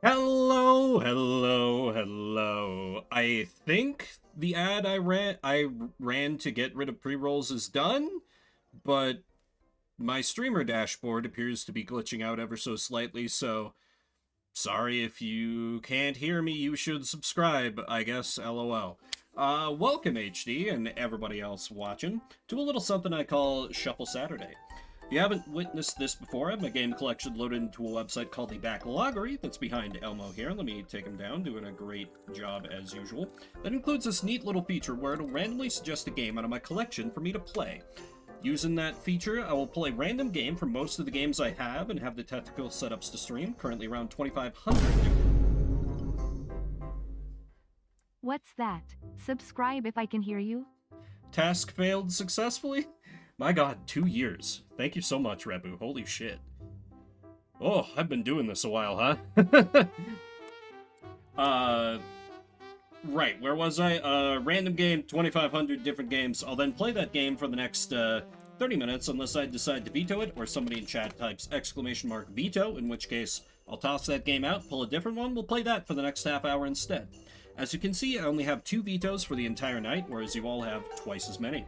Hello, hello, hello. I think the ad I ran to get rid of pre-rolls is done, but my streamer dashboard appears to be glitching out ever so slightly, so sorry if you can't hear me, you should subscribe, I guess, lol. Welcome HD and everybody else watching to a little something I call Shuffle Saturday. If you haven't witnessed this before, I have my game collection loaded into a website called the Backloggery that's behind Elmo here. Let me take him down, doing a great job as usual. That includes this neat little feature where it'll randomly suggest a game out of my collection for me to play. Using that feature, I will pull a random game from most of the games I have and have the technical setups to stream, currently around 2,500. What's that? Subscribe if I can hear you. Task failed successfully? My god, 2 years. Thank you so much, Rebu. Holy shit. Oh, I've been doing this a while, huh? Right, where was I? Random game, 2,500 different games. I'll then play that game for the next 30 minutes unless I decide to veto it or somebody in chat types !veto, in which case I'll toss that game out, pull a different one, we'll play that for the next half hour instead. As you can see, I only have 2 vetoes for the entire night, whereas you all have twice as many.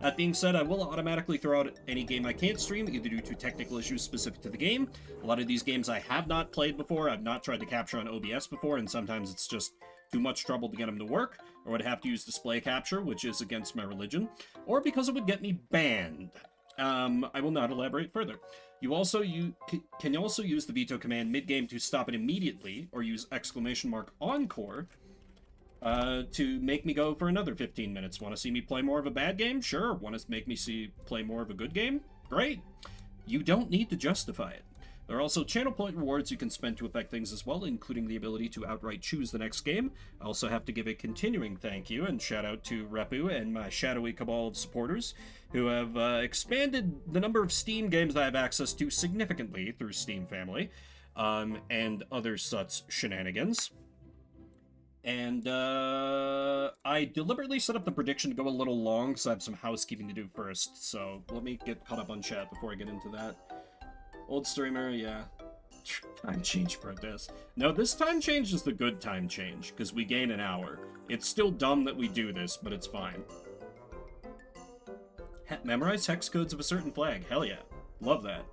That being said, I will automatically throw out any game I can't stream, either due to technical issues specific to the game. A lot of these games I have not played before, I've not tried to capture on OBS before, and sometimes it's just too much trouble to get them to work, or would have to use display capture, which is against my religion, or because it would get me banned. I will not elaborate further. You can also use the veto command mid-game to stop it immediately, or use !encore to make me go for another 15 minutes. Want to see me play more of a bad game? Sure. Want to make me play more of a good game? Great. You don't need to justify it. There are also channel point rewards you can spend to affect things as well, including the ability to outright choose the next game. I also have to give a continuing thank you and shout out to Repu and my shadowy cabal of supporters who have expanded the number of Steam games I have access to significantly through Steam Family, and other such shenanigans. And I deliberately set up the prediction to go a little long because I have some housekeeping to do first. So let me get caught up on chat before I get into that. Old streamer, yeah. Time change protest. No, this time change is the good time change because we gain an hour. It's still dumb that we do this, but it's fine. Memorize hex codes of a certain flag. Hell yeah. Love that.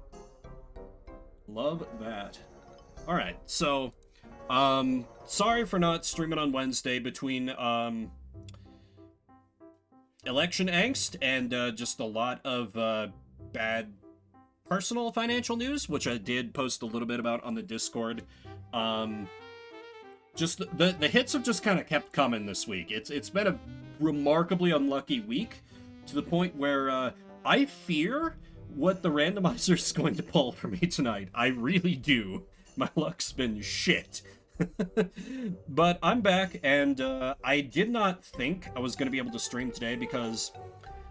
Love that. Alright, so sorry for not streaming on Wednesday between, election angst and, just a lot of, bad personal financial news, which I did post a little bit about on the Discord. Just the hits have just kind of kept coming this week. It's been a remarkably unlucky week to the point where, I fear what the randomizer is going to pull for me tonight. I really do. My luck's been shit. But I'm back, and I did not think I was going to be able to stream today because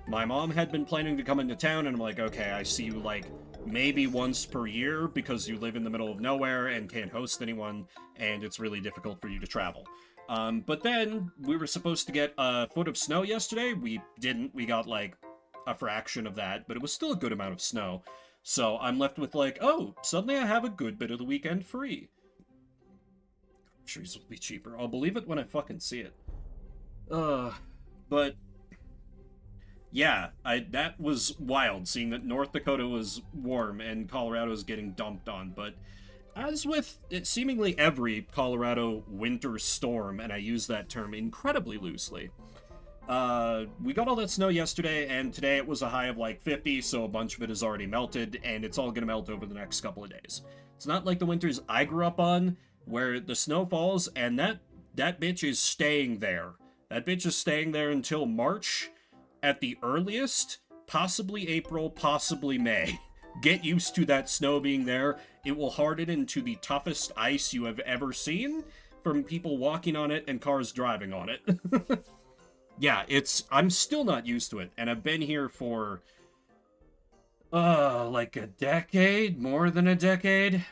my mom had been planning to come into town, and I'm like, okay, I see you like maybe once per year because you live in the middle of nowhere and can't host anyone, and it's really difficult for you to travel. But then we were supposed to get a foot of snow yesterday. We didn't. We got like a fraction of that, but it was still a good amount of snow. So I'm left with like, oh, suddenly I have a good bit of the weekend free. Groceries will be cheaper. I'll believe it when I fucking see it. But yeah, that was wild seeing that North Dakota was warm and Colorado was getting dumped on. But as with seemingly every Colorado winter storm, and I use that term incredibly loosely, we got all that snow yesterday, and today it was a high of like 50, so a bunch of it is already melted, and it's all gonna melt over the next couple of days. It's not like the winters I grew up on, where the snow falls, and that bitch is staying there. That bitch is staying there until March, at the earliest, possibly April, possibly May. Get used to that snow being there. It will harden into the toughest ice you have ever seen from people walking on it and cars driving on it. Yeah, I'm still not used to it, and I've been here for, like a decade, more than a decade.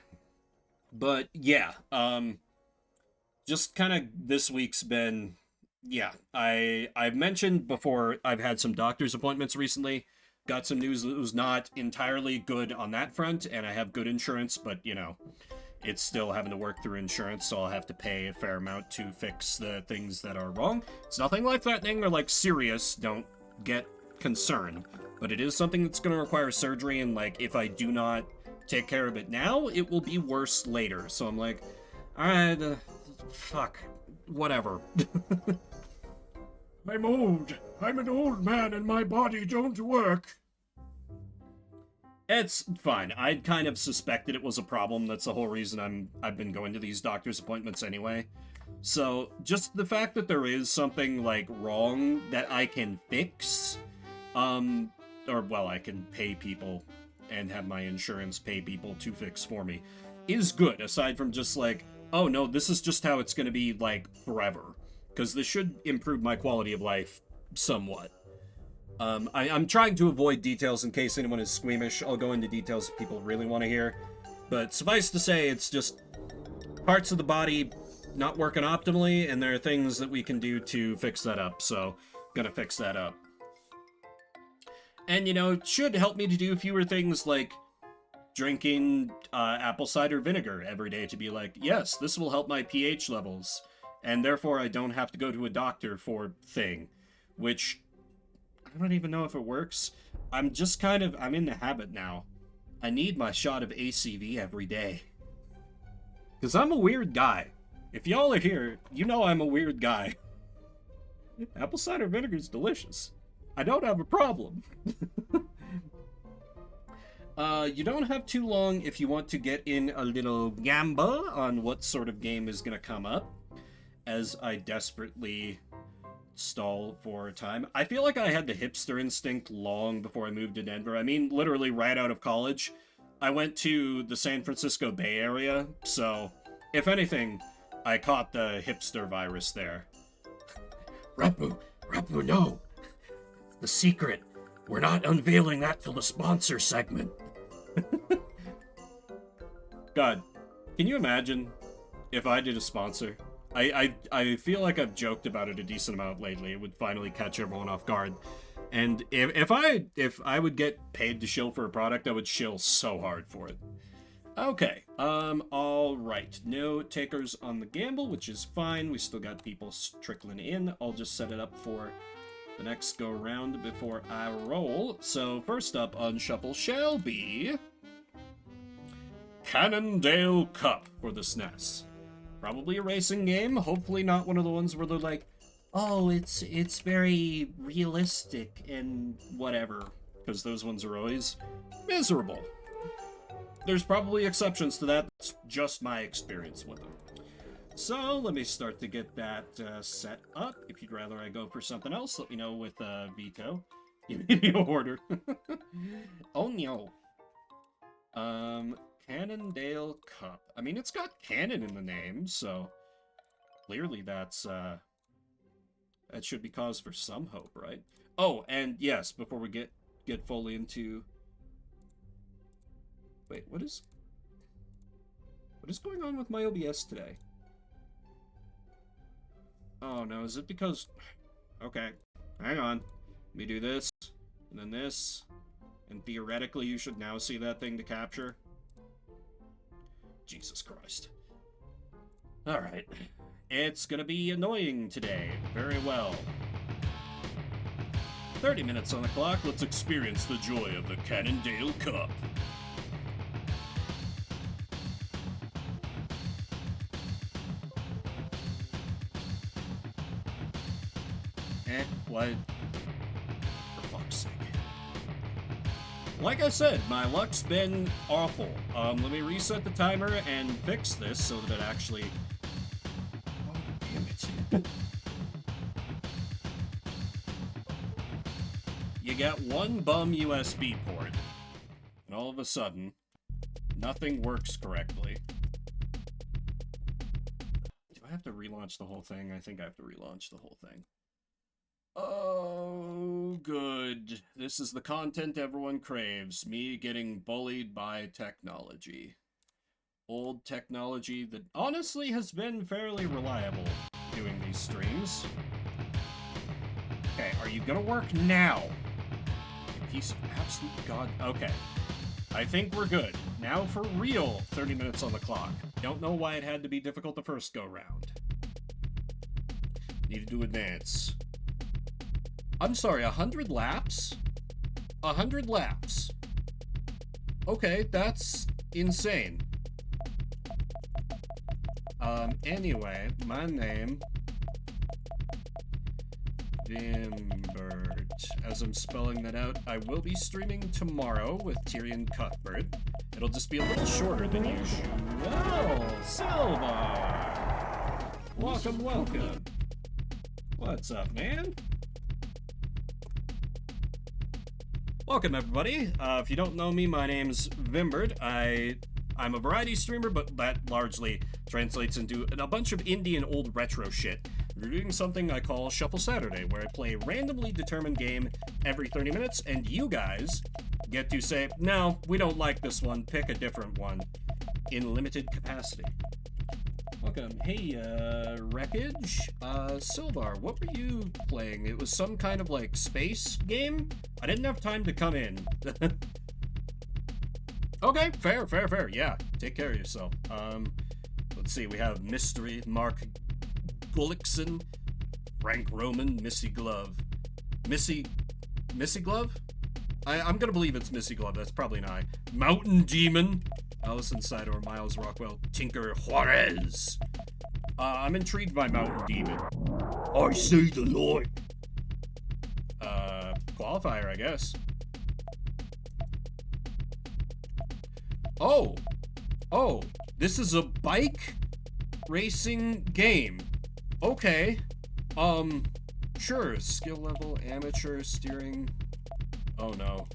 But yeah, just kind of this week's been, yeah, I've mentioned before I've had some doctor's appointments recently. Got some news that was not entirely good on that front, and I have good insurance, but you know, it's still having to work through insurance, so I'll have to pay a fair amount to fix the things that are wrong. It's nothing life-threatening or, like, serious. Don't get concerned. But it is something that's going to require surgery, and, like, if I do not take care of it now, it will be worse later. So I'm like, alright, fuck. Whatever. I'm old. I'm an old man and my body don't work. It's fine. I'd kind of suspected it was a problem. That's the whole reason I've been going to these doctor's appointments anyway. So, just the fact that there is something, like, wrong that I can fix, or, well, I can pay people and have my insurance pay people to fix for me, is good, aside from just, like, oh, no, this is just how it's gonna be, like, forever. Because this should improve my quality of life somewhat. I'm trying to avoid details in case anyone is squeamish. I'll go into details if people really want to hear. But suffice to say, it's just parts of the body not working optimally, and there are things that we can do to fix that up, so gonna fix that up. And, you know, it should help me to do fewer things like drinking apple cider vinegar every day to be like, yes, this will help my pH levels, and therefore I don't have to go to a doctor for thing, which I don't even know if it works. I'm just kind of, I'm in the habit now. I need my shot of ACV every day. Because I'm a weird guy. If y'all are here, you know I'm a weird guy. Apple cider vinegar is delicious. I don't have a problem. You don't have too long if you want to get in a little gamble on what sort of game is going to come up, as I desperately stall for time. I feel like I had the hipster instinct long before I moved to Denver. I mean, literally right out of college. I went to the San Francisco Bay Area, so if anything, I caught the hipster virus there. Rapu, no. The secret. We're not unveiling that till the sponsor segment. God, can you imagine if I did a sponsor? I feel like I've joked about it a decent amount lately. It would finally catch everyone off guard. And if I would get paid to shill for a product, I would shill so hard for it. Okay, all right. No takers on the gamble, which is fine. We still got people trickling in. I'll just set it up for the next go round before I roll. So first up on shuffle shall be Cannondale Cup for the SNES. Probably a racing game. Hopefully not one of the ones where they're like, oh, it's very realistic and whatever, because those ones are always miserable. There's probably exceptions to that. It's just my experience with them. So let me start to get that set up. If you'd rather I go for something else, let me know with Vito. Give me the order. Oh no. Cannondale Cup. I mean, it's got cannon in the name, so clearly that's that should be cause for some hope, right? Oh, and yes, before we get fully into... Wait, what is going on with my OBS today? Oh no, is it because... Okay, hang on. Let me do this, and then this, and theoretically you should now see that thing to capture. Jesus Christ. Alright. It's gonna be annoying today. Very well. 30 minutes on the clock, let's experience the joy of the Cannondale Cup. What? For fuck's sake. Like I said, my luck's been awful. Let me reset the timer and fix this so that it actually... Oh, damn it. You get one bum USB port, and all of a sudden, nothing works correctly. Do I have to relaunch the whole thing? I think I have to relaunch the whole thing. Oh, good. This is the content everyone craves. Me getting bullied by technology. Old technology that honestly has been fairly reliable doing these streams. Okay, are you gonna work now? You piece of absolute god... Okay. I think we're good. Now for real, 30 minutes on the clock. Don't know why it had to be difficult the first go-round. Needed to advance. I'm sorry, 100 laps? 100 laps. Okay, that's insane. Anyway, my name... Vimbert. As I'm spelling that out, I will be streaming tomorrow with Tyrion Cuthbert. It'll just be a little shorter than usual. Well, Silva! Welcome, welcome. What's up, man? Welcome, everybody. If you don't know me, my name's Vimbert. I'm a variety streamer, but that largely translates into a bunch of indie and old retro shit. We're doing something I call Shuffle Saturday, where I play a randomly determined game every 30 minutes, and you guys get to say, no, we don't like this one, pick a different one, in limited capacity. Welcome. Hey, Wreckage? Silvar, what were you playing? It was some kind of, like, space game? I didn't have time to come in. Okay, fair. Yeah, take care of yourself. Let's see, we have Mystery, Mark Gullickson, Frank Roman, Missy Glove. Missy Glove? I'm gonna believe it's Missy Glove, that's probably not. Mountain Demon, Allison Sidor, Miles Rockwell, Tinker Juarez. I'm intrigued by Mountain Demon. I see the light. Qualifier, I guess. Oh, this is a bike racing game. Okay. Sure. Skill level, amateur, steering. Oh no.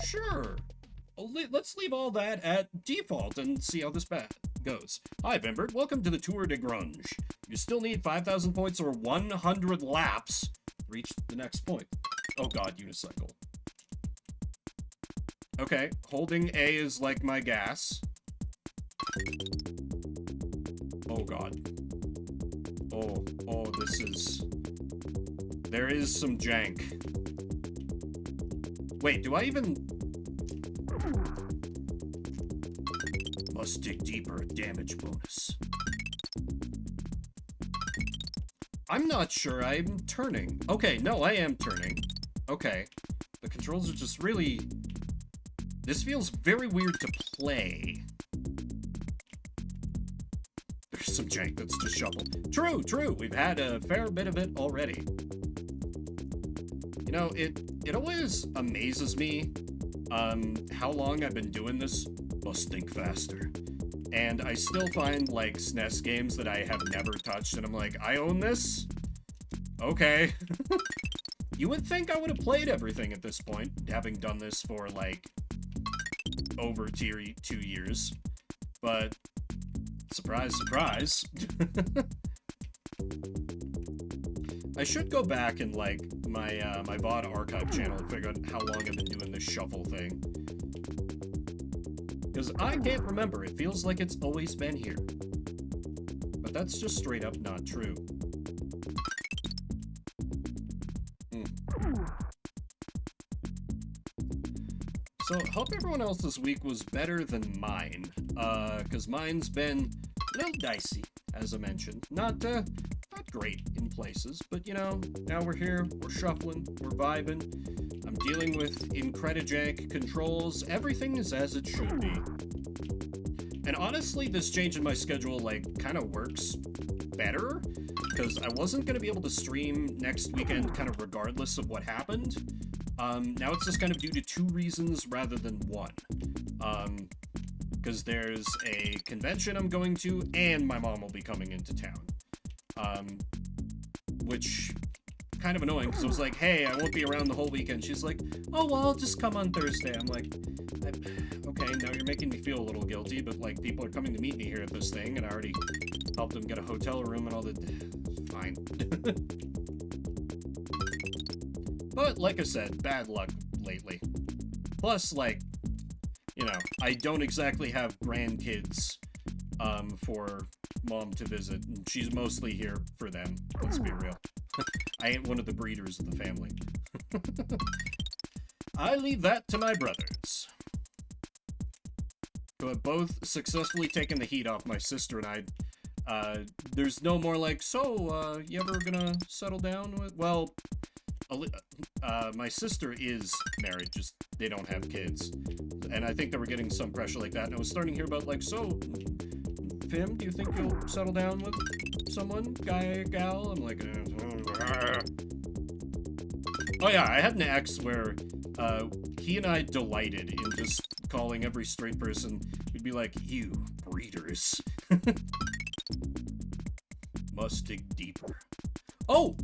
Sure. Let's leave all that at default and see how this goes. Hi, Vimbert. Welcome to the Tour de Grunge. You still need 5,000 points or 100 laps to reach the next point. Oh god, unicycle. Okay, holding A is like my gas. Oh god. Oh, this is... There is some jank. Wait, do I even... Must dig deeper, damage bonus. I'm not sure I'm turning. Okay, no, I am turning. Okay. The controls are just really... This feels very weird to play. There's some jank that's just shuffled. True. We've had a fair bit of it already. You know, it always amazes me how long I've been doing this. Must think faster. And I still find, like, SNES games that I have never touched, and I'm like, I own this? Okay. You would think I would have played everything at this point, having done this for, like, over 2 years. But, surprise, surprise. I should go back and, like, my my VOD archive channel and figure out how long I've been doing this shuffle thing. Because I can't remember, it feels like it's always been here. But that's just straight up not true. So, hope everyone else this week was better than mine. Because mine's been a little dicey, as I mentioned. Not great in places, but you know, now we're here, we're shuffling, we're vibing. I'm dealing with Incredijank controls. Everything is as it should be. And honestly, this change in my schedule, like, kind of works better, because I wasn't going to be able to stream next weekend kind of regardless of what happened. Now it's just kind of due to 2 reasons rather than 1. Because there's a convention I'm going to, and my mom will be coming into town. Which, kind of annoying, because I was like, hey, I won't be around the whole weekend. She's like, oh, well, I'll just come on Thursday. I'm like, okay, now you're making me feel a little guilty, but, like, people are coming to meet me here at this thing, and I already helped them get a hotel room and all that. Fine. But, like I said, bad luck lately. Plus, like, you know, I don't exactly have grandkids, for mom to visit. She's mostly here for them, let's be real. I ain't one of the breeders of the family. I leave that to my brothers. who have both successfully taken the heat off my sister and I. There's no more like, so, you ever gonna settle down with, well, my sister is married, just they don't have kids. And I think they were getting some pressure like that, and I was starting to hear about, like, so, Pim, do you think you'll settle down with someone? Guy, gal? I'm like, oh yeah, I had an ex where, he and I delighted in just calling every straight person. We'd be like, you breeders. Must dig deeper. Oh!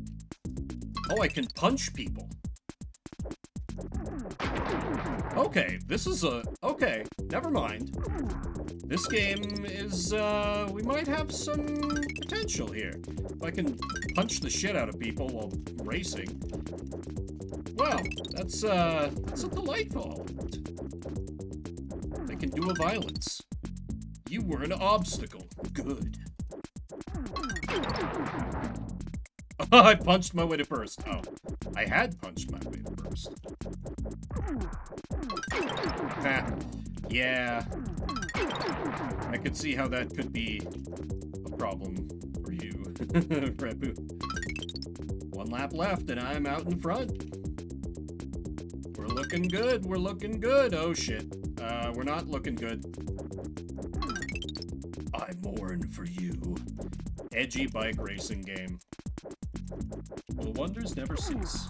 Oh, I can punch people. Okay, this is okay, never mind. This game is, we might have some potential here. If I can punch the shit out of people while racing. Wow, that's a delightful element. I can do a violence. You were an obstacle. Good. I punched my way to first. Oh, I had punched my way to first. Ha. Yeah. I could see how that could be a problem for you, Repu. One lap left and I'm out in front. We're looking good. We're looking good. Oh, shit. We're not looking good. I mourn for you. Edgy bike racing game. Will wonders never cease?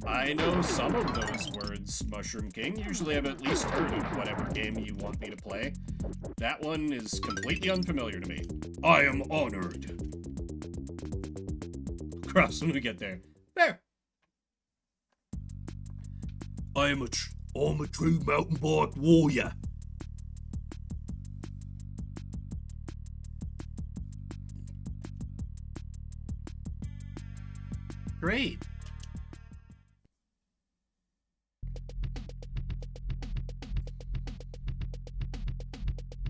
I know some of those words, Mushroom King. Usually I've at least heard of whatever game you want me to play. That one is completely unfamiliar to me. I am honored. Cross when we get there. There. I'm a true mountain bike warrior. Great.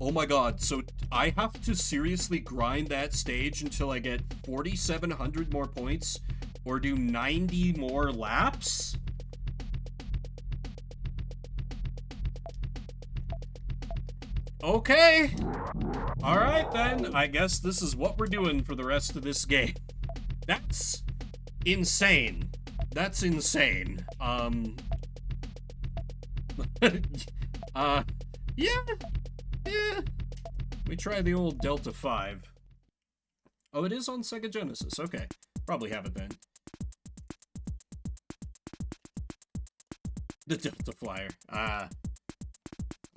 Oh my god, so I have to seriously grind that stage until I get 4,700 more points? Or do 90 more laps? Okay. Alright then, I guess this is what we're doing for the rest of this game. That's insane. That's insane. Yeah. Yeah. We try the old Delta 5. Oh, it is on Sega Genesis. Okay. Probably have it then. The Delta Flyer.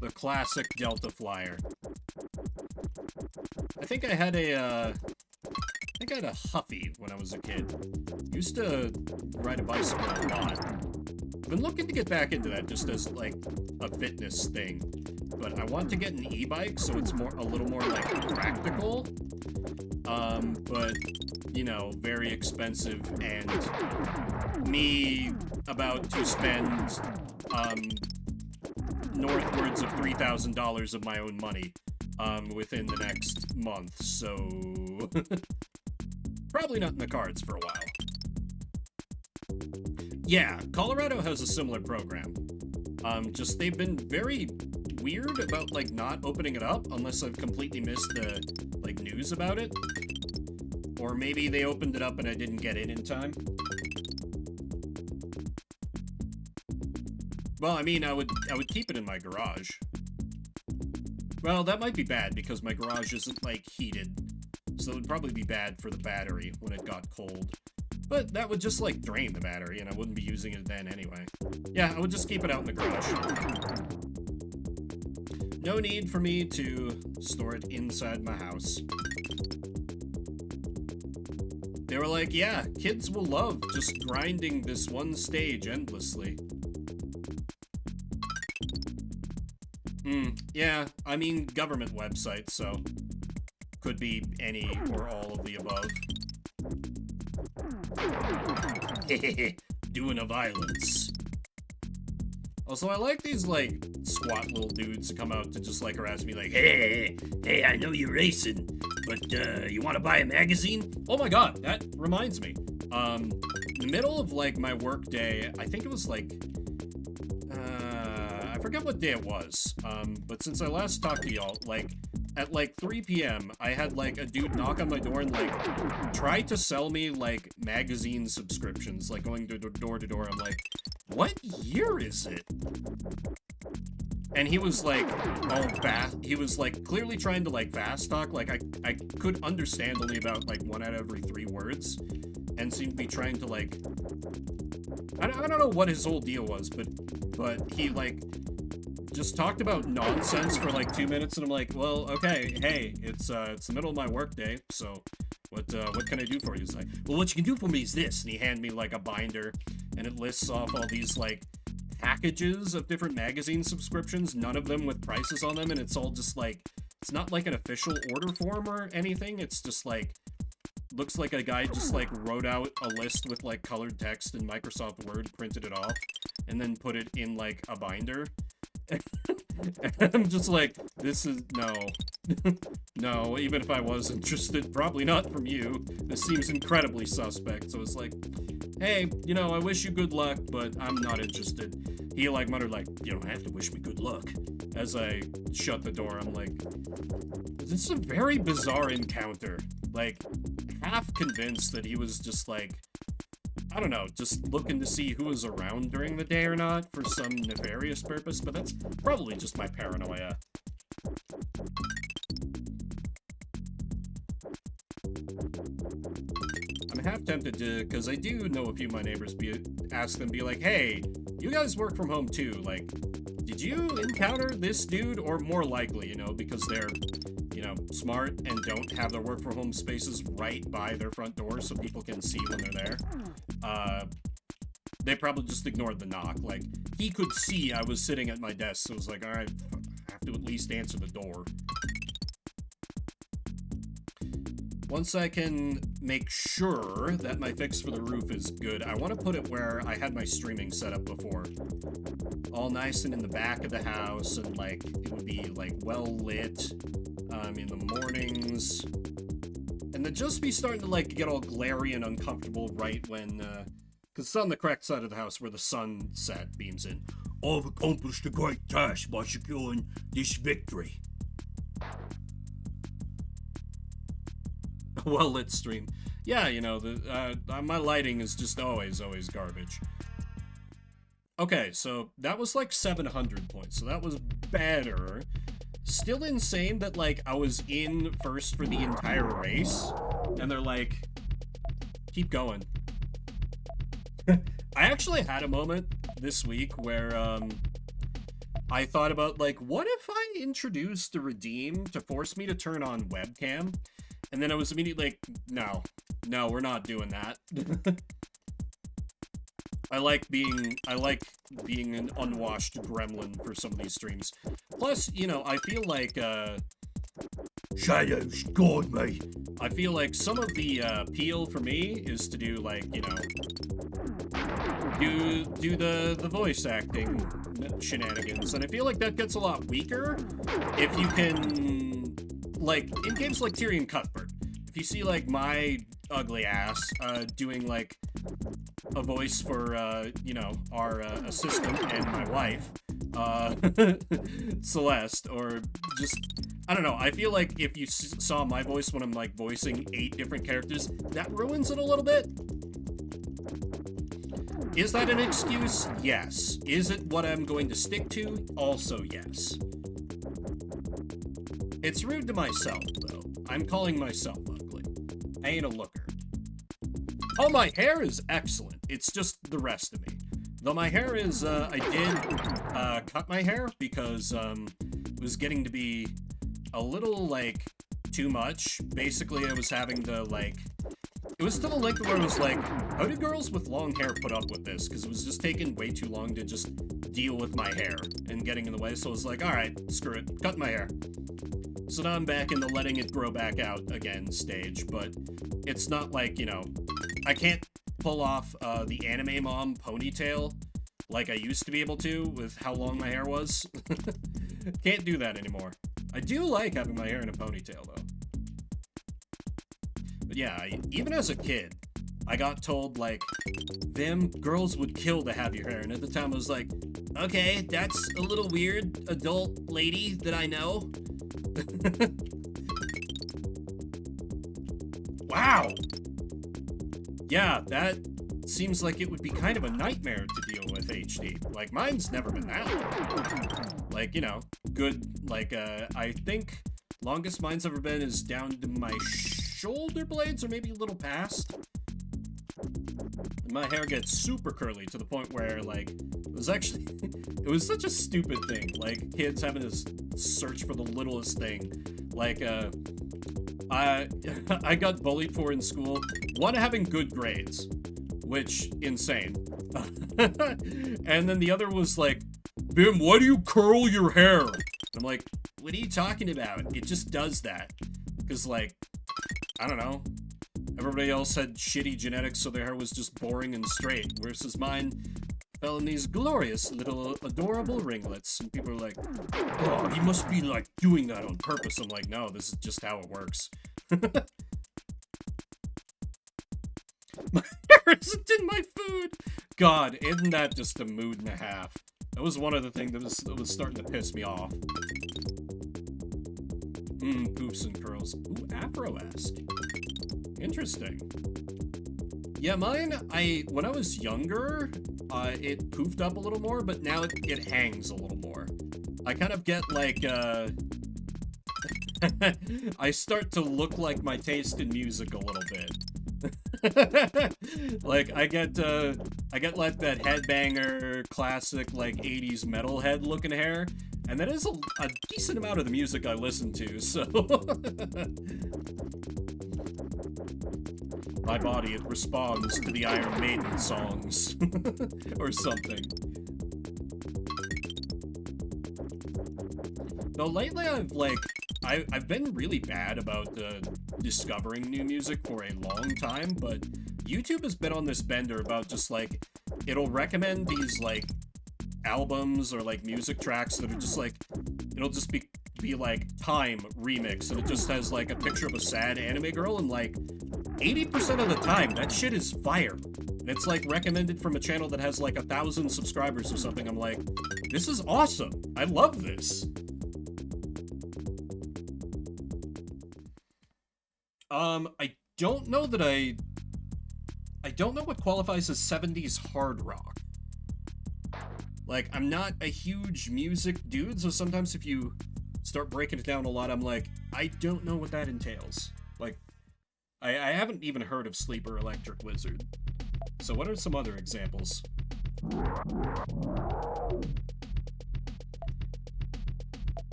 The classic Delta Flyer. I think I had a Huffy when I was a kid. Used to ride a bicycle a lot. I've been looking to get back into that just as, like, a fitness thing. But I want to get an e-bike so it's a little more, like, practical. But, you know, very expensive, and me about to spend, northwards of $3,000 of my own money, within the next month, so... Probably not in the cards for a while. Yeah, Colorado has a similar program. Just they've been very weird about, like, not opening it up unless I've completely missed the, like, news about it. Or maybe they opened it up and I didn't get in time. Well, I mean, I would keep it in my garage. Well, that might be bad because my garage isn't, like, heated. So it would probably be bad for the battery when it got cold. But that would just, like, drain the battery, and I wouldn't be using it then anyway. Yeah, I would just keep it out in the garage. No need for me to store it inside my house. They were like, yeah, kids will love just grinding this one stage endlessly. Yeah, I mean, government websites, so... Could be any or all of the above. Doing a violence. Also, I like these, like, squat little dudes to come out to just, like, harass me, like, hey, I know you're racing, but, you want to buy a magazine? Oh my god, that reminds me. In the middle of, like, my work day, I think it was, like, I forget what day it was, but since I last talked to y'all, like, at like 3 p.m., I had like a dude knock on my door and like try to sell me like magazine subscriptions, like going door to door. I'm like, what year is it? And he was like all fast. He was like clearly trying to like fast talk. Like I could understand only about like 1 out of every 3 words, and seemed to be trying to like. I don't know what his whole deal was, but he like just talked about nonsense for like 2 minutes, and I'm like, well, okay, hey, it's the middle of my work day, so what can I do for you? He's like, well, what you can do for me is this, and he handed me like a binder, and it lists off all these like packages of different magazine subscriptions, none of them with prices on them, and it's all just like, it's not like an official order form or anything, it's just like, looks like a guy just like wrote out a list with like colored text in Microsoft Word, printed it off, and then put it in like a binder. I'm just like, this is, no. No, even if I was interested, probably not from you. This seems incredibly suspect, so it's like, hey, you know, I wish you good luck, but I'm not interested. He like muttered like, you don't have to wish me good luck. As I shut the door, I'm like, this is a very bizarre encounter. Like, half convinced that he was just like, I don't know, just looking to see who was around during the day or not for some nefarious purpose, but that's probably just my paranoia. I'm half tempted to, because I do know a few of my neighbors, ask them, be like, hey, you guys work from home too, like, did you encounter this dude? Or more likely, you know, because they're, you know, smart and don't have their work from home spaces right by their front door so people can see when they're there. They probably just ignored the knock. Like, he could see I was sitting at my desk, so it was like, alright, I have to at least answer the door. Once I can make sure that my fix for the roof is good, I want to put it where I had my streaming set up before. All nice and in the back of the house, and like, it would be like well lit in the mornings. And then just be starting to like get all glary and uncomfortable right when, because it's on the correct side of the house where the sunset beams in. I've accomplished a great task by securing this victory. Well-lit stream. Yeah, you know, my lighting is just always garbage. Okay, so that was like 700 points, so that was better. Still insane that, like, I was in first for the entire race, and they're like, keep going. I actually had a moment this week where, I thought about, like, what if I introduced a redeem to force me to turn on webcam? And then I was immediately like, no, we're not doing that. I like being an unwashed gremlin for some of these streams. Plus, you know, I feel like, Shadows guard me. I feel like some of the appeal for me is to do, like, you know, do the voice acting shenanigans, and I feel like that gets a lot weaker if you can, like, in games like Tyrion Cuthbert, if you see, like, my ugly ass doing, like, a voice for, you know, our assistant and my wife, Celeste, or just, I don't know, I feel like if you saw my voice when I'm, like, voicing 8 different characters, that ruins it a little bit. Is that an excuse? Yes. Is it what I'm going to stick to? Also yes. It's rude to myself, though. I'm calling myself ugly. I ain't a looker. Oh, my hair is excellent. It's just the rest of me. Though my hair is, I did cut my hair because it was getting to be a little, like, too much. Basically, I was having to, like, it was to the length where it was like, how do girls with long hair put up with this? Because it was just taking way too long to just deal with my hair and getting in the way. So I was like, alright, screw it, cut my hair. So now I'm back in the letting it grow back out again stage, but it's not like, you know, I can't pull off the anime mom ponytail like I used to be able to with how long my hair was. Can't do that anymore. I do like having my hair in a ponytail, though. But yeah, even as a kid, I got told, like, them girls would kill to have your hair, and at the time I was like, Okay, that's a little weird, adult lady that I know. Wow. Yeah, that seems like it would be kind of a nightmare to deal with HD. Like, mine's never been that long. Like, you know, good, like, I think longest mine's ever been is down to my shoulder blades, or maybe a little past. And my hair gets super curly to the point where, like, it was actually, it was such a stupid thing. Like, kids having to search for the littlest thing. Like, I got bullied for in school. One, having good grades, which, insane. And then the other was like, Bim, why do you curl your hair? I'm like, what are you talking about? It just does that. Because, like, I don't know. Everybody else had shitty genetics, so their hair was just boring and straight. Versus mine fell in these glorious little adorable ringlets. And people are like, oh, he must be, like, doing that on purpose. I'm like, no, this is just how it works. My hair isn't in my food! God, isn't that just a mood and a half? That was one of the things that was starting to piss me off. Poofs and curls. Ooh, Afro-esque. Interesting. Yeah, mine, when I was younger, it poofed up a little more, but now it hangs a little more. I kind of get, like, I start to look like my taste in music a little bit. Like, I get like that headbanger, classic, like, 80s metalhead looking hair, and that is a decent amount of the music I listen to, so... My body, it responds to the Iron Maiden songs. Or something. Though lately I've been really bad about discovering new music for a long time, but YouTube has been on this bender about just, like, it'll recommend these, like, albums or, like, music tracks that are just, like, it'll just be like, Time remix, and it just has, like, a picture of a sad anime girl, and, like, 80% of the time, that shit is fire. And it's, like, recommended from a channel that has, like, 1,000 subscribers or something. I'm like, this is awesome. I love this. I don't know that I don't know what qualifies as 70s hard rock. Like, I'm not a huge music dude, so sometimes if you start breaking it down a lot, I'm like, I don't know what that entails. Like, I haven't even heard of Sleeper Electric Wizard. So what are some other examples?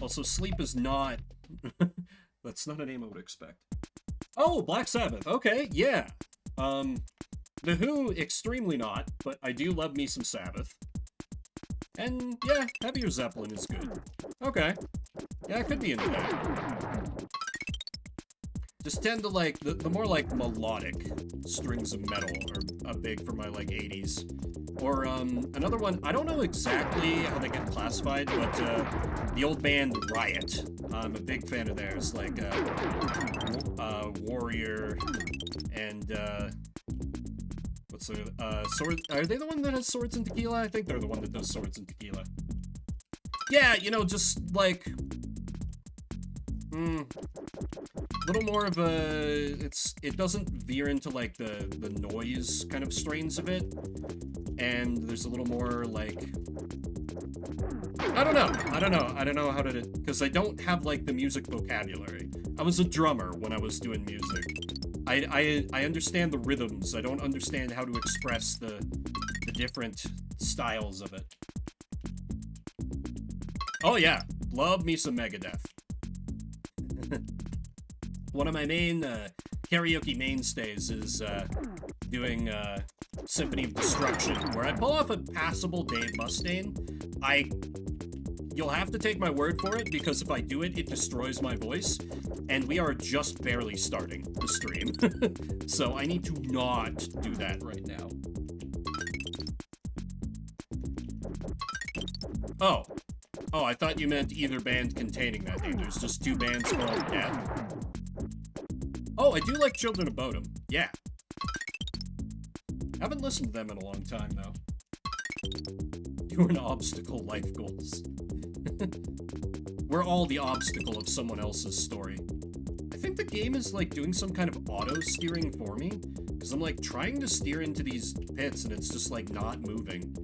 Also, Sleep is not... That's not a name I would expect. Oh, Black Sabbath. Okay, yeah. The Who, extremely not, but I do love me some Sabbath. And, yeah, Heavier Zeppelin is good. Okay. Yeah, I could be into that. Just tend to, like, the more, like, melodic strings of metal are big for my, like, 80s. Or, another one, I don't know exactly how they get classified, but, the old band Riot. I'm a big fan of theirs, like, Warrior, and, what's the, Sword, are they the one that has Swords and Tequila? I think they're the one that does Swords and Tequila. Yeah, you know, just, like, little more of a, it doesn't veer into, like, the noise kind of strains of it, and there's a little more, like, I don't know how to, because I don't have, like, the music vocabulary. I was a drummer when I was doing music. I understand the rhythms, I don't understand how to express the different styles of it. Oh yeah, love me some Megadeth. One of my main karaoke mainstays is doing Symphony of Destruction, where I pull off a passable Dave Mustaine. You'll have to take my word for it, because if I do it, it destroys my voice, and we are just barely starting the stream. So I need to not do that right now. Oh, I thought you meant either band containing that name. There's just two bands called Death. Oh, I do like Children of Bodom. Yeah. Haven't listened to them in a long time, though. You're an obstacle, life goals. We're all the obstacle of someone else's story. I think the game is like doing some kind of auto steering for me, because I'm like trying to steer into these pits and it's just like not moving.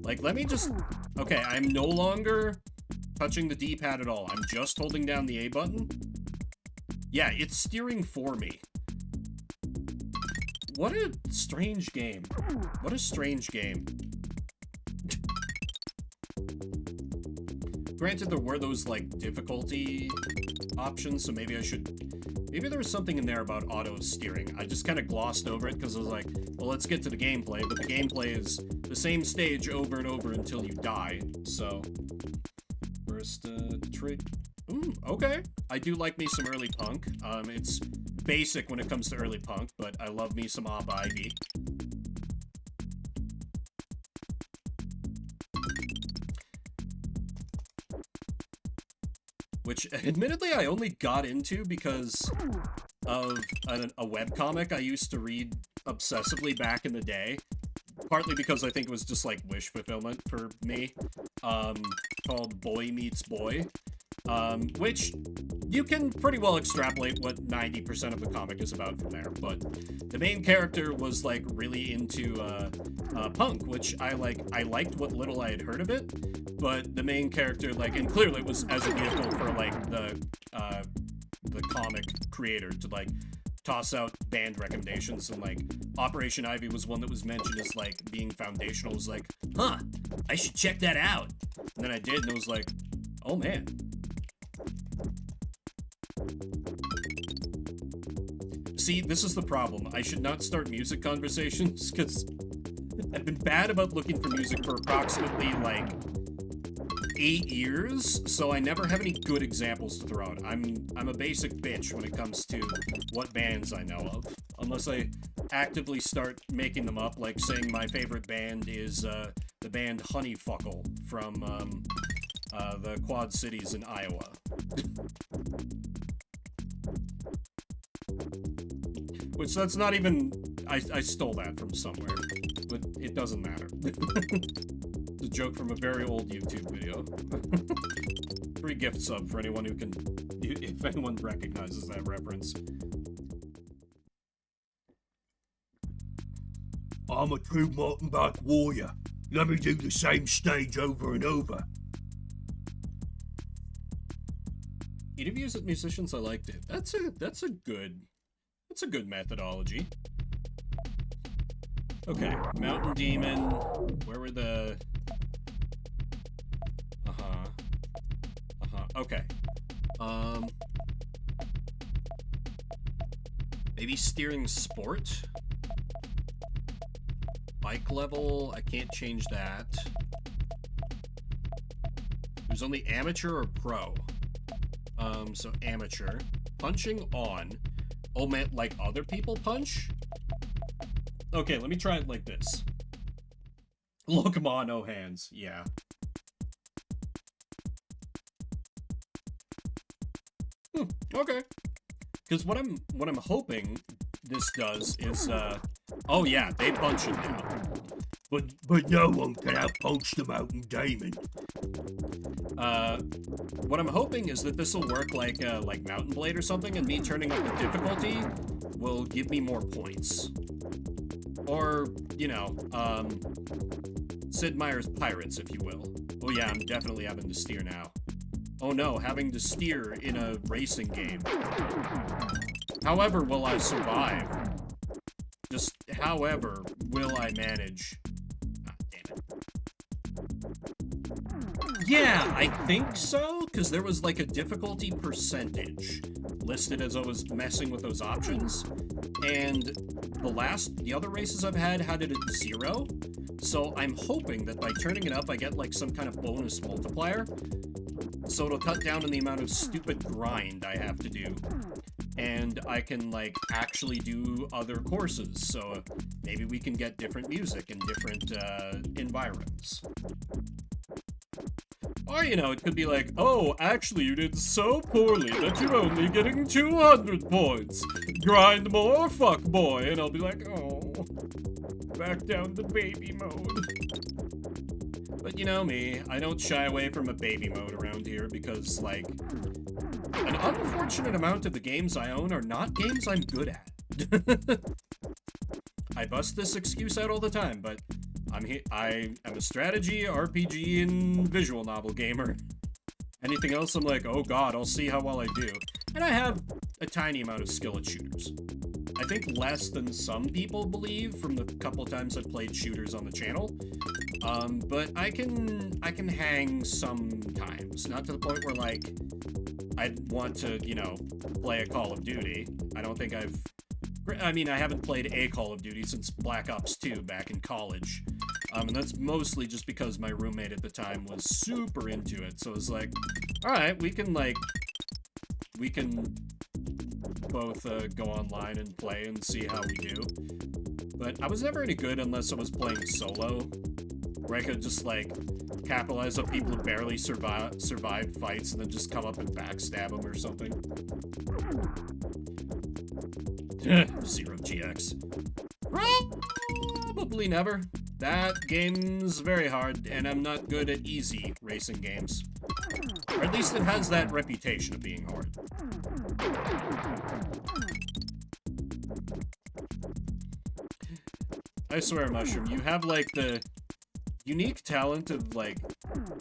Like, let me just... Okay, I'm no longer touching the D-pad at all. I'm just holding down the A button. Yeah, it's steering for me. What a strange game. What a strange game. Granted, there were those, like, difficulty options, so maybe I should... Maybe there was something in there about auto-steering. I just kind of glossed over it because I was like, well, let's get to the gameplay, but the gameplay is the same stage over and over until you die, so... First, Detroit... Okay. I do like me some early punk. It's basic when it comes to early punk, but I love me some Op Ivy. Which, admittedly, I only got into because of a webcomic I used to read obsessively back in the day. Partly because I think it was just, like, wish fulfillment for me. Called Boy Meets Boy. Which you can pretty well extrapolate what 90% of the comic is about from there, but the main character was, like, really into, punk, which I liked what little I had heard of it, but the main character, like, and clearly it was as a vehicle for, like, the comic creator to, like, toss out band recommendations, and, like, Operation Ivy was one that was mentioned as, like, being foundational. It was like, huh, I should check that out, and then I did, and it was like, oh man. See, this is the problem. I should not start music conversations, because I've been bad about looking for music for approximately, like, 8 years, so I never have any good examples to throw out. I'm a basic bitch when it comes to what bands I know of. Unless I actively start making them up, like saying my favorite band is, the band Honeyfuckle from, the Quad Cities in Iowa. Which, that's not even... I stole that from somewhere, but it doesn't matter. It's a joke from a very old YouTube video. Free gift sub for anyone who can... if anyone recognizes that reference. I'm a true mountain bike warrior. Let me do the same stage over and over. Interviews with musicians, I liked it. That's a good methodology. Okay, Mountain Demon. Where were the... Okay. Maybe steering sport? Bike level, I can't change that. There's only amateur or pro. So amateur. Punching on. Oh man, like other people punch? Okay, let me try it like this. Look, mono hands, yeah. Okay. Because what I'm hoping this does is, oh yeah, they punch it now. But no one can outpunch the Mountain Demon. What I'm hoping is that this will work like Mountain Blade or something, and me turning up the difficulty will give me more points. Or, you know, Sid Meier's Pirates, if you will. Oh yeah, I'm definitely having to steer now. Oh no, having to steer in a racing game. However will I survive? Just however will I manage? Ah, damn it. Yeah, I think so, because there was like a difficulty percentage listed as I was messing with those options, and the other races I've had it at 0, so I'm hoping that by turning it up I get like some kind of bonus multiplier, so it'll cut down on the amount of stupid grind I have to do, and I can like actually do other courses, so maybe we can get different music and different environs. Or, you know, it could be like, oh, actually you did so poorly that you're only getting 200 points. Grind more, fuck boy. And I'll be like, oh, back down to baby mode. But you know me, I don't shy away from a baby mode around here because, like, an unfortunate amount of the games I own are not games I'm good at. I bust this excuse out all the time, but I am a strategy, RPG, and visual novel gamer. Anything else, I'm like, oh god, I'll see how well I do. And I have a tiny amount of skill at shooters. I think less than some people believe from the couple times I've played shooters on the channel. But I can hang sometimes. Not to the point where, like, I'd want to, you know, play a Call of Duty. I mean, I haven't played a Call of Duty since Black Ops 2 back in college. And that's mostly just because my roommate at the time was super into it. So it was like, alright, we can both go online and play and see how we do. But I was never any good unless I was playing solo, where I could just, like, capitalize on people who barely survived fights and then just come up and backstab them or something. 0GX. Probably never. That game's very hard, and I'm not good at easy racing games. Or at least it has that reputation of being hard. I swear, Mushroom, you have, like, the unique talent of, like,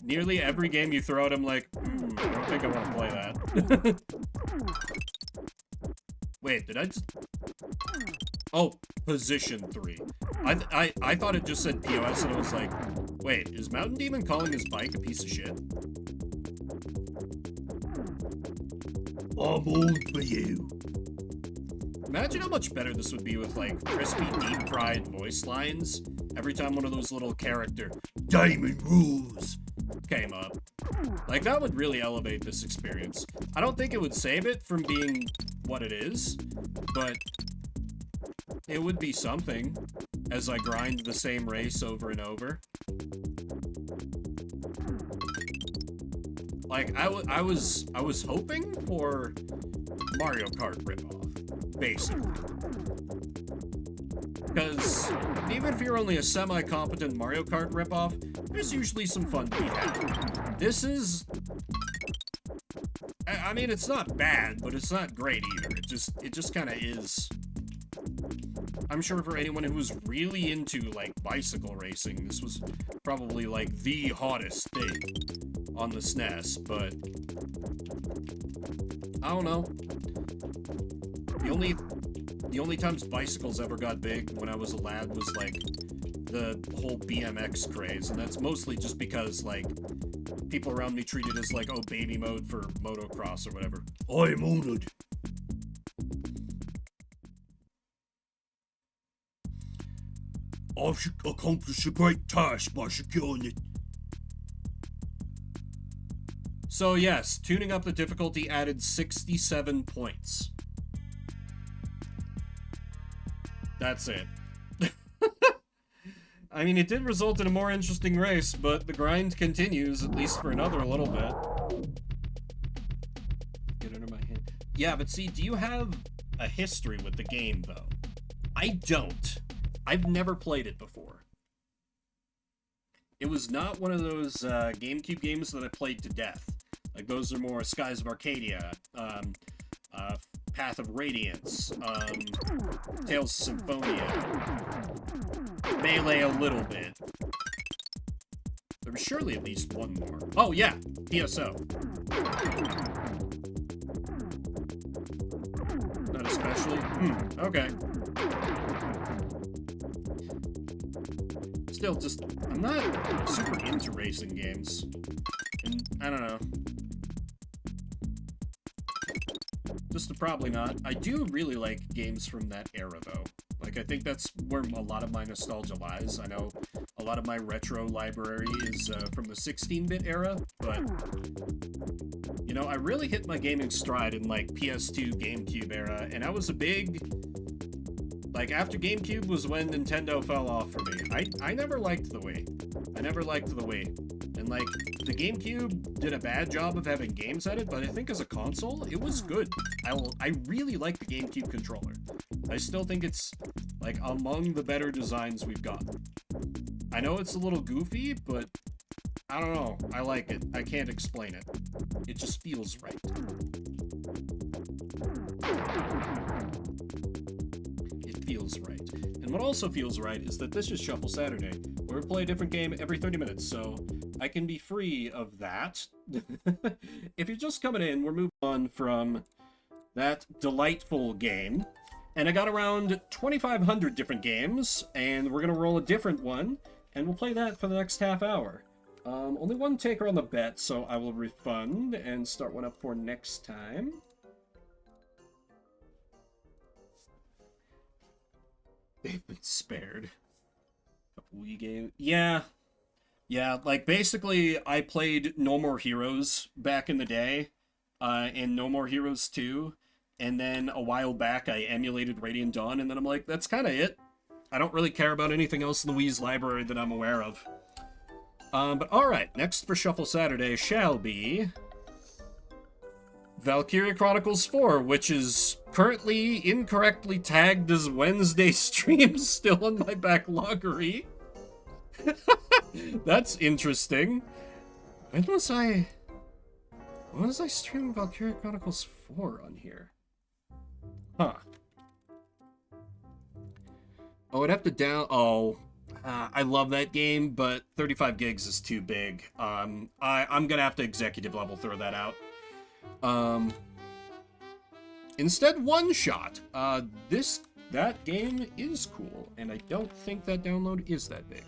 nearly every game you throw at him, like, I don't think I want to play that. Wait, did I just... Oh, position 3. I thought it just said POS, and I was like, wait, is Mountain Demon calling his bike a piece of shit? I'm on for you. Imagine how much better this would be with, like, crispy, deep-fried voice lines every time one of those little character Diamond Rules came up. Like, that would really elevate this experience. I don't think it would save it from being what it is, but it would be something as I grind the same race over and over. Like, I was hoping for Mario Kart ripoff, basically. Because even if you're only a semi-competent Mario Kart ripoff, there's usually some fun to be had. This is... I mean, it's not bad, but it's not great either. It just kind of is. I'm sure for anyone who was really into, like, bicycle racing, this was probably, like, the hottest thing on the SNES, but I don't know. The only times bicycles ever got big when I was a lad was, like, the whole BMX craze, and that's mostly just because, like, people around me treat it as, like, oh, baby mode for motocross or whatever. I'm honored. I should accomplish a great task by securing it. So yes, tuning up the difficulty added 67 points. That's it. I mean, it did result in a more interesting race, but the grind continues, at least for another little bit. Get under my hand. Yeah, but see, do you have a history with the game, though? I don't. I've never played it before. It was not one of those GameCube games that I played to death. Like, those are more Skies of Arcadia, Path of Radiance, Tales of Symphonia, Melee a little bit. There was surely at least one more. Oh, yeah, DSO. Not especially? Okay. Still, just, I'm not super into racing games. And, I don't know. Just probably not. I do really like games from that era, though. Like, I think that's where a lot of my nostalgia lies. I know a lot of my retro library is from the 16-bit era, but, you know, I really hit my gaming stride in, like, PS2, GameCube era, and I was a big... Like, after GameCube was when Nintendo fell off for me. I never liked the Wii. I never liked the Wii. And, like, the GameCube did a bad job of having games at it, but I think as a console, it was good. I really like the GameCube controller. I still think it's, like, among the better designs we've gotten. I know it's a little goofy, but I don't know. I like it. I can't explain it. It just feels right. It feels right. And what also feels right is that this is Shuffle Saturday, where we play a different game every 30 minutes, so I can be free of that. If you're just coming in, we're moving on from that delightful game. And I got around 2,500 different games, and we're going to roll a different one, and we'll play that for the next half hour. Only one taker on the bet, so I will refund and start one up for next time. They've been spared. Wii game. Yeah. Yeah, like, basically, I played No More Heroes back in the day, and No More Heroes 2, and then a while back I emulated Radiant Dawn, and then I'm like, that's kind of it. I don't really care about anything else in the Wii's library that I'm aware of. But alright, next for Shuffle Saturday shall be Valkyria Chronicles 4, which is currently incorrectly tagged as Wednesday stream, still on my backloggery. That's interesting. When was I streaming Valkyria Chronicles 4 on here? Huh. Oh, I'd have to down... I love that game, but 35 gigs is too big. I'm gonna have to executive level throw that out. Instead, One Shot. That game is cool, and I don't think that download is that big.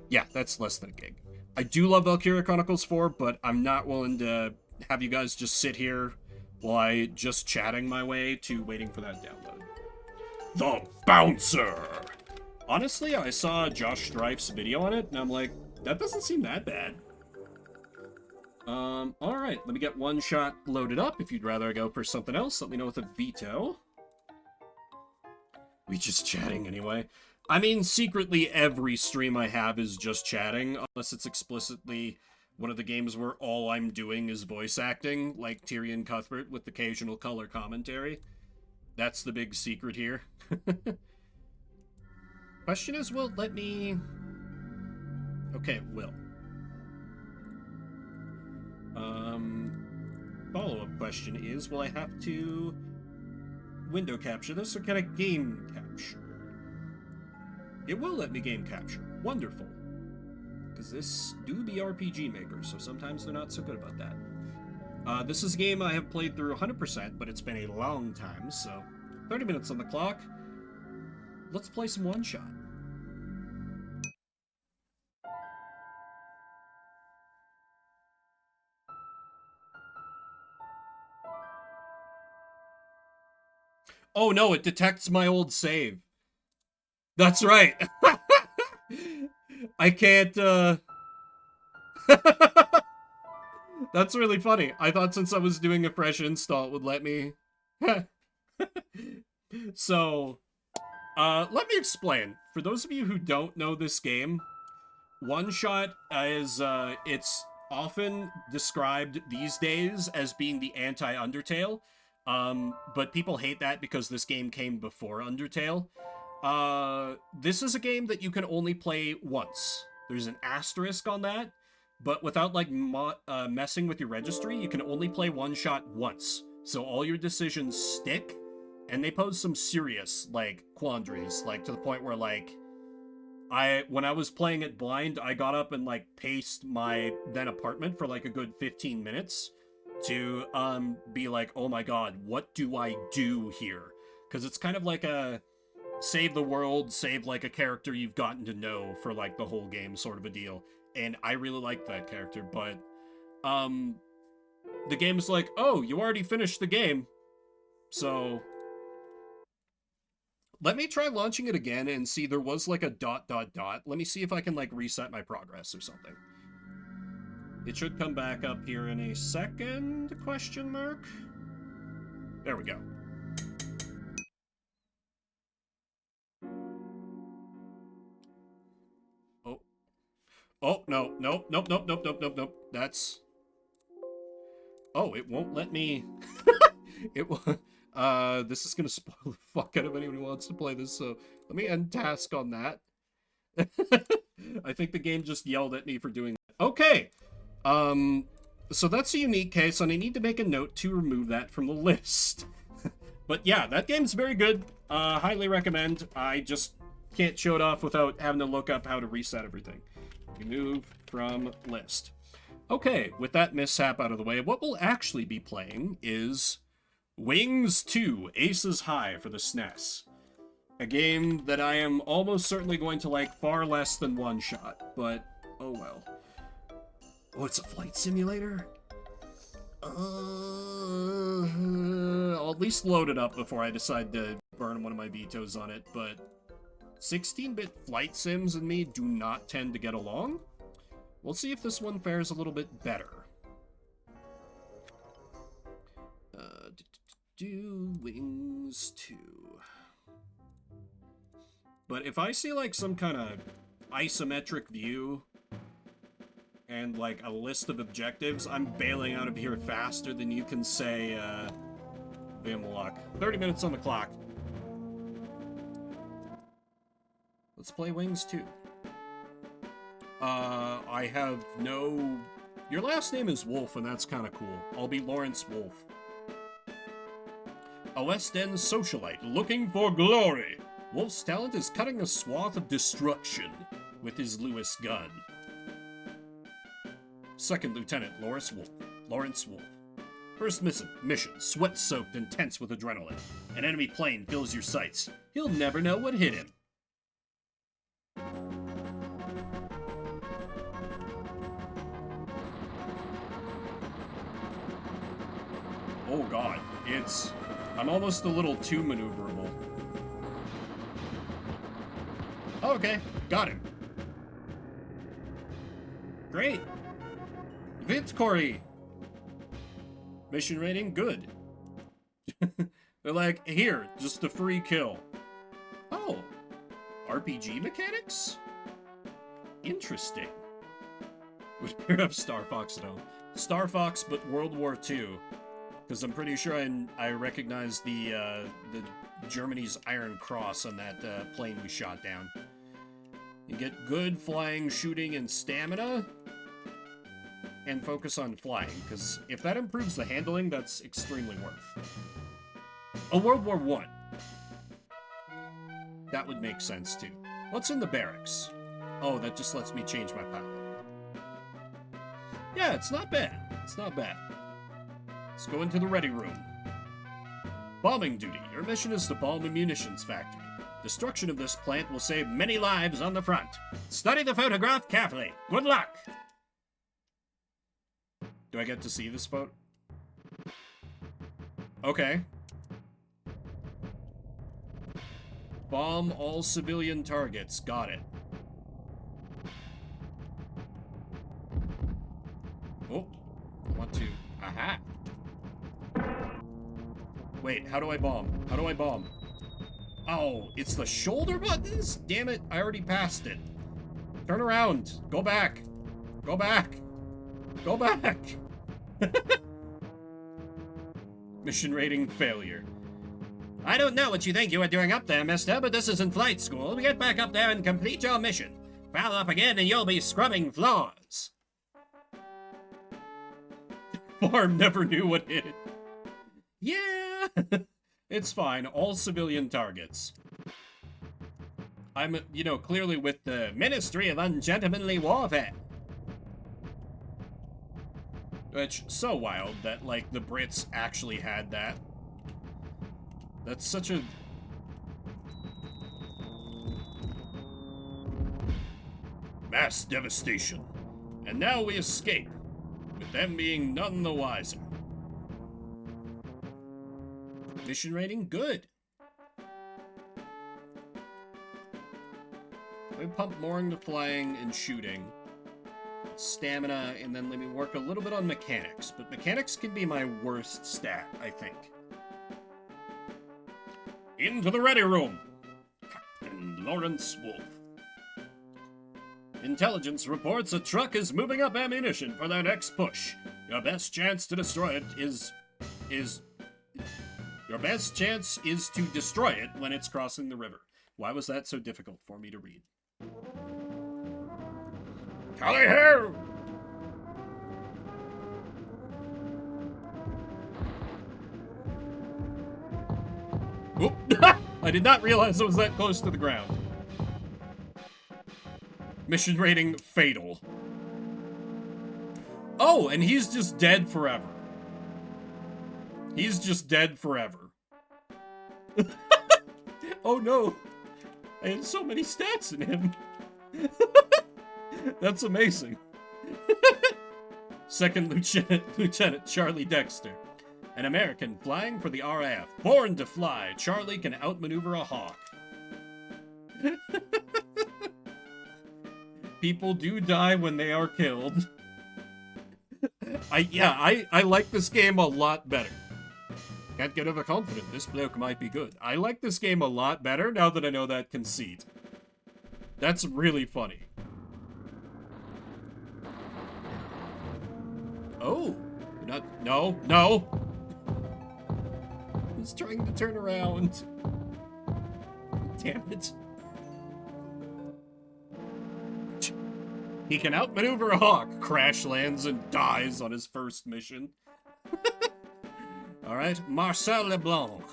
Yeah, that's less than a gig. I do love Valkyria Chronicles 4, but I'm not willing to have you guys just sit here while I just chatting my way to waiting for that download. The Bouncer! Honestly, I saw Josh Strife's video on it, and I'm like, that doesn't seem that bad. Alright, let me get One Shot loaded up. If you'd rather I go for something else, let me know with a veto. We just chatting anyway. I mean, secretly every stream I have is just chatting, unless it's explicitly one of the games where all I'm doing is voice acting, like Tyrion Cuthbert with occasional color commentary. That's the big secret here. Question is, will it let me... Okay, it will. Follow-up question is, will I have to window capture this, or can I game capture? It will let me game capture. Wonderful. Because this do be RPG Maker, so sometimes they're not so good about that. This is a game I have played through 100%, but it's been a long time, so 30 minutes on the clock. Let's play some One Shot. Oh no, it detects my old save. That's right. I can't, That's really funny. I thought since I was doing a fresh install, it would let me... So, let me explain. For those of you who don't know this game, One Shot is, it's often described these days as being the anti-Undertale, but people hate that because this game came before Undertale. This is a game that you can only play once. There's an asterisk on that, but without, like, messing with your registry, you can only play One Shot once. So all your decisions stick, and they pose some serious, like, quandaries, like, to the point where, like, when I was playing it blind, I got up and, like, paced my then apartment for, like, a good 15 minutes to, be like, oh my god, what do I do here? Because it's kind of like a save the world, save, like, a character you've gotten to know for, like, the whole game sort of a deal. And I really liked that character, but, the game's like, oh, you already finished the game, so... Let me try launching it again and see. There was like a ... Let me see if I can like reset my progress or something. It should come back up here in a second, question mark. There we go. Oh. Oh, no, nope, nope, nope, nope, nope, nope, nope. That's... Oh, it won't let me... It will... this is gonna spoil the fuck out of anyone who wants to play this, so let me end task on that. I think the game just yelled at me for doing that. Okay. So that's a unique case, and I need to make a note to remove that from the list. But yeah, that game's very good. Highly recommend. I just can't show it off without having to look up how to reset everything. Remove from list. Okay, with that mishap out of the way, what we'll actually be playing is Wings 2 Aces High for the SNES. A game that I am almost certainly going to like far less than one shot, but oh well. Oh, it's a flight simulator? I'll at least load it up before I decide to burn one of my vetoes on it, but 16-bit flight sims and me do not tend to get along. We'll see if this one fares a little bit better. Wings 2. But if I see like some kind of isometric view and like a list of objectives, I'm bailing out of here faster than you can say, Vimlock. 30 minutes on the clock. Let's play Wings 2. I have no... Your last name is Wolf, and that's kind of cool. I'll be Lawrence Wolf. A West End socialite looking for glory. Wolf's talent is cutting a swath of destruction with his Lewis gun. Second Lieutenant Lawrence Wolf. First mission, sweat-soaked and tense with adrenaline. An enemy plane fills your sights. He'll never know what hit him. Oh god, I'm almost a little too maneuverable. Oh, okay, got him. Great. Victory! Mission rating, good. They're like, here, just a free kill. Oh, RPG mechanics? Interesting. Would pair up Star Fox though. Star Fox, but World War II. Because I'm pretty sure I recognize the Germany's Iron Cross on that plane we shot down. You get good flying, shooting, and stamina. And focus on flying, because if that improves the handling, that's extremely worth. A World War I. That would make sense, too. What's in the barracks? Oh, that just lets me change my pilot. Yeah, it's not bad. It's not bad. Let's go into the ready room. Bombing duty. Your mission is to bomb a munitions factory. Destruction of this plant will save many lives on the front. Study the photograph carefully. Good luck! Do I get to see this photo? Okay. Bomb all civilian targets. Got it. Oh, I want to... Aha! Wait, how do I bomb? How do I bomb? Oh, it's the shoulder buttons? Damn it, I already passed it. Turn around. Go back. Go back. Go back. Mission rating failure. I don't know what you think you are doing up there, mister, but this isn't flight school. Get back up there and complete your mission. Foul up again and you'll be scrubbing floors. Farm never knew what hit it. Yeah! It's fine. All civilian targets. I'm, clearly with the Ministry of Ungentlemanly Warfare. Which, so wild that, like, the Brits actually had that. That's such a... mass devastation. And now we escape, with them being none the wiser. Mission rating, good. Let me pump more into flying and shooting. Stamina, and then let me work a little bit on mechanics. But mechanics can be my worst stat, I think. Into the ready room! Captain Lawrence Wolf. Intelligence reports a truck is moving up ammunition for their next push. Your best chance to destroy it is to destroy it when it's crossing the river. Why was that so difficult for me to read? Tally ho! Whoop! I did not realize it was that close to the ground. Mission rating, fatal. Oh, and he's just dead forever. He's just dead forever. Oh no! I had so many stats in him. That's amazing. Second Lieutenant Charlie Dexter. An American flying for the RAF. Born to fly, Charlie can outmaneuver a hawk. People do die when they are killed. I like this game a lot better. Can't get overconfident. This bloke might be good. I like this game a lot better now that I know that conceit. That's really funny. Oh. No. He's trying to turn around. Damn it. He can outmaneuver a hawk, crash lands, and dies on his first mission. Alright, Marcel Leblanc.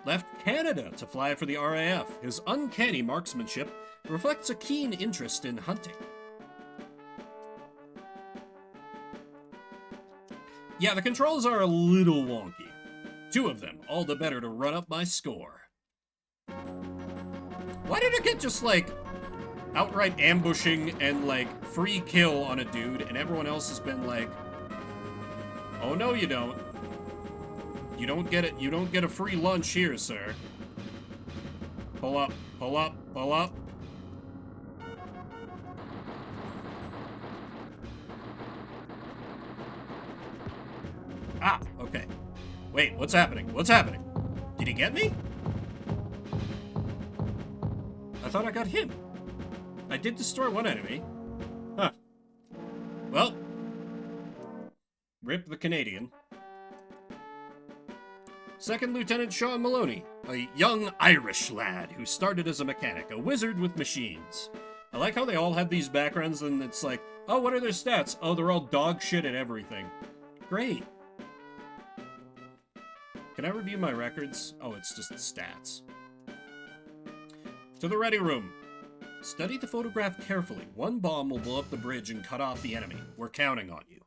Left Canada to fly for the RAF. His uncanny marksmanship reflects a keen interest in hunting. Yeah, the controls are a little wonky. 2 of them, all the better to run up my score. Why did it get just, like, outright ambushing and, like, free kill on a dude, and everyone else has been like, oh no you don't. You don't get it. You don't get a free lunch here, sir. Pull up, pull up, pull up. Ah, okay. Wait, what's happening? What's happening? Did he get me? I thought I got him. I did destroy one enemy. Huh. Well. Rip the Canadian. Second Lieutenant Sean Maloney, a young Irish lad who started as a mechanic, a wizard with machines. I like how they all have these backgrounds and it's like, oh, what are their stats? Oh, they're all dog shit at everything. Great. Can I review my records? Oh, it's just stats. To the ready room. Study the photograph carefully. One bomb will blow up the bridge and cut off the enemy. We're counting on you.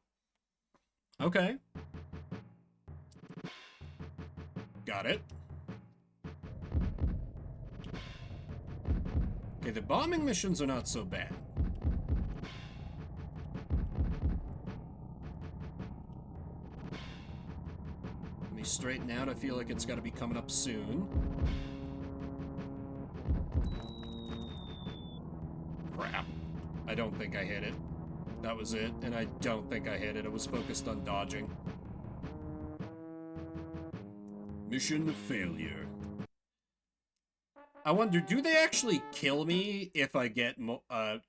Okay. Got it. Okay, the bombing missions are not so bad. Let me straighten out. I feel like it's got to be coming up soon. Crap. I don't think I hit it. That was it, and I don't think I hit it. I was focused on dodging. Mission failure. I wonder, do they actually kill me if I get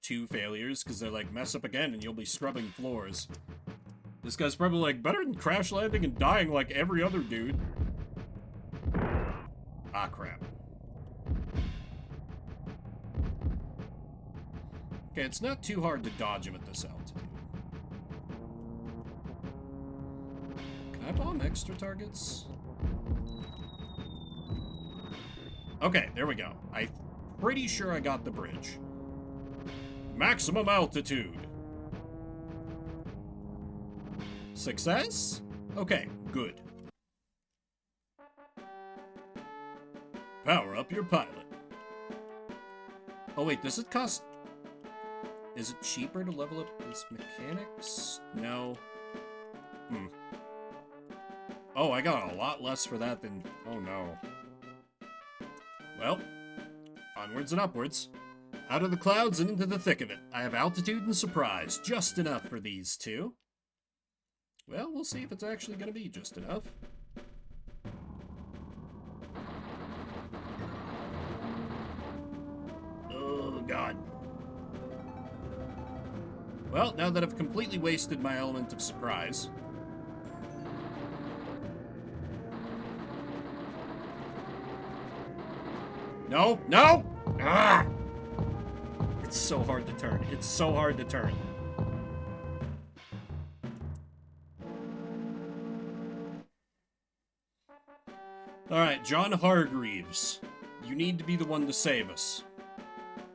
2 failures? Because they're like, mess up again and you'll be scrubbing floors. This guy's probably like, better than crash landing and dying like every other dude. Ah, crap. Okay, it's not too hard to dodge him at this altitude. Can I bomb extra targets? Okay, there we go. I'm pretty sure I got the bridge. Maximum altitude. Success? Okay, good. Power up your pilot. Oh wait, does it cost... Is it cheaper to level up his mechanics? No. Oh, I got a lot less for that than... Oh no. Well, onwards and upwards. Out of the clouds and into the thick of it. I have altitude and surprise, just enough for these 2. Well, we'll see if it's actually going to be just enough. Oh, God. Well, now that I've completely wasted my element of surprise... No! No! Ah! It's so hard to turn. It's so hard to turn. Alright, John Hargreaves. You need to be the one to save us.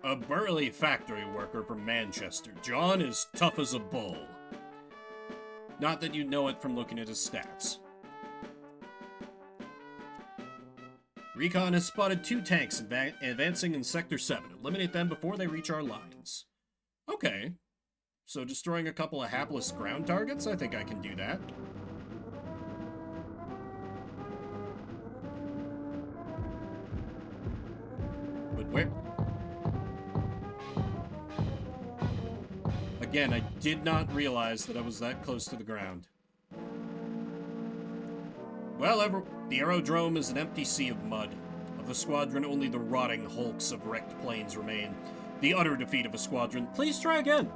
A burly factory worker from Manchester. John is tough as a bull. Not that you know it from looking at his stats. Recon has spotted 2 tanks advancing in Sector 7. Eliminate them before they reach our lines. Okay. So destroying a couple of hapless ground targets? I think I can do that. But where? Again, I did not realize that I was that close to the ground. Well, the aerodrome is an empty sea of mud. Of the squadron, only the rotting hulks of wrecked planes remain. The utter defeat of a squadron. Please try again.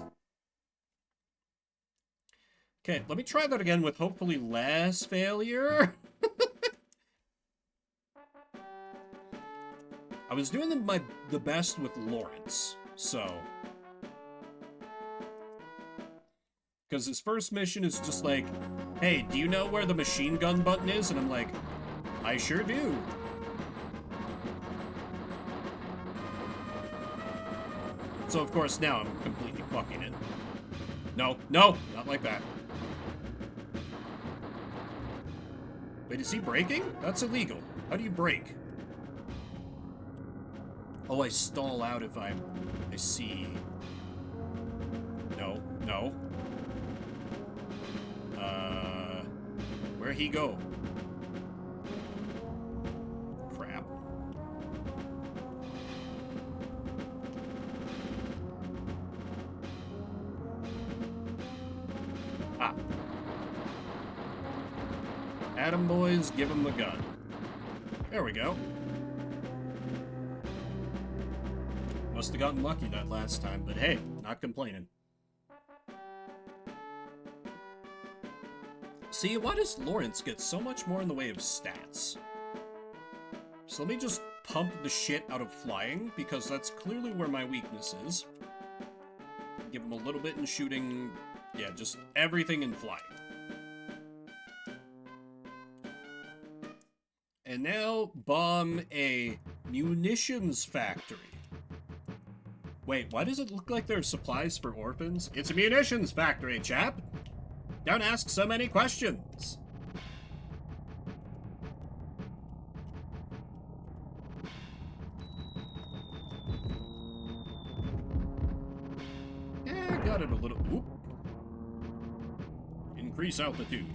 Okay, let me try that again with hopefully less failure. I was doing the best with Lawrence, so... Because his first mission is just like, hey, do you know where the machine gun button is? And I'm like, I sure do. So, of course, now I'm completely fucking it. No, no, not like that. Wait, is he braking? That's illegal. How do you brake? Oh, I stall out if I see. No, no. Where'd he go? Crap. Ah. Adam boys, give him the gun. There we go. Must have gotten lucky that last time, but hey, not complaining. See, why does Lawrence get so much more in the way of stats? So let me just pump the shit out of flying, because that's clearly where my weakness is. Give him a little bit in shooting. Yeah, just everything in flying. And now, bomb a munitions factory. Wait, why does it look like there are supplies for orphans? It's a munitions factory, chap! Don't ask so many questions. Yeah, got it a little. Oop. Increase altitude.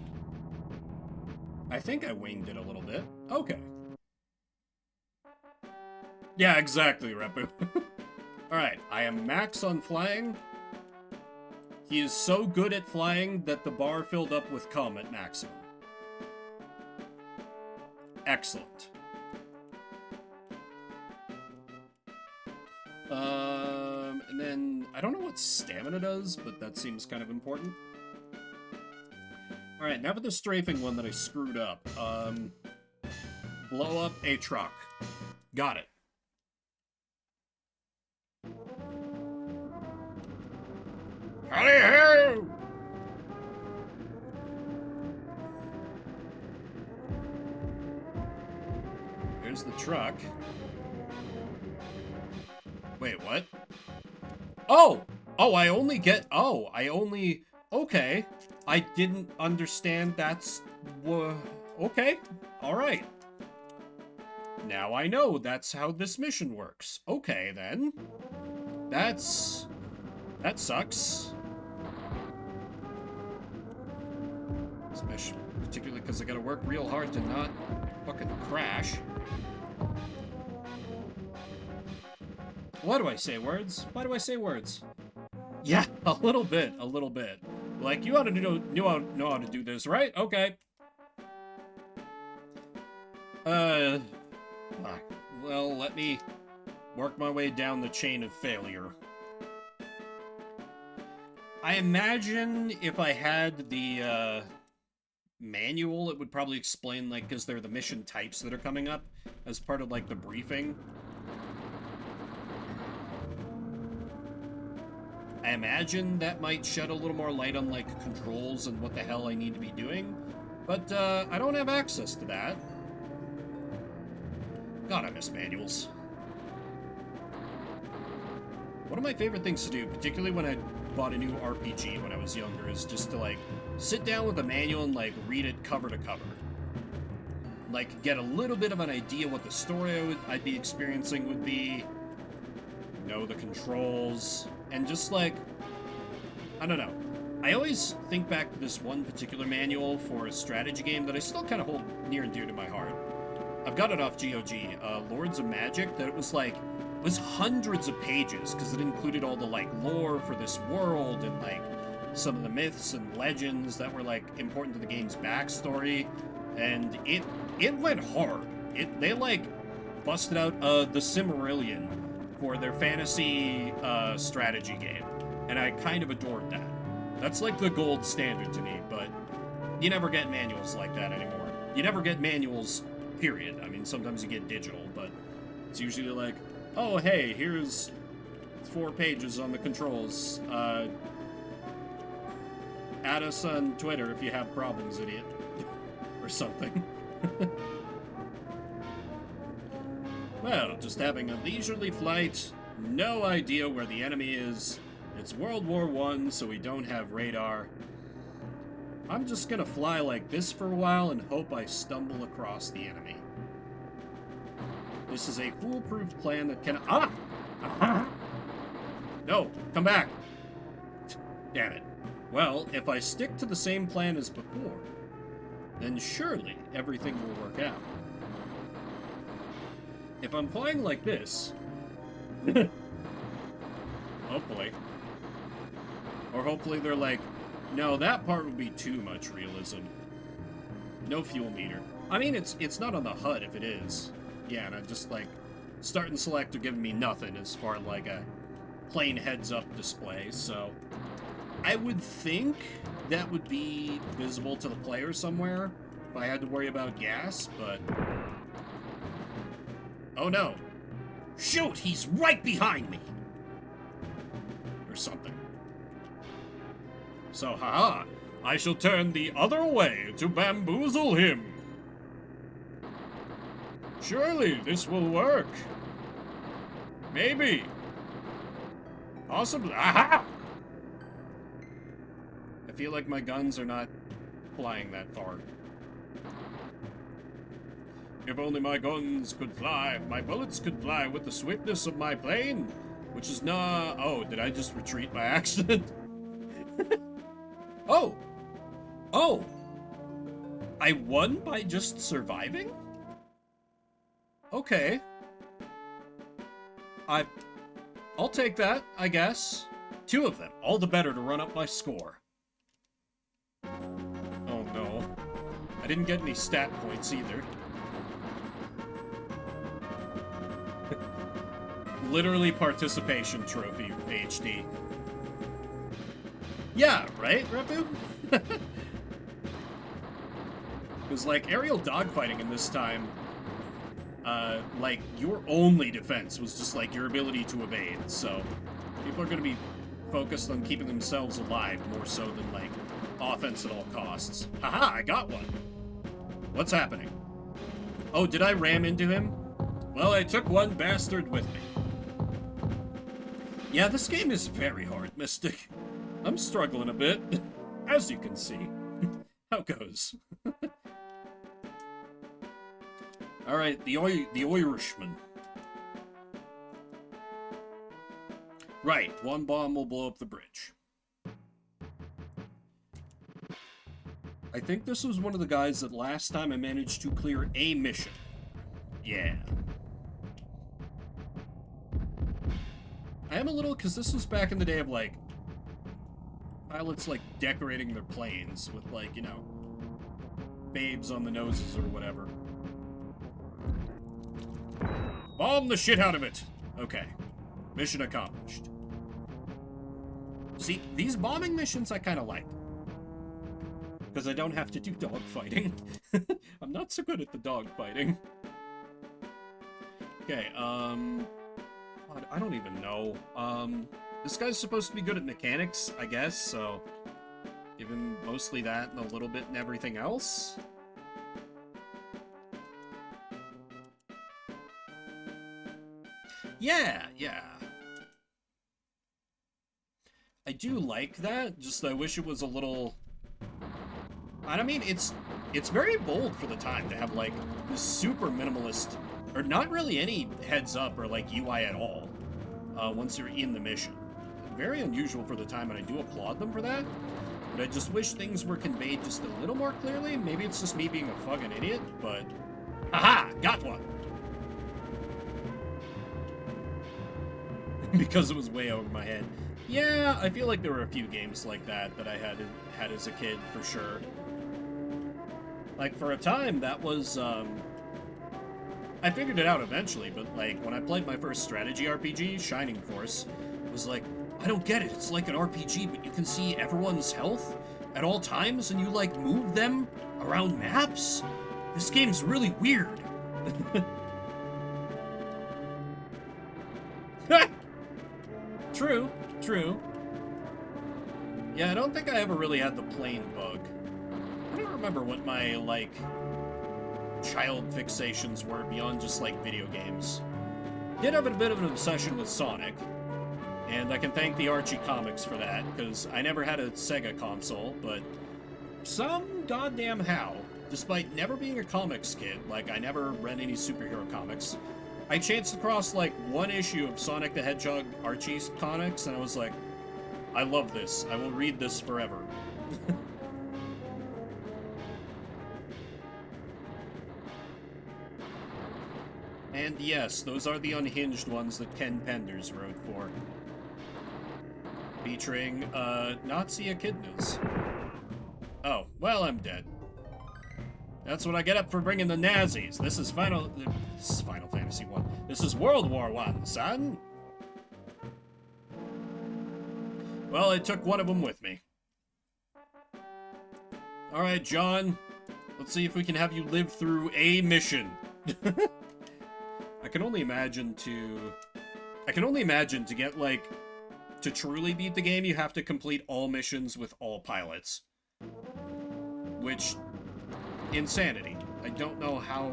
I think I winged it a little bit. Okay. Yeah, exactly, Repu. Alright, I am max on flying. He is so good at flying that the bar filled up with cum at maximum. Excellent. And then, I don't know what stamina does, but that seems kind of important. Alright, now for the strafing one that I screwed up. Blow up a truck. Got it. Hally-ho! There's the truck. Wait, what? Oh! Oh, I only get... Oh, I only... Okay. I didn't understand that's... Okay. Alright. Now I know that's how this mission works. Okay, then. That sucks. Especially, particularly because I gotta work real hard to not fucking crash. Why do I say words? Why do I say words? Yeah, a little bit, a little bit. Like, you ought to know how to do this, right? Okay. Well, let me work my way down the chain of failure. I imagine if I had the, manual, it would probably explain, like, because they're the mission types that are coming up as part of, like, the briefing. I imagine that might shed a little more light on, like, controls and what the hell I need to be doing, but, I don't have access to that. God, I miss manuals. One of my favorite things to do, particularly when I bought a new RPG when I was younger, is just to, like, sit down with a manual and, like, read it cover to cover. Like, get a little bit of an idea what the story I'd be experiencing would be, know the controls, and just, like, I don't know. I always think back to this one particular manual for a strategy game that I still kind of hold near and dear to my heart. I've got it off GOG, Lords of Magic, that it was hundreds of pages, because it included all the, like, lore for this world, and, like, some of the myths and legends that were, like, important to the game's backstory, and it went hard. They, like, busted out, the Silmarillion for their fantasy, strategy game, and I kind of adored that. That's, like, the gold standard to me, but you never get manuals like that anymore. You never get manuals, period. I mean, sometimes you get digital, but it's usually like, oh, hey, here's 4 pages on the controls. Add us on Twitter if you have problems, idiot. Or something. Well, just having a leisurely flight, no idea where the enemy is. It's World War I, so we don't have radar. I'm just gonna fly like this for a while and hope I stumble across the enemy. This is a foolproof plan that can... Ah! Ah! No, come back! Damn it. Well, if I stick to the same plan as before, then surely everything will work out. If I'm flying like this... hopefully. Or hopefully they're like, no, that part would be too much realism. No fuel meter. I mean, it's not on the HUD if it is. Yeah, and I just, like, start and select are giving me nothing as far as, like, a plain heads-up display, so... I would think that would be visible to the player somewhere if I had to worry about gas, but... Oh no! Shoot! He's right behind me! Or something. So, haha, I shall turn the other way to bamboozle him. Surely this will work. Maybe. Possibly. Aha! I feel like my guns are not flying that far. If only my guns could fly, my bullets could fly with the swiftness of my plane, which is not... Oh, did I just retreat by accident? Oh! Oh! I won by just surviving? Okay. I'll take that, I guess. 2 of them, all the better to run up my score. Oh no. I didn't get any stat points either. Literally participation trophy, HD. Yeah, right, Repu? It was like aerial dogfighting in this time. Like, your only defense was just, like, your ability to evade, so people are gonna be focused on keeping themselves alive more so than, like, offense at all costs. Haha, I got one! What's happening? Oh, did I ram into him? Well, I took one bastard with me. Yeah, this game is very hard, Mystic. I'm struggling a bit, as you can see. How goes? Alright, the Irishman. Right, one bomb will blow up the bridge. I think this was one of the guys that last time I managed to clear a mission. Yeah. I am a little, because this was back in the day of, like, pilots, like, decorating their planes with, like, you know, babes on the noses or whatever. Bomb the shit out of it! Okay. Mission accomplished. See, these bombing missions I kind of like. Because I don't have to do dogfighting. I'm not so good at the dogfighting. Okay, God, I don't even know. This guy's supposed to be good at mechanics, I guess, so... Give him mostly that and a little bit in everything else. Yeah, yeah. I do like that, just I wish it was a little... I mean, it's very bold for the time to have, like, this super minimalist, or not really any heads-up or, like, UI at all, once you're in the mission. Very unusual for the time, and I do applaud them for that, but I just wish things were conveyed just a little more clearly. Maybe it's just me being a fucking idiot, but... Haha! Got one! Because it was way over my head. Yeah, I feel like there were a few games like that I had as a kid, for sure. Like, for a time, that was, I figured it out eventually, but, like, when I played my first strategy RPG, Shining Force, it was like, I don't get it, it's like an RPG, but you can see everyone's health at all times, and you, like, move them around maps? This game's really weird. True, true. Yeah, I don't think I ever really had the plane bug. I don't remember what my, like, child fixations were beyond just, like, video games. Did have a bit of an obsession with Sonic, and I can thank the Archie comics for that, because I never had a Sega console, but some goddamn how, despite never being a comics kid, like, I never read any superhero comics, I chanced across, like, one issue of Sonic the Hedgehog Archie's comics, and I was like, I love this. I will read this forever. And yes, those are the unhinged ones that Ken Penders wrote for. Featuring, Nazi echidnas. Oh, well, I'm dead. That's what I get up for bringing the Nazis. This is Final Fantasy 1. This is World War I, son. Well, I took one of them with me. Alright, John. Let's see if we can have you live through a mission. I can only imagine to get, like, to truly beat the game, you have to complete all missions with all pilots. Which, insanity. I don't know how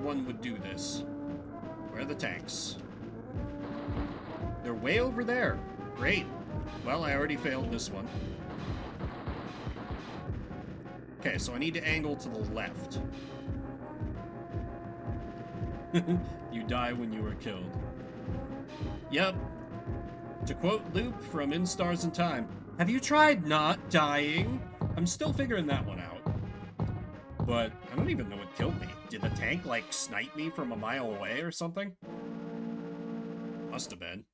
one would do this. Where are the tanks? They're way over there. Great. Well, I already failed this one. Okay, so I need to angle to the left. You die when you are killed. Yep. To quote Loop from In Stars in Time, have you tried not dying? I'm still figuring that one out. But I don't even know what killed me. Did the tank, like, snipe me from a mile away or something? Must have been.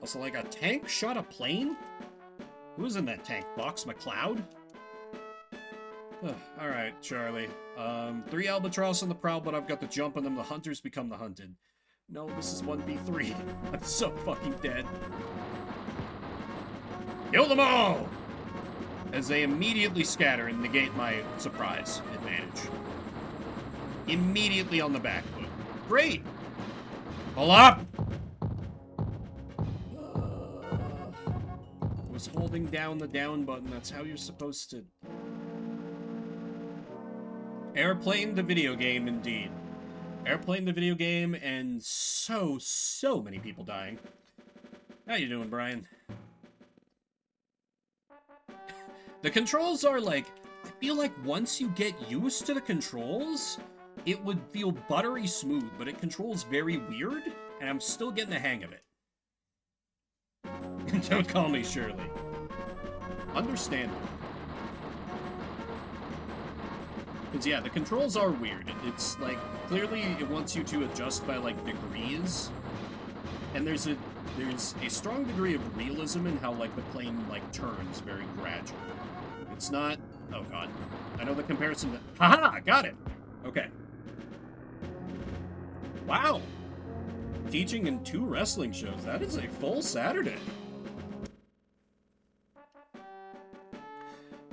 Also, like, a tank shot a plane? Who was in that tank? Box McCloud? Alright, Charlie. 3 albatross on the prowl, but I've got the jump on them. The hunters become the hunted. No, this is 1v3. I'm so fucking dead. Kill them all! As they immediately scatter and negate my surprise advantage. Immediately on the back foot. Great! Pull up! Was holding down the down button. That's how you're supposed to... Airplane the video game, indeed. Airplane the video game, and so many people dying. How you doing, Brian? The controls are like... I feel like once you get used to the controls, it would feel buttery smooth, but it controls very weird, and I'm still getting the hang of it. Don't call me Shirley. Understandable. Because, yeah, the controls are weird. It's, like, clearly it wants you to adjust by, like, degrees. And there's a strong degree of realism in how, like, the plane, like, turns very gradually. It's not... Oh, God. I know the comparison to... Haha! Got it! Okay. Wow! Teaching in 2 wrestling shows. That is a full Saturday.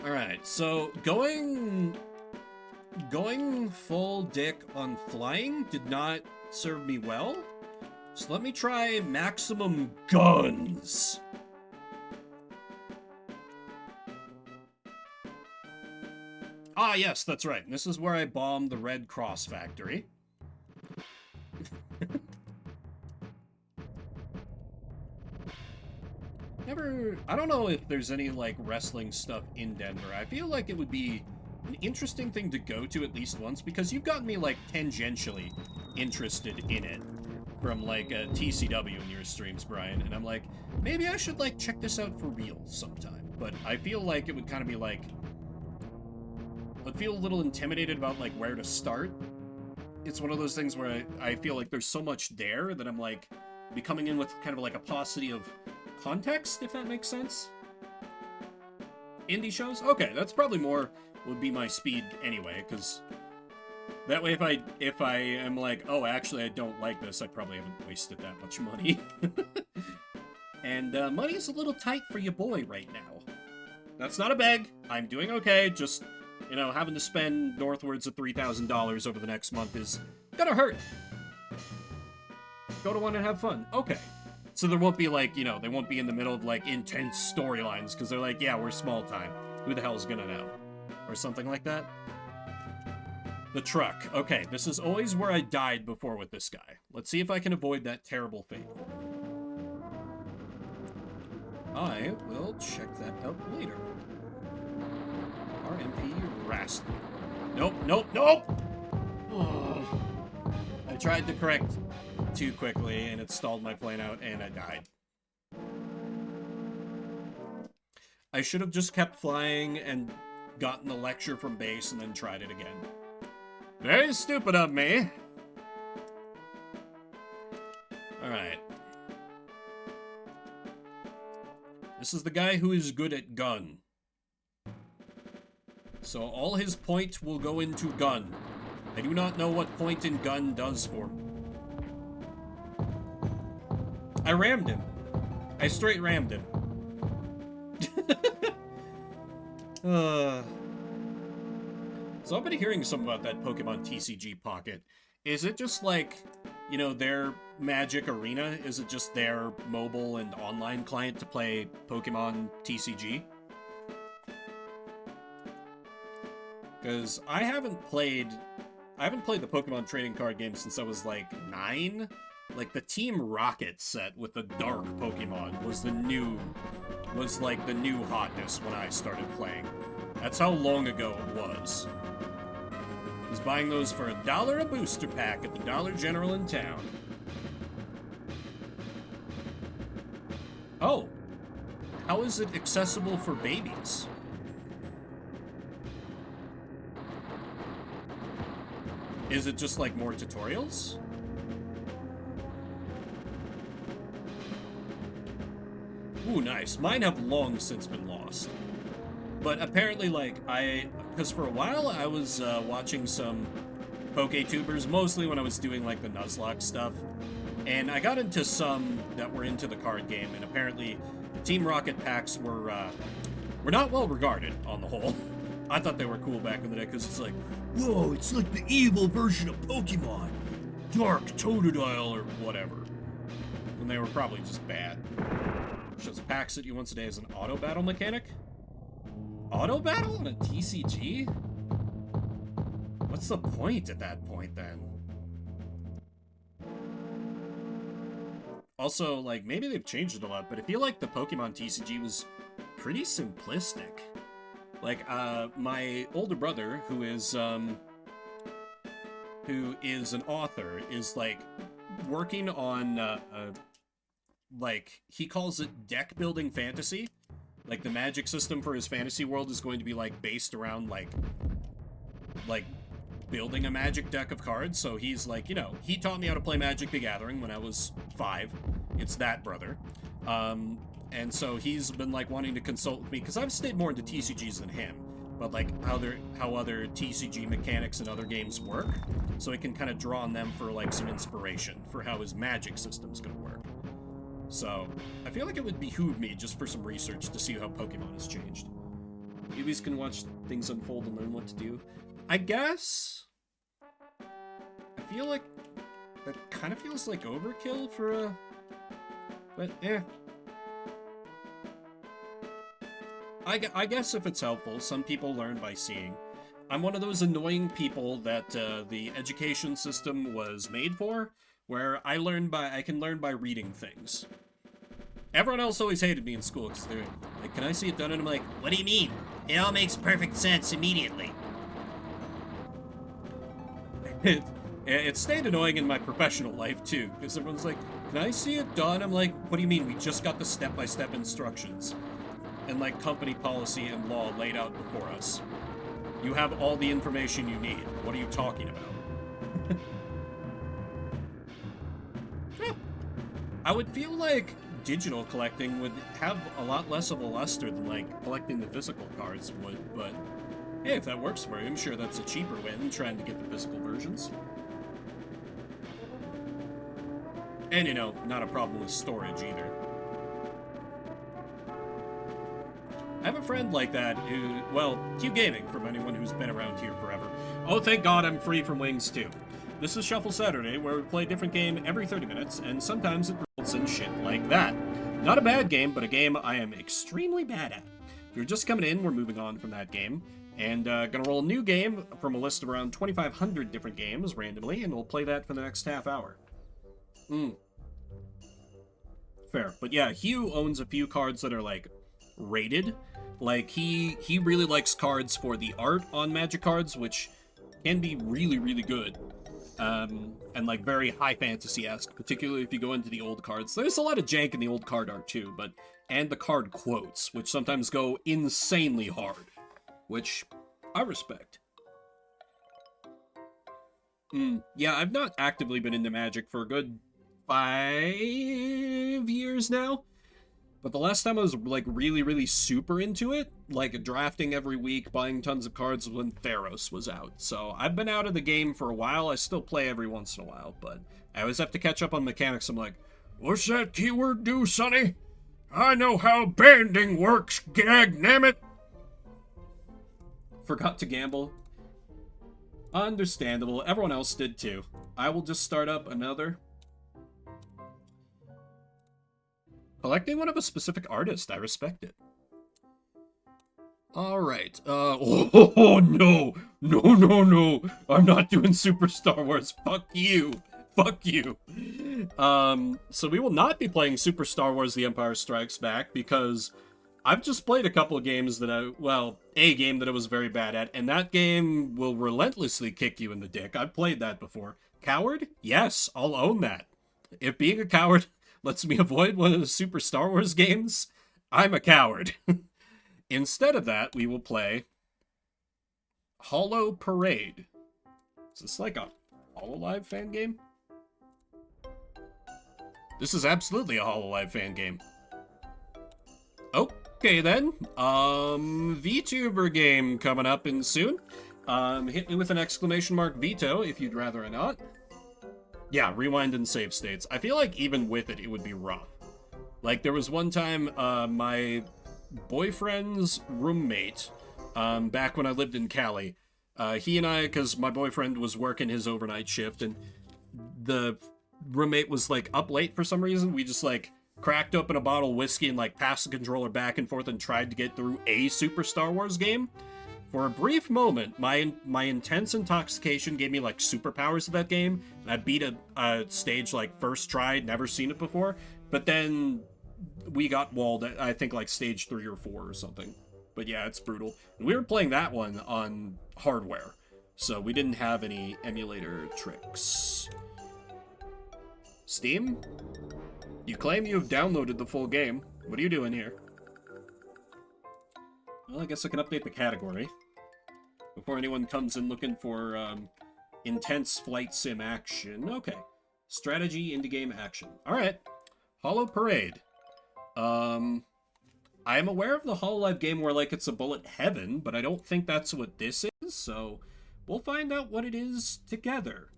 Alright, so going full dick on flying did not serve me well. So let me try maximum guns. Ah, yes, that's right. This is where I bombed the Red Cross factory. I don't know if there's any, like, wrestling stuff in Denver. I feel like it would be an interesting thing to go to at least once, because you've gotten me, like, tangentially interested in it from, like, TCW in your streams, Brian, and I'm like, maybe I should, like, check this out for real sometime. But I feel like it would kind of be, like, I'd feel a little intimidated about, like, where to start. It's one of those things where I feel like there's so much there that I'm, like, be coming in with kind of, like, a paucity of context, if that makes sense. Indie shows? Okay, that's probably more would be my speed anyway, because that way if I am like, oh, actually I don't like this, I probably haven't wasted that much money. And money's a little tight for your boy right now. That's not a beg. I'm doing okay, just, you know, having to spend northwards of $3,000 over the next month is gonna hurt. Go to one and have fun. Okay. So there won't be, like, you know, they won't be in the middle of, like, intense storylines, because they're like, yeah, we're small time. Who the hell's gonna know? Or something like that. The truck. Okay, this is always where I died before with this guy. Let's see if I can avoid that terrible fate. I will check that out later. RMP Wrestling. Nope, nope, nope! Oh. I tried to correct too quickly, and it stalled my plane out, and I died. I should have just kept flying and gotten the lecture from base and then tried it again. Very stupid of me. Alright. This is the guy who is good at gun. So all his point will go into gun. I do not know what point in gun does for me. I rammed him. I straight rammed him. So I've been hearing some about that Pokemon TCG Pocket. Is it just like, you know, their Magic Arena? Is it just their mobile and online client to play Pokemon TCG? Because I haven't played the Pokemon trading card game since I was like 9. Like the Team Rocket set with the dark Pokemon was like the new hotness when I started playing. That's how long ago it was. I was buying those for $1 a booster pack at the Dollar General in town. Oh, how is it accessible for babies? Is it just like more tutorials? Ooh, nice. Mine have long since been lost. But apparently, like, because for a while I was watching some PokeTubers, mostly when I was doing, like, the Nuzlocke stuff. And I got into some that were into the card game, and apparently the Team Rocket packs were not well regarded on the whole. I thought they were cool back in the day, because it's like, whoa, it's like the evil version of Pokemon. Dark Totodile or whatever. When they were probably just bad. Shows packs at you once a day as an auto battle mechanic? Auto battle on a TCG? What's the point at that point, then? Also, like, maybe they've changed it a lot, but I feel like the Pokemon TCG was pretty simplistic. Like, my older brother, who is an author, is, like, working on, like, he calls it deck-building fantasy. Like, the magic system for his fantasy world is going to be, like, based around, like, building a magic deck of cards. So he's, like, you know, he taught me how to play Magic the Gathering when I was 5. It's that brother. And so he's been, like, wanting to consult with me, because I've stayed more into TCGs than him. But, like, how other TCG mechanics and other games work. So he can kind of draw on them for, like, some inspiration for how his magic system's gonna work. So, I feel like it would behoove me just for some research to see how Pokemon has changed. Newbies can watch things unfold and learn what to do. I guess? I feel like that kind of feels like overkill for a... But, eh. I guess if it's helpful, some people learn by seeing. I'm one of those annoying people that the education system was made for, where I can learn by reading things. Everyone else always hated me in school because they're like, "Can I see it done?" And I'm like, "What do you mean? It all makes perfect sense immediately." It stayed annoying in my professional life too, because everyone's like, "Can I see it done?" I'm like, "What do you mean? We just got the step-by-step instructions and like company policy and law laid out before us. You have all the information you need. What are you talking about?" Yeah. I would feel like digital collecting would have a lot less of a luster than like collecting the physical cards would, but hey, if that works for you, I'm sure that's a cheaper way than trying to get the physical versions. And, you know, not a problem with storage either. I have a friend like that who, well, Q Gaming, from anyone who's been around here forever. Oh, thank God I'm free from wings, too. This is Shuffle Saturday, where we play a different game every 30 minutes, and sometimes it results in shit like that. Not a bad game, but a game I am extremely bad at. If you're just coming in, we're moving on from that game. And gonna roll a new game from a list of around 2,500 different games randomly, and we'll play that for the next half hour. Fair. But yeah, Hugh owns a few cards that are, like, rated. Like, he really likes cards for the art on Magic cards, which can be really, really good. And, like, very high fantasy-esque, particularly if you go into the old cards. There's a lot of jank in the old card art, too, but... And the card quotes, which sometimes go insanely hard. Which I respect. Yeah, I've not actively been into Magic for a good 5 years now. But the last time I was, like, really, really super into it, like, drafting every week, buying tons of cards, when Theros was out. So, I've been out of the game for a while. I still play every once in a while, but I always have to catch up on mechanics. I'm like, what's that keyword do, sonny? I know how banding works, gag nammit! Forgot to gamble. Understandable. Everyone else did too. I will just start up another. Collecting one of a specific artist. I respect it. Alright. Oh, no. No. I'm not doing Super Star Wars. Fuck you. Fuck you. So we will not be playing Super Star Wars The Empire Strikes Back because I've just played a couple of games that a game that I was very bad at, and that game will relentlessly kick you in the dick. I've played that before. Coward? Yes, I'll own that. If being a coward lets me avoid one of the Super Star Wars games, I'm a coward. Instead of that, we will play Hollow Parade. Is this like a Hololive fan game? This is absolutely a Hololive fan game. Okay then, VTuber game coming up in soon. Hit me with an exclamation mark veto if you'd rather or not. Yeah, rewind and save states. I feel like even with it, it would be rough. Like, there was one time, my boyfriend's roommate, back when I lived in Cali, he and I, because my boyfriend was working his overnight shift, and the roommate was, like, up late for some reason, we just, like, cracked open a bottle of whiskey and, like, passed the controller back and forth and tried to get through a Super Star Wars game. For a brief moment, my intense intoxication gave me, like, superpowers of that game, and I beat a stage, like, first try, never seen it before, but then we got walled at, I think, like, stage 3 or 4 or something. But yeah, it's brutal. And we were playing that one on hardware, so we didn't have any emulator tricks. Steam? You claim you have downloaded the full game. What are you doing here? Well, I guess I can update the category before anyone comes in looking for intense flight sim action. Okay. Strategy, indie game, action. Alright. Hollow Parade. I am aware of the Hololive game where, like, it's a bullet heaven, but I don't think that's what this is, so we'll find out what it is together.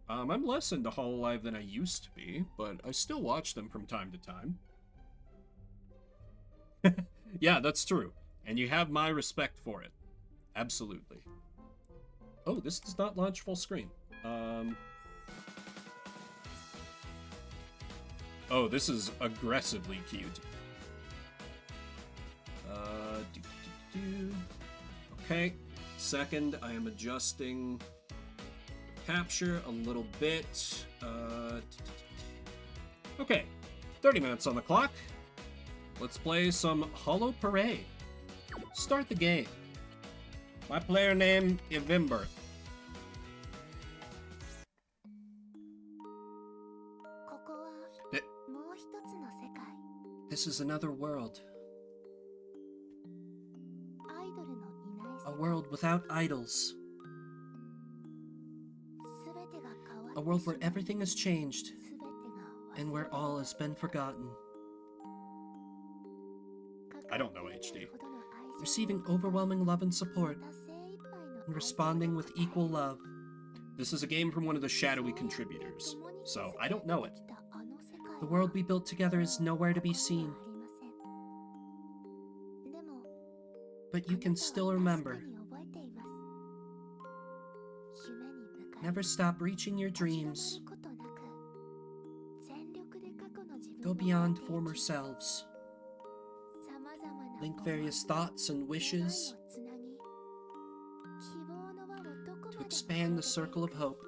I'm less into Hololive than I used to be, but I still watch them from time to time. Yeah, that's true. And you have my respect for it. Absolutely. Oh, this does not launch full screen. Oh, this is aggressively cute. Okay. Second, I am adjusting capture a little bit. Okay, 30 minutes on the clock. Let's play some Hollow Parade. Start the game. My player name, Evimber. ここは Eh. もう一つの世界。 This is another world. アイドルのいない世 A 界。 world without idols. すべてが変わっ A て world しま where う。 everything has changed すべてが忘れ and where all has been forgotten. I don't know HD. Receiving overwhelming love and support and responding with equal love. This is a game from one of the shadowy contributors, so I don't know it. The world we built together is nowhere to be seen, but you can still remember. Never stop reaching your dreams. Go beyond former selves. Link various thoughts and wishes to expand the circle of hope.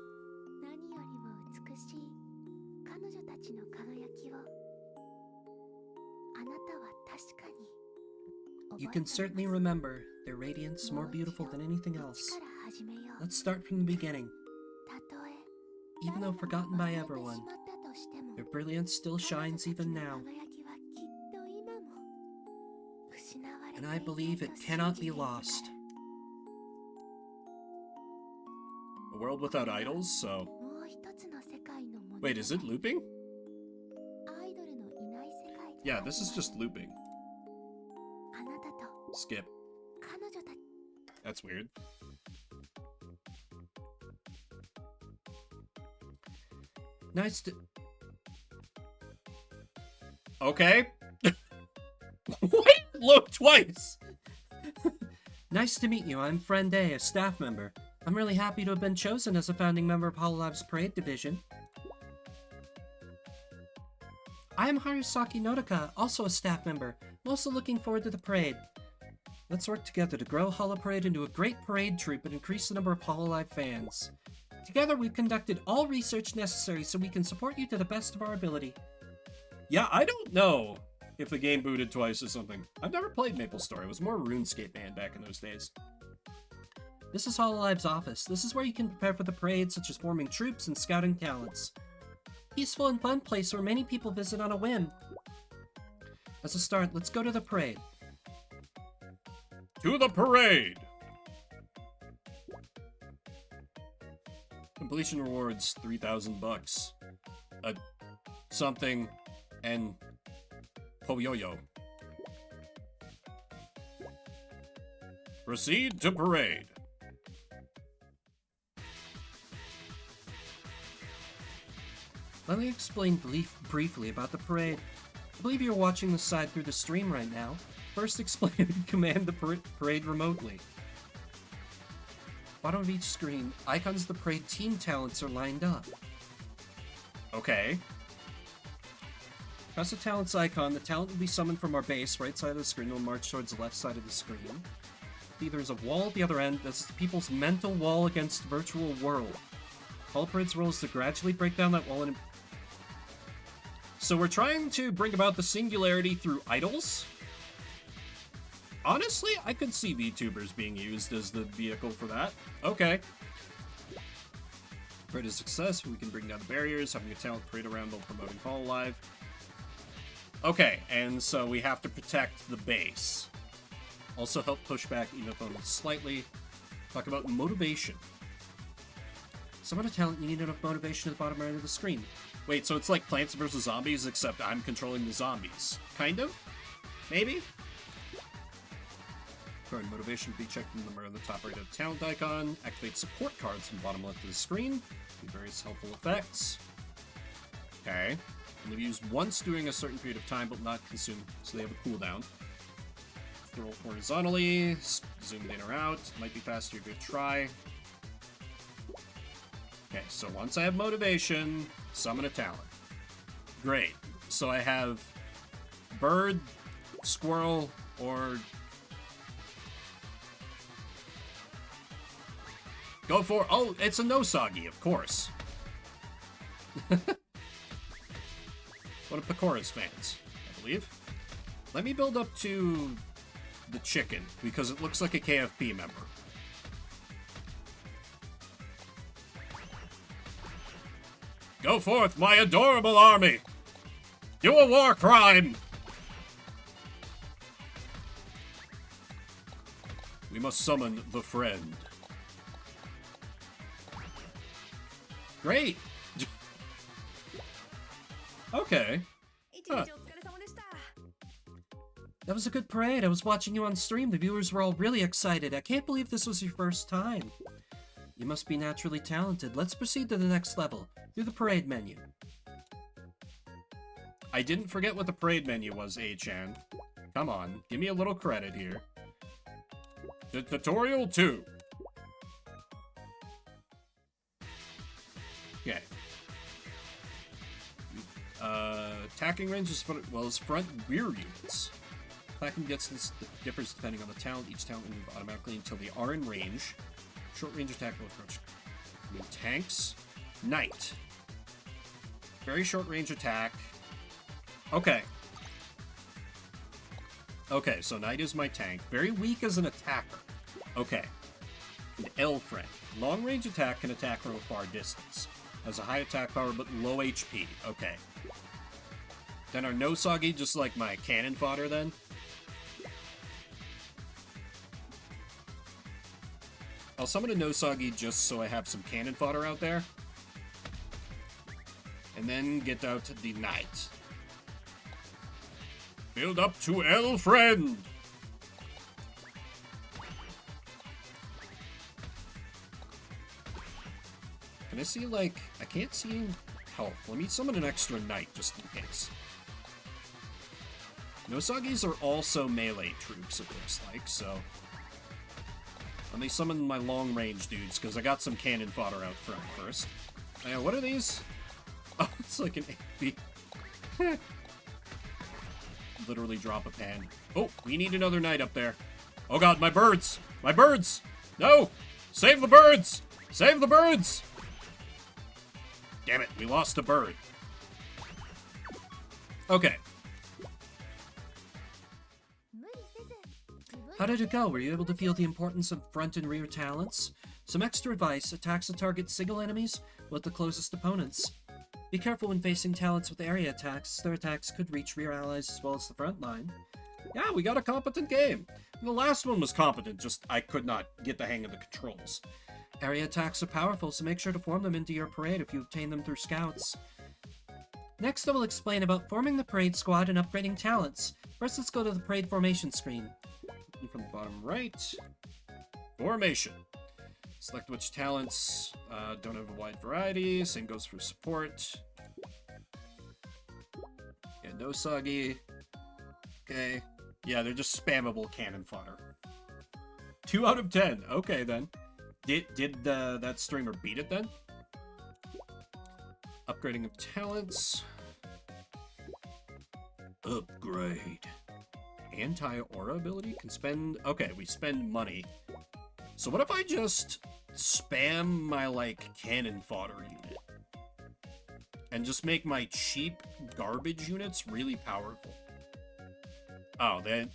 You can certainly remember their radiance more beautiful than anything else. Let's start from the beginning. Even though forgotten by everyone, their brilliance still shines even now. And I believe it cannot be lost. A world without idols, so... Wait, is it looping? Yeah, this is just looping. Skip. That's weird. Nice to... Okay. What? Look twice! Nice to meet you. I'm Friend A, a staff member. I'm really happy to have been chosen as a founding member of Hololive's Parade Division. I am Harusaki Nodoka, also a staff member. I'm also looking forward to the parade. Let's work together to grow Holo Parade into a great parade troupe and increase the number of Hololive fans. Together, we've conducted all research necessary so we can support you to the best of our ability. Yeah, I don't know if the game booted twice or something. I've never played MapleStory. It was more RuneScape man back in those days. This is Hololive's office. This is where you can prepare for the parade, such as forming troops and scouting talents. Peaceful and fun place where many people visit on a whim. As a start, let's go to the parade. To the parade! Completion rewards, 3,000 bucks. Something, and Poyoyo. Proceed to parade. Let me explain briefly about the parade. I believe you're watching this side through the stream right now. First, explain and command the parade remotely. Bottom of each screen, icons of the parade team talents are lined up. Okay. Press the talents icon. The talent will be summoned from our base, right side of the screen, and will march towards the left side of the screen. There's a wall at the other end. This is the people's mental wall against the virtual world. Holo Parade's role is to gradually break down that wall and... So we're trying to bring about the singularity through idols? Honestly, I could see VTubers being used as the vehicle for that. Okay. Parade is success. We can bring down the barriers, having a talent parade around while promoting Hololive. Okay, and so we have to protect the base. Also help push back Enophone slightly. Talk about motivation. Summon a talent, you need enough motivation at the bottom right of the screen. Wait, so it's like Plants vs. Zombies, except I'm controlling the zombies. Kind of? Maybe? Card motivation can be checked in the mirror on the top right of the talent icon. Activate support cards from the bottom left of the screen. Do various helpful effects. Okay. Can be used once during a certain period of time, but not consumed, so they have a cooldown. Scroll horizontally, zoom in or out. Might be faster if you try. Okay, so once I have motivation, summon a talent. Great. So I have bird, squirrel, or Go for... Oh, it's a Nosagi, of course. One of Pecora's fans, I believe. Let me build up to the chicken, because it looks like a KFP member. Go forth, my adorable army! Do a war crime! We must summon the friend. Great! Okay. Huh. That was a good parade. I was watching you on stream. The viewers were all really excited. I can't believe this was your first time. You must be naturally talented. Let's proceed to the next level. Through the parade menu. I didn't forget what the parade menu was, A-chan. Come on, give me a little credit here. Tutorial 2. Okay. Attacking range is front rear units. Attacking gets this difference depending on the talent. Each talent will move automatically until they are in range. Short range attack will approach. Tanks. Knight. Very short range attack. Okay. Okay, so Knight is my tank. Very weak as an attacker. Okay. An L-friend. Long range attack can attack from a far distance. Has a high attack power but low HP. Okay. Then our Nosagi just like my cannon fodder then? I'll summon a Nosagi just so I have some cannon fodder out there. And then get out the Knight. Build up to L-friend! Can I see, like... I can't see health. Let me summon an extra Knight, just in case. Nosagis are also melee troops, it looks like, so... Let me summon my long-range dudes, because I got some cannon fodder out front first. What are these? Oh, it's like an AP. Literally drop a pan. Oh, we need another Knight up there. Oh god, my birds! My birds! No! Save the birds! Save the birds! Damn it, we lost a bird. Okay. How did it go? Were you able to feel the importance of front and rear talents? Some extra advice. Attacks that target single enemies with the closest opponents. Be careful when facing talents with area attacks. Their attacks could reach rear allies as well as the front line. Yeah, we got a competent game. The last one was competent, just I could not get the hang of the controls. Area attacks are powerful, so make sure to form them into your parade if you obtain them through scouts. Next, I will explain about forming the parade squad and upgrading talents. First, let's go to the parade formation screen. From the bottom right. Formation. Select which talents don't have a wide variety. Same goes for support. Yeah, Nosagi. Okay. Yeah, they're just spammable cannon fodder. 2 out of 10. Okay, then. Did that streamer beat it, then? Upgrading of talents. Upgrade. Anti-aura ability? Can spend... Okay, we spend money. So what if I just spam my, like, cannon fodder unit? And just make my cheap garbage units really powerful? Oh, they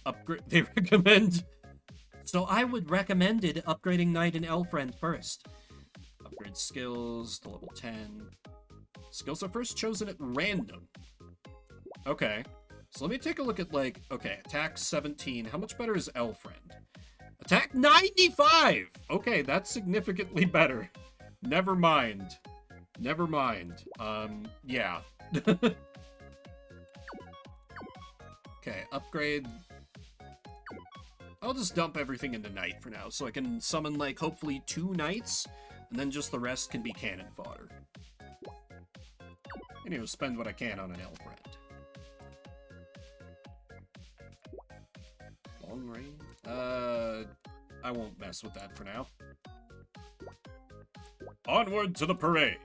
recommend... So I would recommend upgrading Knight and L-friend first. Upgrade skills to level 10. Skills are first chosen at random. Okay. So let me take a look at, like, okay, attack 17. How much better is L-friend? Attack 95! Okay, that's significantly better. Never mind. Never mind. Yeah. Okay, upgrade. I'll just dump everything into Knight for now, so I can summon, like, hopefully 2 Knights, and then just the rest can be cannon fodder. Anyway, spend what I can on an L-friend. Long range? I won't mess with that for now. Onward to the parade!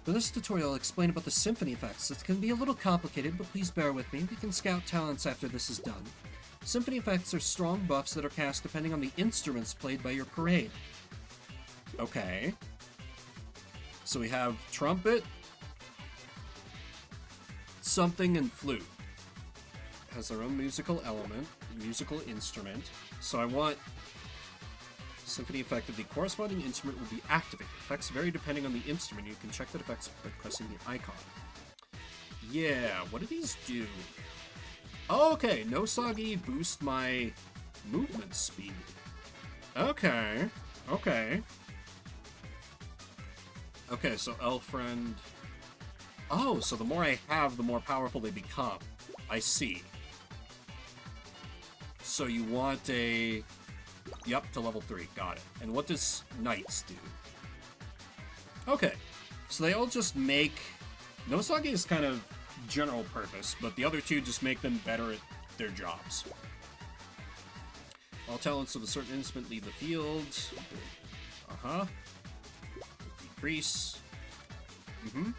For this tutorial, I'll explain about the symphony effects. It can be a little complicated, but please bear with me. We can scout talents after this is done. Symphony effects are strong buffs that are cast depending on the instruments played by your parade. Okay. So we have trumpet, something, and flute. It has their own musical element, musical instrument. So I want symphony effect of the corresponding instrument will be activated. Effects vary depending on the instrument. You can check the effects by pressing the icon. Yeah, what do these do? Oh, okay, no Soggy boost my movement speed. Okay, okay. Okay, so Elfriend. Oh, so the more I have, the more powerful they become. I see. So you want a... Yup, to level 3. Got it. And what does Knights do? Okay. So they all just make... Nosagi is kind of general purpose, but the other two just make them better at their jobs. All talents of a certain instrument leave the field. Uh-huh. Decrease. Mm-hmm.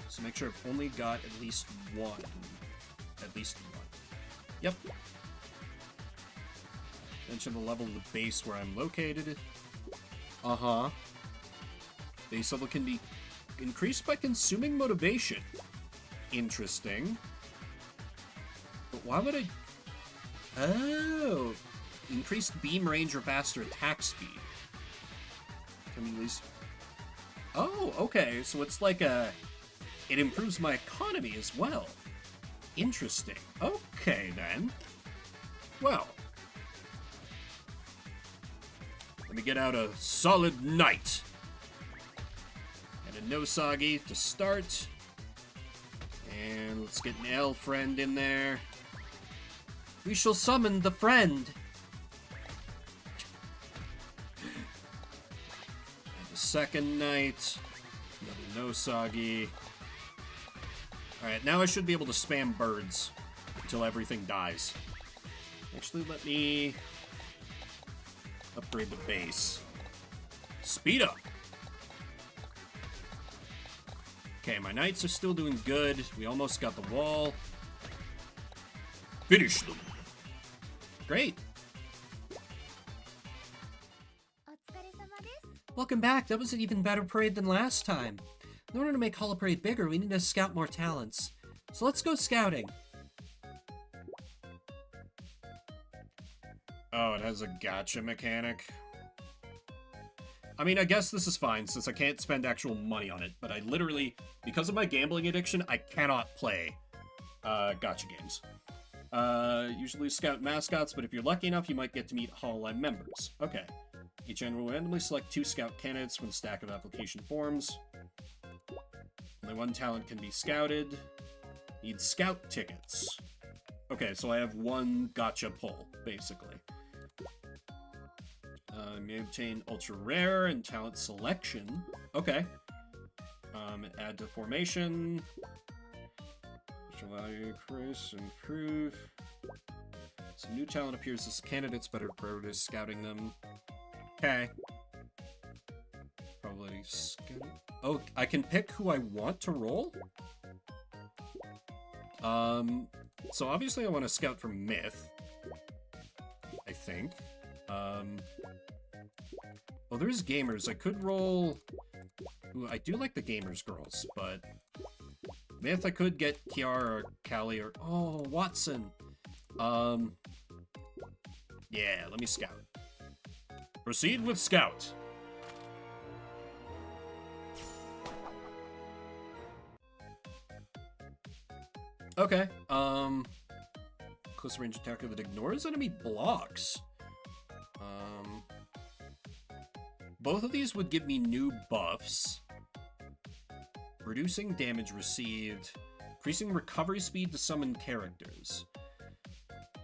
So make sure I've only got at least one. At least one. Yep. Mention the level of the base where I'm located. Uh-huh. Base level can be increased by consuming motivation. Interesting. But why would I... Oh. Increased beam range or faster attack speed. Can we at least... Oh, okay. So it's like a... It improves my economy as well. Interesting. Okay, then. Well. Let me get out a solid knight. And a Nosagi to start. And let's get an Elfriend in there. We shall summon the friend. And the second knight. Another Nosagi. Alright, now I should be able to spam birds until everything dies. Actually, let me upgrade the base. Speed up! Okay, my knights are still doing good. We almost got the wall. Finish them! Great! Welcome back. That was an even better parade than last time. In order to make Hollow Parade bigger, we need to scout more talents. So let's go scouting. Oh, it has a gacha mechanic. I mean, I guess this is fine since I can't spend actual money on it, but I literally, because of my gambling addiction, I cannot play gacha games. Usually scout mascots, but if you're lucky enough, you might get to meet Hololine members. Okay. Each end will randomly select 2 scout candidates from the stack of application forms. Only 1 talent can be scouted. Need scout tickets. Okay, so I have 1 gacha pull, basically. May obtain ultra rare and talent selection. Okay. Add to formation. Which will allow you to increase, improve. Some new talent appears as candidates, better priority scouting them. Okay. Probably scout. Oh, I can pick who I want to roll? So obviously I want to scout for Myth. I think. Well, there's gamers. I could roll... Ooh, I do like the gamers girls, but... Myth, I could get Kiara or Callie or... Oh, Watson! Yeah, let me scout. Proceed with scout. Okay, close range attacker that ignores enemy blocks. Both of these would give me new buffs. Reducing damage received. Increasing recovery speed to summon characters.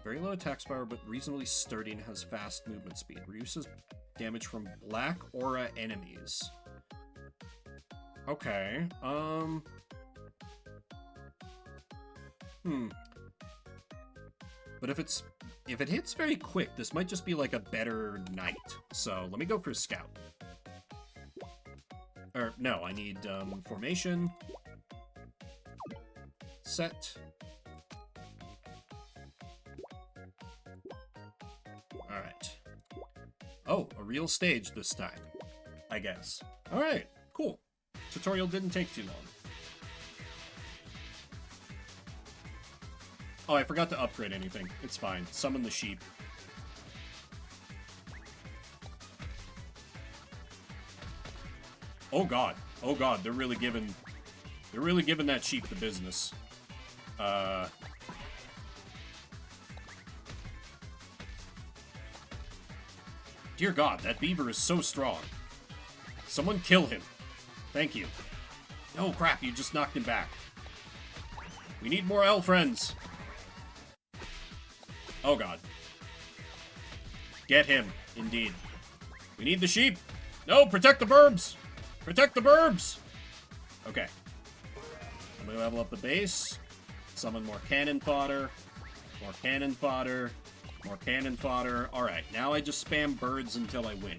Very low attack power, but reasonably sturdy and has fast movement speed. Reduces damage from black aura enemies. Okay, But if it hits very quick, this might just be like a better knight. So let me go for Scout. Or, no, I need, formation. Set. Alright. Oh, a real stage this time, I guess. Alright, cool. Tutorial didn't take too long. Oh, I forgot to upgrade anything. It's fine. Summon the sheep. Oh god. Oh god, they're really giving that sheep the business. Dear god, that beaver is so strong. Someone kill him. Thank you. No, crap, you just knocked him back. We need more L friends. Oh god. Get him, indeed. We need the sheep. No, protect the burbs. Protect the burbs. Okay. I'm gonna level up the base. Summon more cannon fodder. More cannon fodder. More cannon fodder. Alright, now I just spam birds until I win.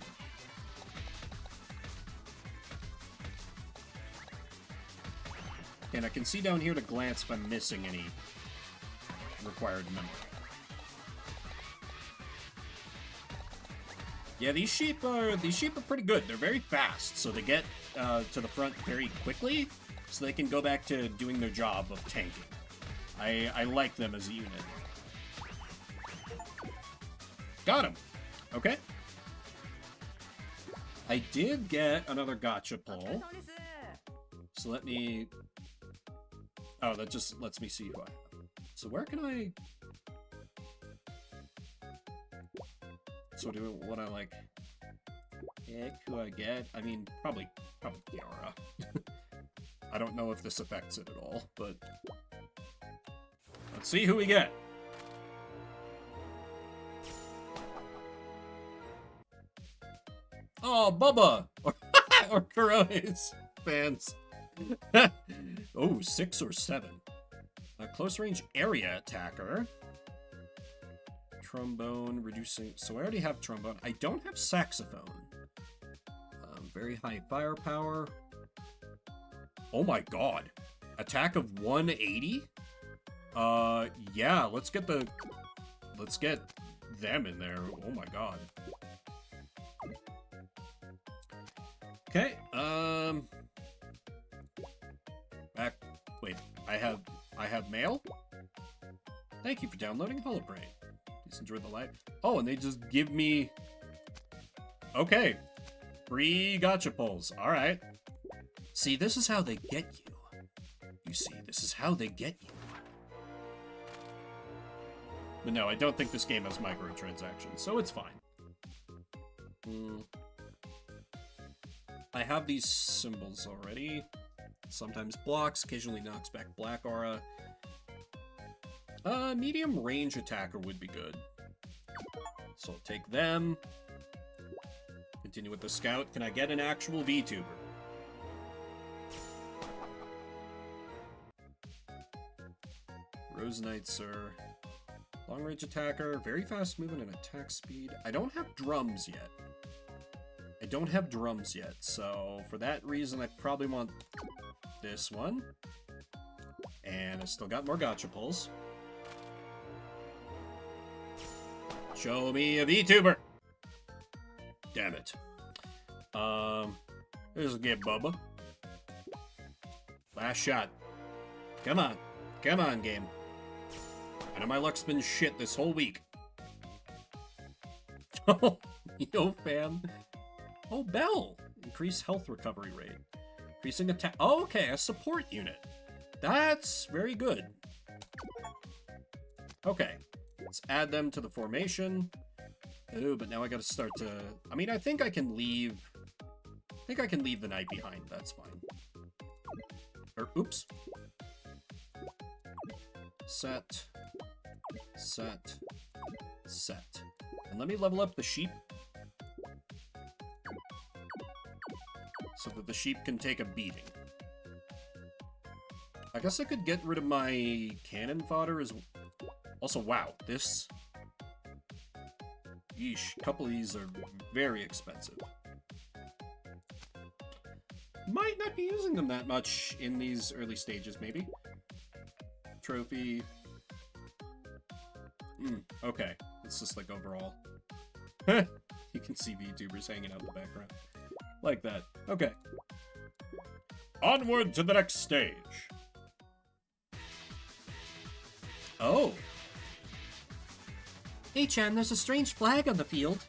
And I can see down here at a glance if I'm missing any required memory. Yeah, these sheep are pretty good. They're very fast, so they get to the front very quickly, so they can go back to doing their job of tanking. I like them as a unit. Got him. Okay. I did get another gotcha pull. So let me... Oh, that just lets me see who I have. So where can I... So do what I like... Pick who I get? I mean, probably Kiara. I don't know if this affects it at all, but... Let's see who we get. Oh, Bubba! Or Kurone's fans. Oh, 6 or 7. A close range area attacker. Trombone, reducing... So I already have trombone. I don't have saxophone. Very high firepower. Oh my god. Attack of 180? Yeah, let's get them in there. Oh my god. Okay, back. Wait, I have mail? Thank you for downloading Holobrain. Please enjoy the live. Oh, and they just give me... Okay. Free gotcha pulls. Alright. See, this is how they get you. You see, this is how they get you. But no, I don't think this game has microtransactions, so it's fine. I have these symbols already. Sometimes blocks, occasionally knocks back black aura. Medium range attacker would be good. So I'll take them. Continue with the scout. Can I get an actual VTuber? Rose Knights are long range attacker, very fast movement and attack speed. I don't have drums yet. So for that reason, I probably want this one. And I still got more gotcha pulls. Show me a VTuber! Damn it. This will get Bubba. Last shot. Come on. Come on, game. I know my luck's been shit this whole week. Oh, yo, fam. Oh, Bell. Increase health recovery rate. Increasing attack. Oh, okay, a support unit. That's very good. Okay. Let's add them to the formation. Ooh, but now I gotta start to... I mean, I think I can leave the knight behind. That's fine. Or, oops. Set. Set. Set. And let me level up the sheep. So that the sheep can take a beating. I guess I could get rid of my cannon fodder as well. Also, wow, this... Yeesh, a couple of these are very expensive. might not be using them that much in these early stages, maybe. Trophy. Okay. It's just like overall. You can see VTubers hanging out in the background. Like that. Okay. Onward to the next stage. Oh. Hey, Chan, there's a strange flag on the field.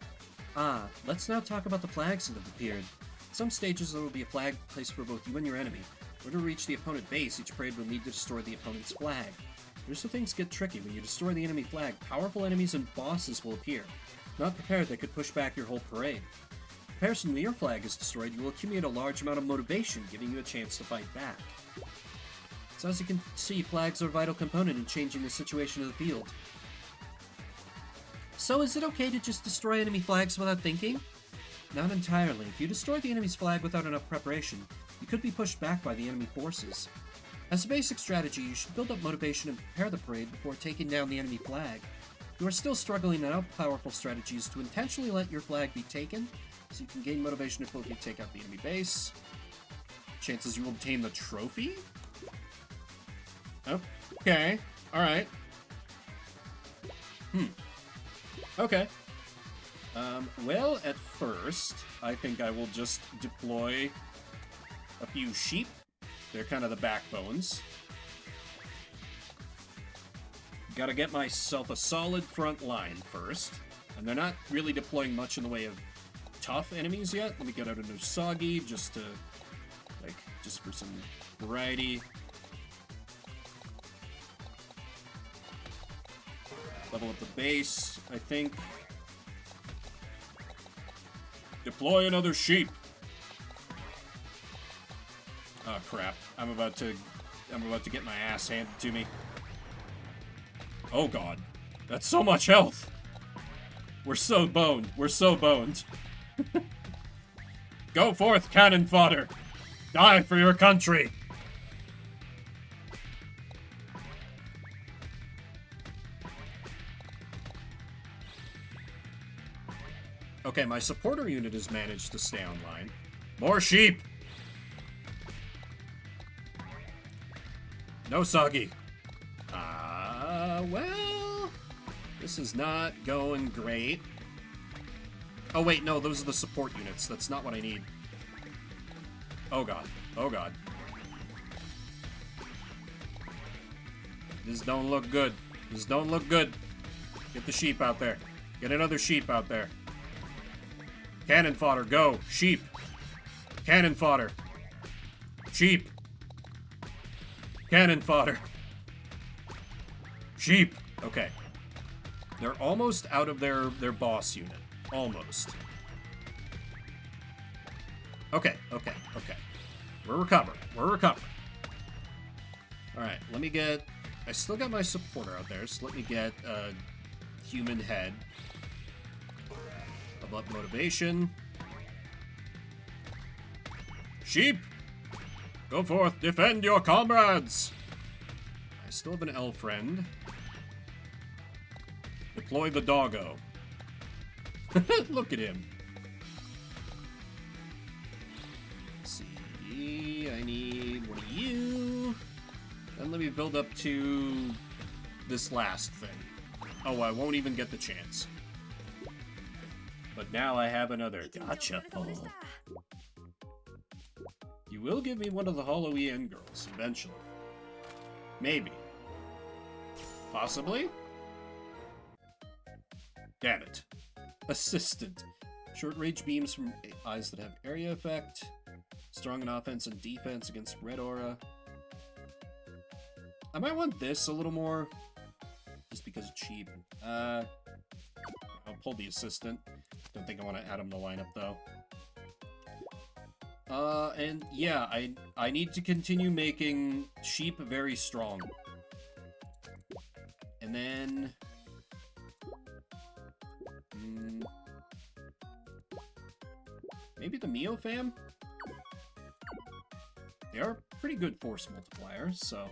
Ah, let's now talk about the flags that have appeared. Some stages there will be a flag placed for both you and your enemy. In order to reach the opponent base, each parade will need to destroy the opponent's flag. Here's where things get tricky. When you destroy the enemy flag, powerful enemies and bosses will appear. Not prepared, they could push back your whole parade. In comparison, when your flag is destroyed, you will accumulate a large amount of motivation, giving you a chance to fight back. So as you can see, flags are a vital component in changing the situation of the field. So is it okay to just destroy enemy flags without thinking? Not entirely. If you destroy the enemy's flag without enough preparation, you could be pushed back by the enemy forces. As a basic strategy, you should build up motivation and prepare the parade before taking down the enemy flag. If you are still struggling, now powerful strategies to intentionally let your flag be taken, so you can gain motivation if you take out the enemy base. Chances you obtain the trophy? Okay. Alright. Okay. Well, at first, I think I will just deploy a few sheep. They're kind of the backbones. Gotta get myself a solid front line first. And they're not really deploying much in the way of tough enemies yet. Let me get out a Nosagi just to, like, just for some variety. Level up the base, I think. Deploy another sheep. Oh crap! I'm about to get my ass handed to me. Oh god, that's so much health. We're so boned. We're so boned. Go forth, cannon fodder. Die for your country. Okay, my supporter unit has managed to stay online. More sheep! No Sagi. Well... This is not going great. Oh wait, no, those are the support units. That's not what I need. Oh god. Oh god. This don't look good. This don't look good. Get the sheep out there. Get another sheep out there. Cannon fodder, go. Sheep. Cannon fodder. Sheep. Cannon fodder. Sheep. Okay. They're almost out of their boss unit. Almost. Okay, okay, okay. We're recovering. We're recovering. Alright, let me get... I still got my supporter out there, so let me get a human head. Level up motivation. Sheep! Go forth, defend your comrades! I still have an elf friend. Deploy the doggo. Look at him. Let's see, I need one of you. And let me build up to this last thing. Oh, I won't even get the chance. But now I have another gotcha pole. You will give me one of the Halloween girls, eventually. Maybe. Possibly? Damn it. Assistant. Short-range beams from eyes that have area effect. Strong in offense and defense against red aura. I might want this a little more. Just because it's cheap. I'll pull the assistant. Don't think I want to add him to lineup, though. And yeah, I need to continue making sheep very strong. And then... maybe the Mio fam? They are pretty good force multipliers, so...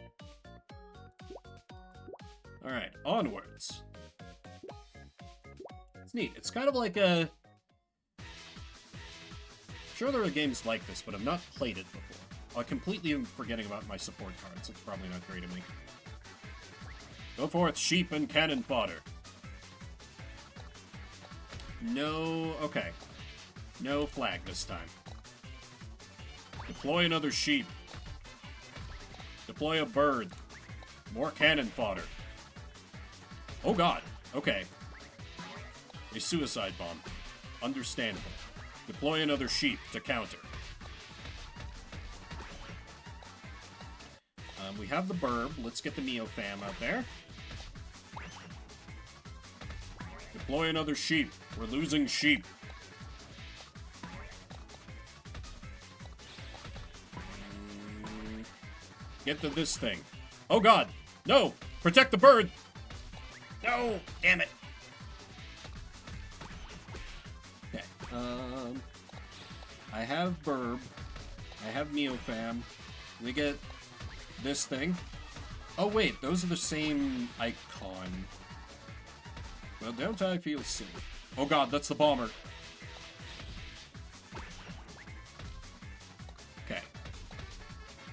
Alright, onwards. It's neat. It's kind of like a... sure there are games like this, but I've not played it before. I completely am forgetting about my support cards. It's probably not great of me. Go forth, sheep and cannon fodder. No... okay. No flag this time. Deploy another sheep. Deploy a bird. More cannon fodder. Oh god. Okay. A suicide bomb. Understandable. Deploy another sheep to counter. We have the burb. Let's get the Neo fam out there. Deploy another sheep. We're losing sheep. Get to this thing. Oh god! No! Protect the bird! No! Damn it! Okay. I have burb. I have Neofam. We get this thing. Oh wait, those are the same icon. Well, don't I feel silly? Oh god, that's the bomber. Okay.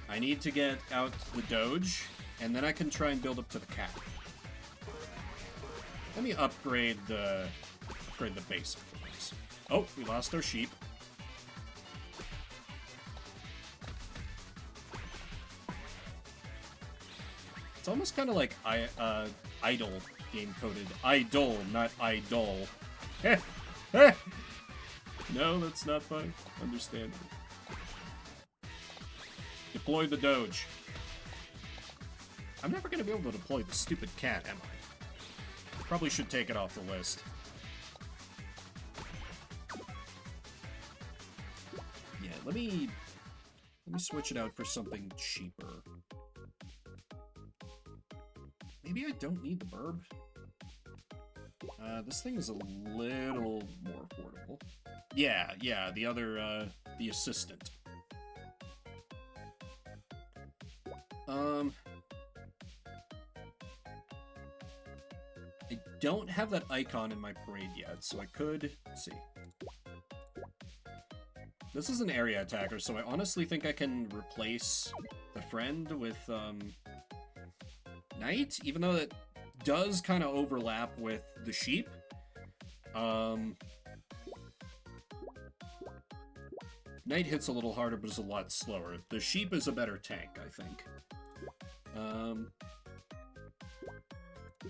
I need to get out the Doge, and then I can try and build up to the cat. Let me upgrade the basic ones. Oh, we lost our sheep. It's almost kind of like idle game coded. Idol, not idol. No, that's not funny. Understandable. Deploy the Doge. I'm never going to be able to deploy the stupid cat, am I? Probably should take it off the list. Yeah, let me switch it out for something cheaper. Maybe I don't need the burb. This thing is a little more affordable. Yeah, the other, the assistant. I don't have that icon in my parade yet, so I could... Let's see. This is an area attacker, so I honestly think I can replace the friend with, Knight, even though that does kind of overlap with the sheep. Knight hits a little harder, but is a lot slower. The sheep is a better tank, I think.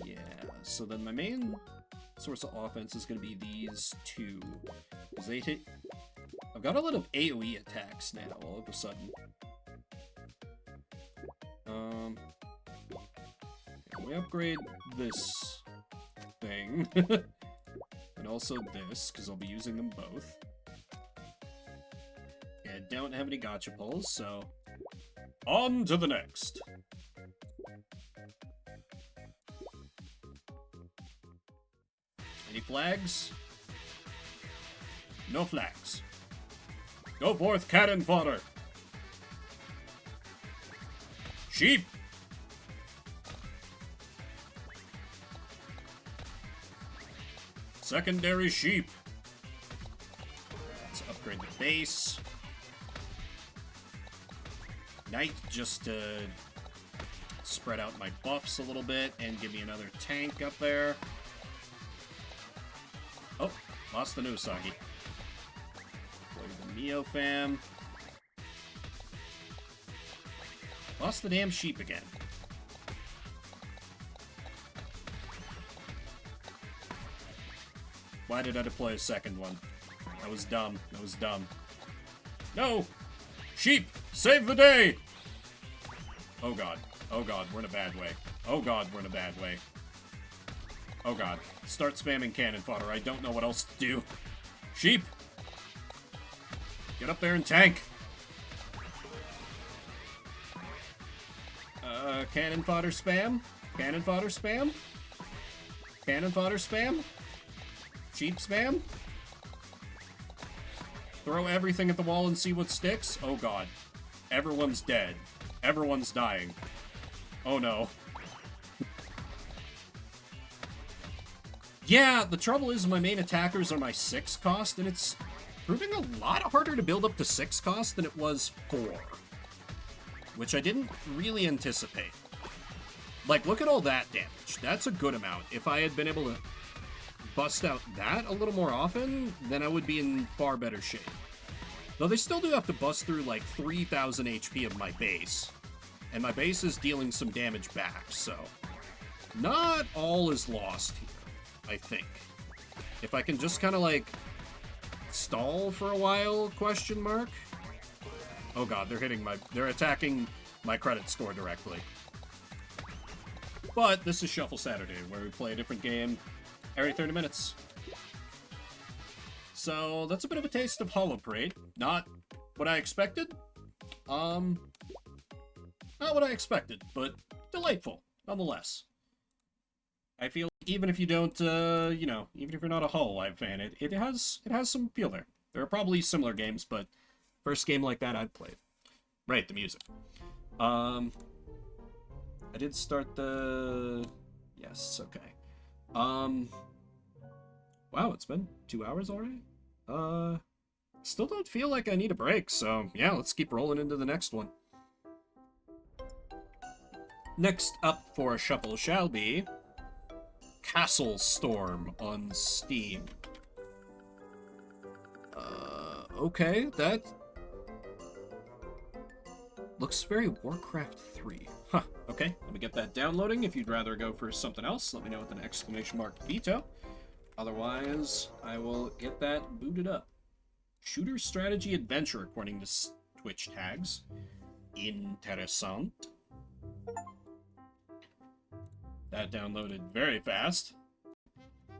Yeah, so then my main source of offense is going to be these two. Because they hit... I've got a lot of AoE attacks now, all of a sudden. We upgrade this thing. And also this, because I'll be using them both. Yeah, I don't have any gotcha pulls, so... On to the next! Any flags? No flags. Go forth, cannon fodder! Sheep! Secondary sheep. Let's upgrade the base. Knight just to spread out my buffs a little bit and give me another tank up there. Oh, lost the Nusagi. Play the Neo fam. Lost the damn sheep again. Why did I deploy a second one? That was dumb. That was dumb. No! Sheep! Save the day! Oh god. Oh god, we're in a bad way. Oh god, we're in a bad way. Oh god. Start spamming cannon fodder. I don't know what else to do. Sheep! Get up there and tank! Cannon fodder spam? Cannon fodder spam? Cannon fodder spam? Sheep spam? Throw everything at the wall and see what sticks? Oh god. Everyone's dead. Everyone's dying. Oh no. Yeah, the trouble is my main attackers are my 6 cost, and it's proving a lot harder to build up to 6 cost than it was 4. Which I didn't really anticipate. Like, look at all that damage. That's a good amount. If I had been able to bust out that a little more often, then I would be in far better shape. Though they still do have to bust through like 3,000 HP of my base. And my base is dealing some damage back, so... not all is lost here, I think. If I can just kind of like... stall for a while, question mark? Oh god, they're attacking my credit score directly. But this is Shuffle Saturday, where we play a different game every 30 minutes. So, that's a bit of a taste of Hollow Parade. Not what I expected. Not what I expected, but delightful, nonetheless. I feel even if you don't, you know, even if you're not a Hollow Live fan, it has some appeal there. There are probably similar games, but first game like that I'd played. Right, the music. I did start the... yes, okay. Wow, it's been 2 hours already? Still don't feel like I need a break, so yeah, let's keep rolling into the next one. Next up for a shuffle shall be Castle Storm on Steam. Okay, that looks very Warcraft 3. Huh, okay, let me get that downloading. If you'd rather go for something else, let me know with an exclamation mark veto. Otherwise, I will get that booted up. Shooter Strategy Adventure, according to Twitch tags. Interessant. That downloaded very fast.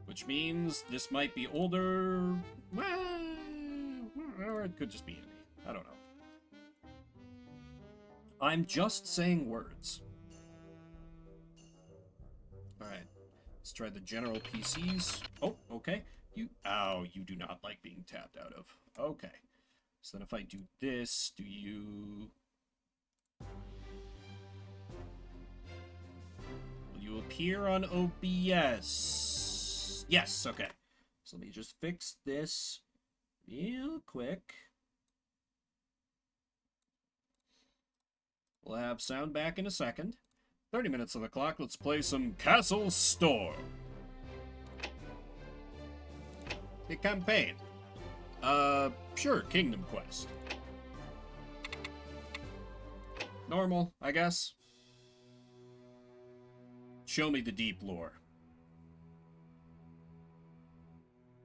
Which means this might be older. Well, or it could just be indie. I don't know. I'm just saying words. Alright. Let's try the general PCs. Oh, okay. You do not like being tapped out of. Okay. So then if I do this, do you... will you appear on OBS? Yes, okay. So let me just fix this real quick. We'll have sound back in a second. 30 minutes on the clock. Let's play some Castle Storm. The campaign. Sure, Kingdom Quest. Normal, I guess. Show me the deep lore.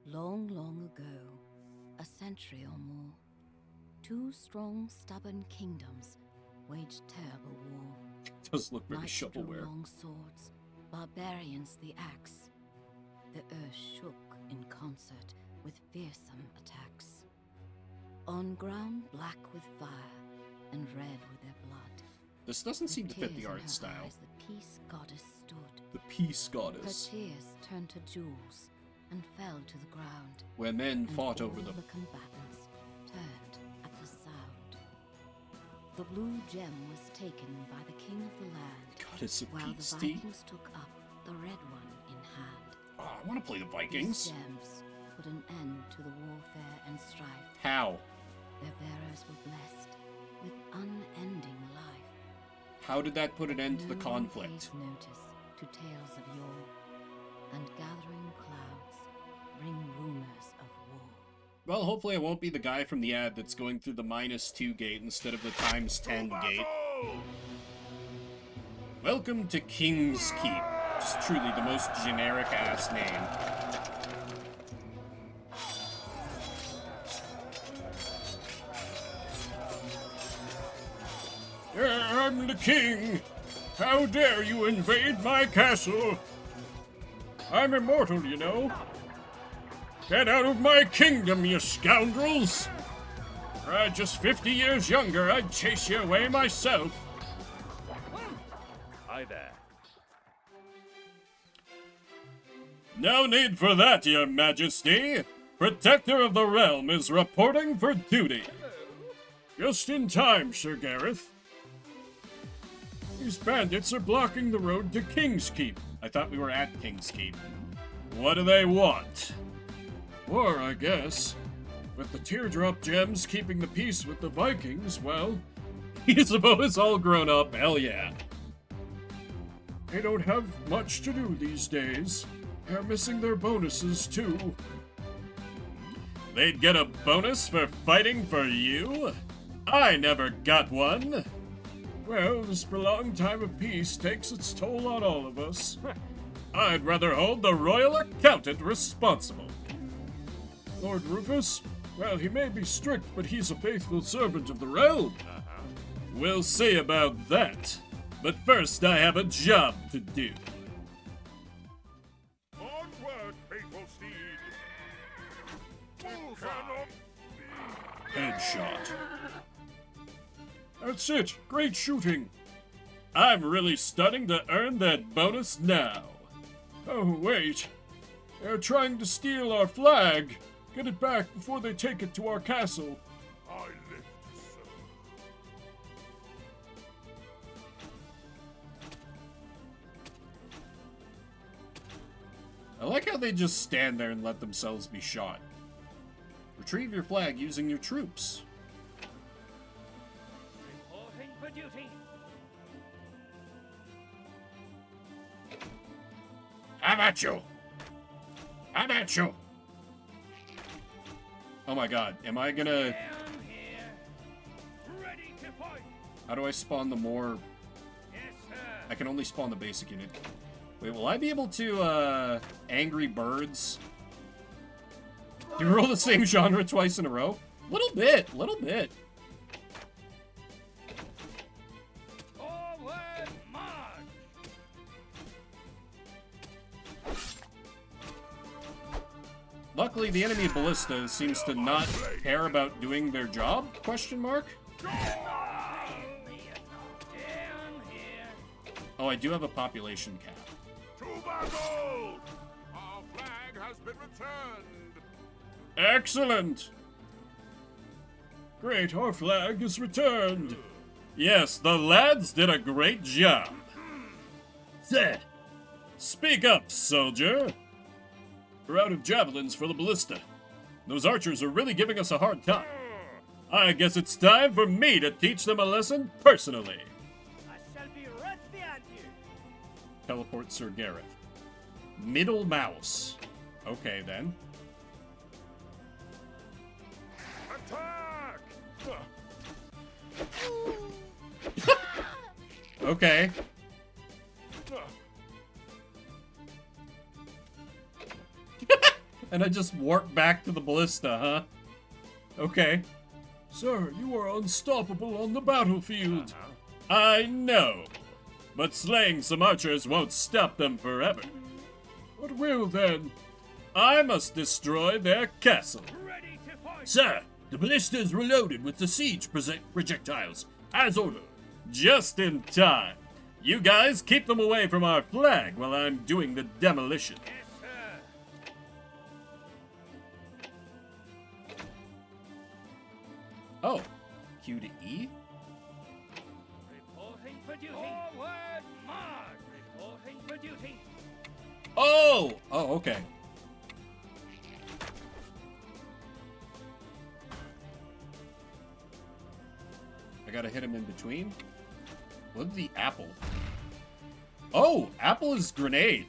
Long, long ago, a century or more, two strong, stubborn kingdoms waged terrible war. It does look very Knights drew shovelware. long swords, barbarians the axe. The earth shook in concert with fearsome attacks. On ground black with fire and red with their blood. This doesn't seem to fit the Tears in art her style. eyes, the peace goddess stood. The Peace Her Goddess. tears turned to jewels and fell to the ground. Where men And fought all over them. the combatants turned at the sound. The blue gem was taken by the king of the land, Goddess of while Peace, the T. Vikings took up the red one in hand. Oh, I want to play the These Vikings. gems put an end to the warfare and strife. How? Their bearers were blessed with unending life. How did that put an end to the No one conflict? pays notice to tales of yore, and gathering clouds bring rumors of war. Well, hopefully I won't be the guy from the ad that's going through the -2 gate instead of the ×10 gate. Welcome to King's Keep. Just truly the most generic ass name. I'm the king. How dare you invade my castle? I'm immortal, you know. Get out of my kingdom, you scoundrels! Were I just 50 years younger, I'd chase you away myself. Hi there. No need for that, your majesty. Protector of the realm is reporting for duty. Just in time, Sir Gareth. These bandits are blocking the road to King's Keep. I thought we were at King's Keep. What do they want? War, I guess. With the teardrop gems keeping the peace with the Vikings, well, he's a bonus all grown up, hell yeah. They don't have much to do these days. They're missing their bonuses too. They'd get a bonus for fighting for you? I never got one. Well, this prolonged time of peace takes its toll on all of us. I'd rather hold the royal accountant responsible. Lord Rufus? Well, he may be strict, but he's a faithful servant of the realm. We'll see about that. But first, I have a job to do. Onward, faithful steed! Bullseye! Headshot. That's it. Great shooting. I'm really starting to earn that bonus now. Oh, wait. They're trying to steal our flag. Get it back before they take it to our castle. I live to serve. I like how they just stand there and let themselves be shot. Retrieve your flag using your troops. Reporting for duty. How about you? How about you? Oh my god, am I gonna... Down here. Ready to fight. How do I spawn the more... Yes, sir. I can only spawn the basic unit. Wait, will I be able to, Angry Birds? Do you roll the same genre twice in a row? Little bit, little bit. Forward march. Luckily, the enemy ballista seems to not care about doing their job? Question mark? Down here. Oh, I do have a population cap. To battle! Our flag has been returned. Excellent! Great, our flag is returned. Yes, the lads did a great job. Sir! Speak up, soldier! We're out of javelins for the ballista. Those archers are really giving us a hard time. I guess it's time for me to teach them a lesson personally. I shall be right behind you. Teleport Sir Gareth. Middle mouse. Okay, then. Attack! Okay. And I just warp back to the ballista, huh? Okay. Sir, you are unstoppable on the battlefield. I know. But slaying some archers won't stop them forever. What will then? I must destroy their castle. Ready to fight. Sir, the ballista is reloaded with the siege projectiles, as ordered. Just in time. You guys keep them away from our flag while I'm doing the demolition. Yes, sir. Oh, Q to E? Reporting for duty. Forward march. Reporting for duty. Oh! Oh, okay. I gotta hit him in between. What's the apple? Oh, apple is grenade.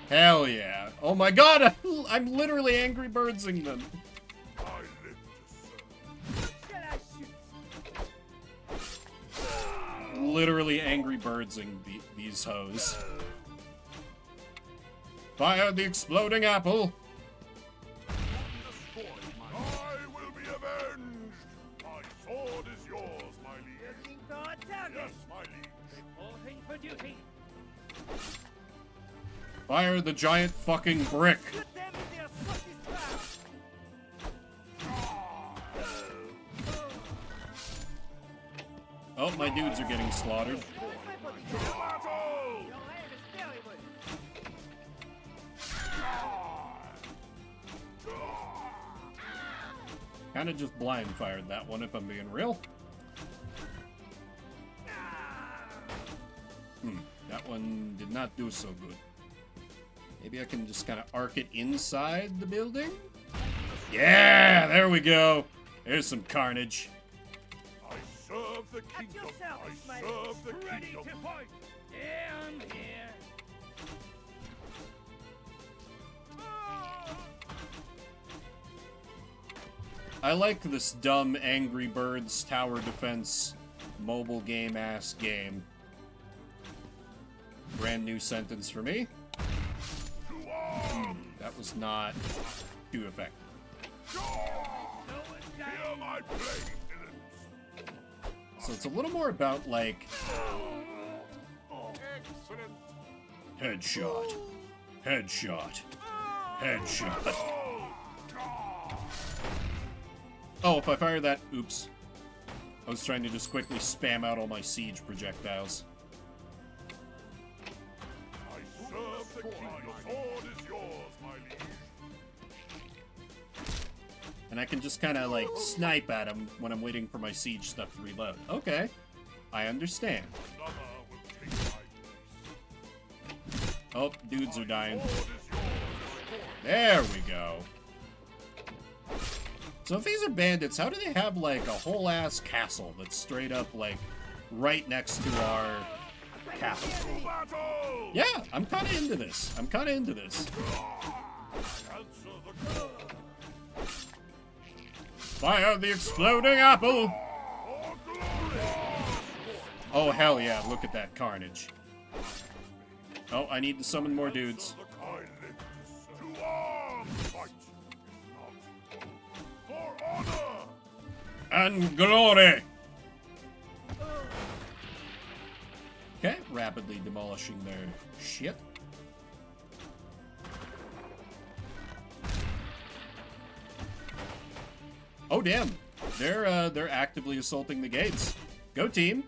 Hell yeah. Oh my god, I'm literally Angry Birdsing them. I live to serve. Shall I shoot? Literally Angry Birdsing these hoes. Fire the exploding apple. I will be avenged. My sword is yours, my liege. Looking for a target. Yes, my liege. Reporting for duty. Fire the giant fucking brick. Shoot them in their Scottish trap. Oh, my dudes are getting slaughtered. To battle! Your head is very good. Kinda just blind fired that one if I'm being real. That one did not do so good. Maybe I can just kind of arc it inside the building? Yeah, there we go. There's some carnage. I serve the kingdom. I serve the Ready kingdom. to fight. Down here. I like this dumb Angry Birds tower defense mobile game ass game. Brand new sentence for me. That was not too effective. Hear my blade, villains. So it's a little more about like Excellent. headshot, headshot, headshot. Oh, if I fire that, oops. I was trying to just quickly spam out all my siege projectiles. I serve the king. Your sword is yours, my liege. And I can just kind of like snipe at him when I'm waiting for my siege stuff to reload. Okay, I understand. Another will take my place. Oh, dudes are dying. Sword is yours. There we go. So if these are bandits, how do they have like a whole ass castle that's straight up like right next to our capital? Battle! Yeah, I'm kind of into this. I'm kind of into this. Answer the call. Fire the exploding apple! For glory! Oh hell yeah, look at that carnage. Oh, I need to summon more dudes. Answer the call. To arms! Fight is not for honor! And glory! Okay, rapidly demolishing their shit. Oh damn, they're actively assaulting the gates. Go team.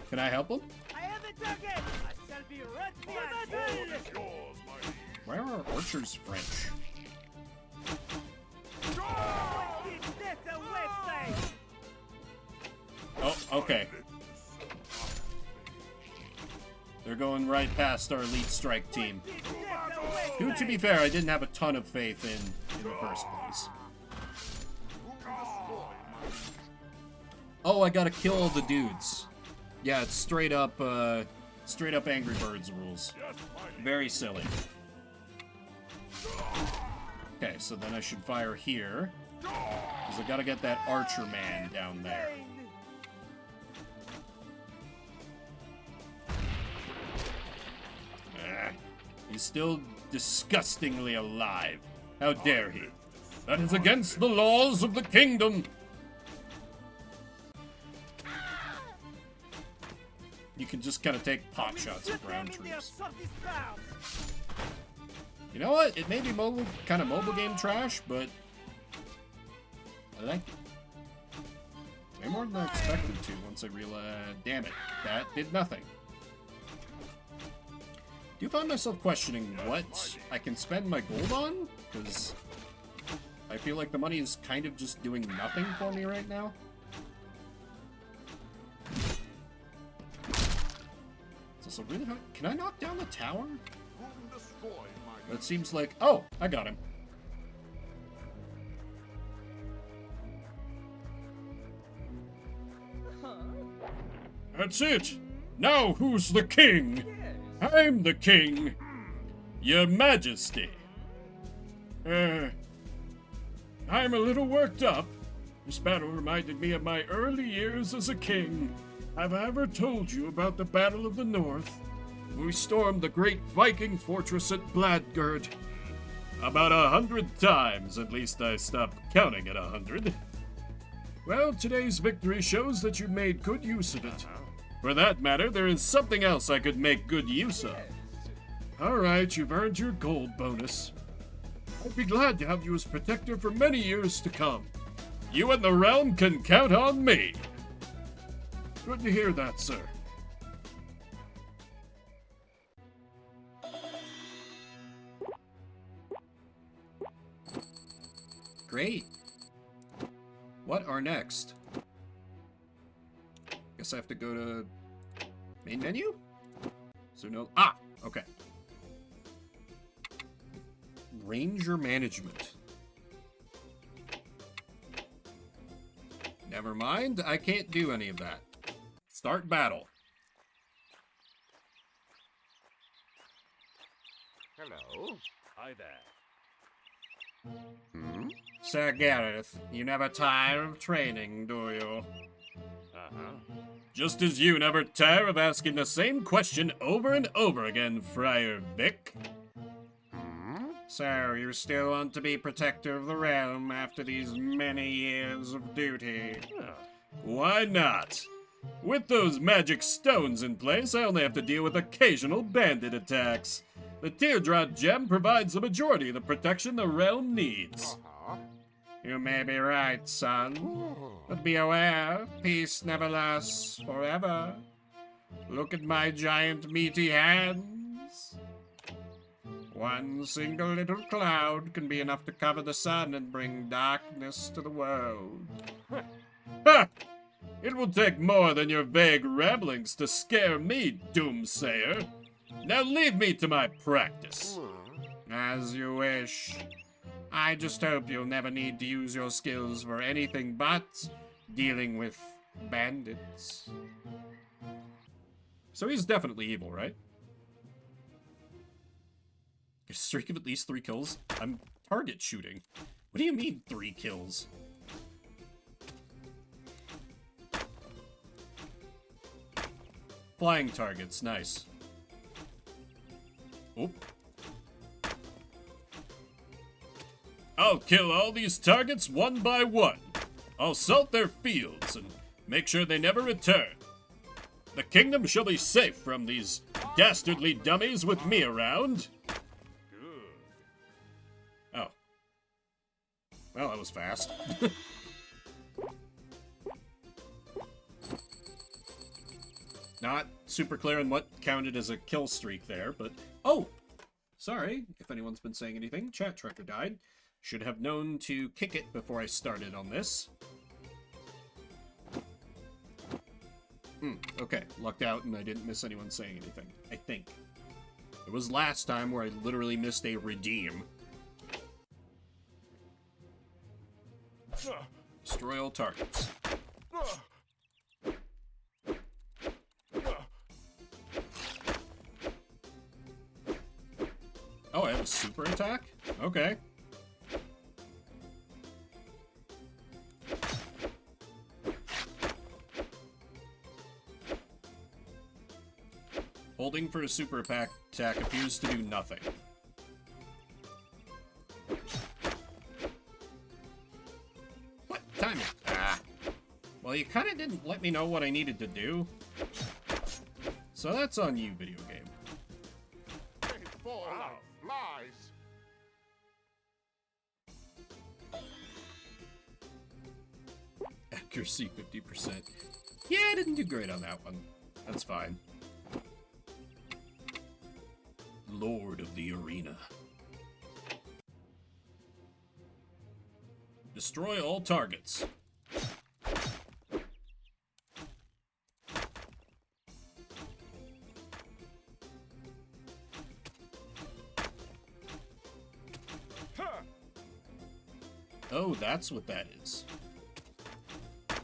Can I help them? I have the target. I shall be right My behind sword you. is yours, my liege. Why are archers French? Keep this away, side. Oh, okay. They're going right past our elite strike team. Keep this away, Who, to be fair, I didn't have a ton of faith in the first place. Oh, I gotta kill all the dudes. Yeah, it's straight up Angry Birds rules. Very silly. Okay, so then I should fire here. Because I gotta get that archer man down there. Ah, he's still disgustingly alive. How dare he? That is against the laws of the kingdom! You can just kind of take pot shots at ground troops. You know what? It may be kind of mobile game trash, but I like it. Way more than I expected to once I realized, damn it, that did nothing. Do you find myself questioning what I can spend my gold on? Because I feel like the money is kind of just doing nothing for me right now. So really hard. Can I knock down the tower? That seems like... Oh, I got him. That's it. Now who's the king? I'm the king. Your Majesty. I'm a little worked up. This battle reminded me of my early years as a king. Have I ever told you about the Battle of the North? We stormed the great Viking fortress at Bladgerd. About 100 times, at least I stopped counting at 100. Well, today's victory shows that you made good use of it. For that matter, there is something else I could make good use of. Alright, you've earned your gold bonus. I'd be glad to have you as protector for many years to come. You and the realm can count on me. Good to hear that, sir. Great. What are next? Guess I have to go to main menu? Is there no... Ah! Okay. Ranger management. Never mind, I can't do any of that. Start battle. Hello. Hi there. Sir Gareth, you never tire of training, do you? Uh-huh. Just as you never tire of asking the same question over and over again, Friar Vic. So, you still want to be protector of the realm after these many years of duty? Why not? With those magic stones in place, I only have to deal with occasional bandit attacks. The teardrop gem provides the majority of the protection the realm needs. You may be right, son. But be aware, peace never lasts forever. Look at my giant meaty hands. One single little cloud can be enough to cover the sun and bring darkness to the world. Ha! It will take more than your vague ramblings to scare me, doomsayer. Now leave me to my practice. As you wish. I just hope you'll never need to use your skills for anything but dealing with bandits. So he's definitely evil, right? A streak of at least 3 kills? I'm target shooting. What do you mean 3 kills? Flying targets, nice. Oh. I'll kill all these targets one by one. I'll salt their fields and make sure they never return. The kingdom shall be safe from these dastardly dummies with me around. Oh. Well, that was fast. Not super clear on what counted as a kill streak there, but... Oh! Sorry, if anyone's been saying anything. Chat tracker died. Should have known to kick it before I started on this. Okay, lucked out and I didn't miss anyone saying anything. I think. It was last time where I literally missed a redeem. Destroy all targets. Oh, I have a super attack? Okay. Holding for a super attack appears to do nothing. What? Time it. Ah. Well, you kinda didn't let me know what I needed to do. So that's on you, video game. They fall like flies. Accuracy 50%. Yeah, I didn't do great on that one. That's fine. Lord of the Arena. Destroy all targets. Oh, that's what that is. I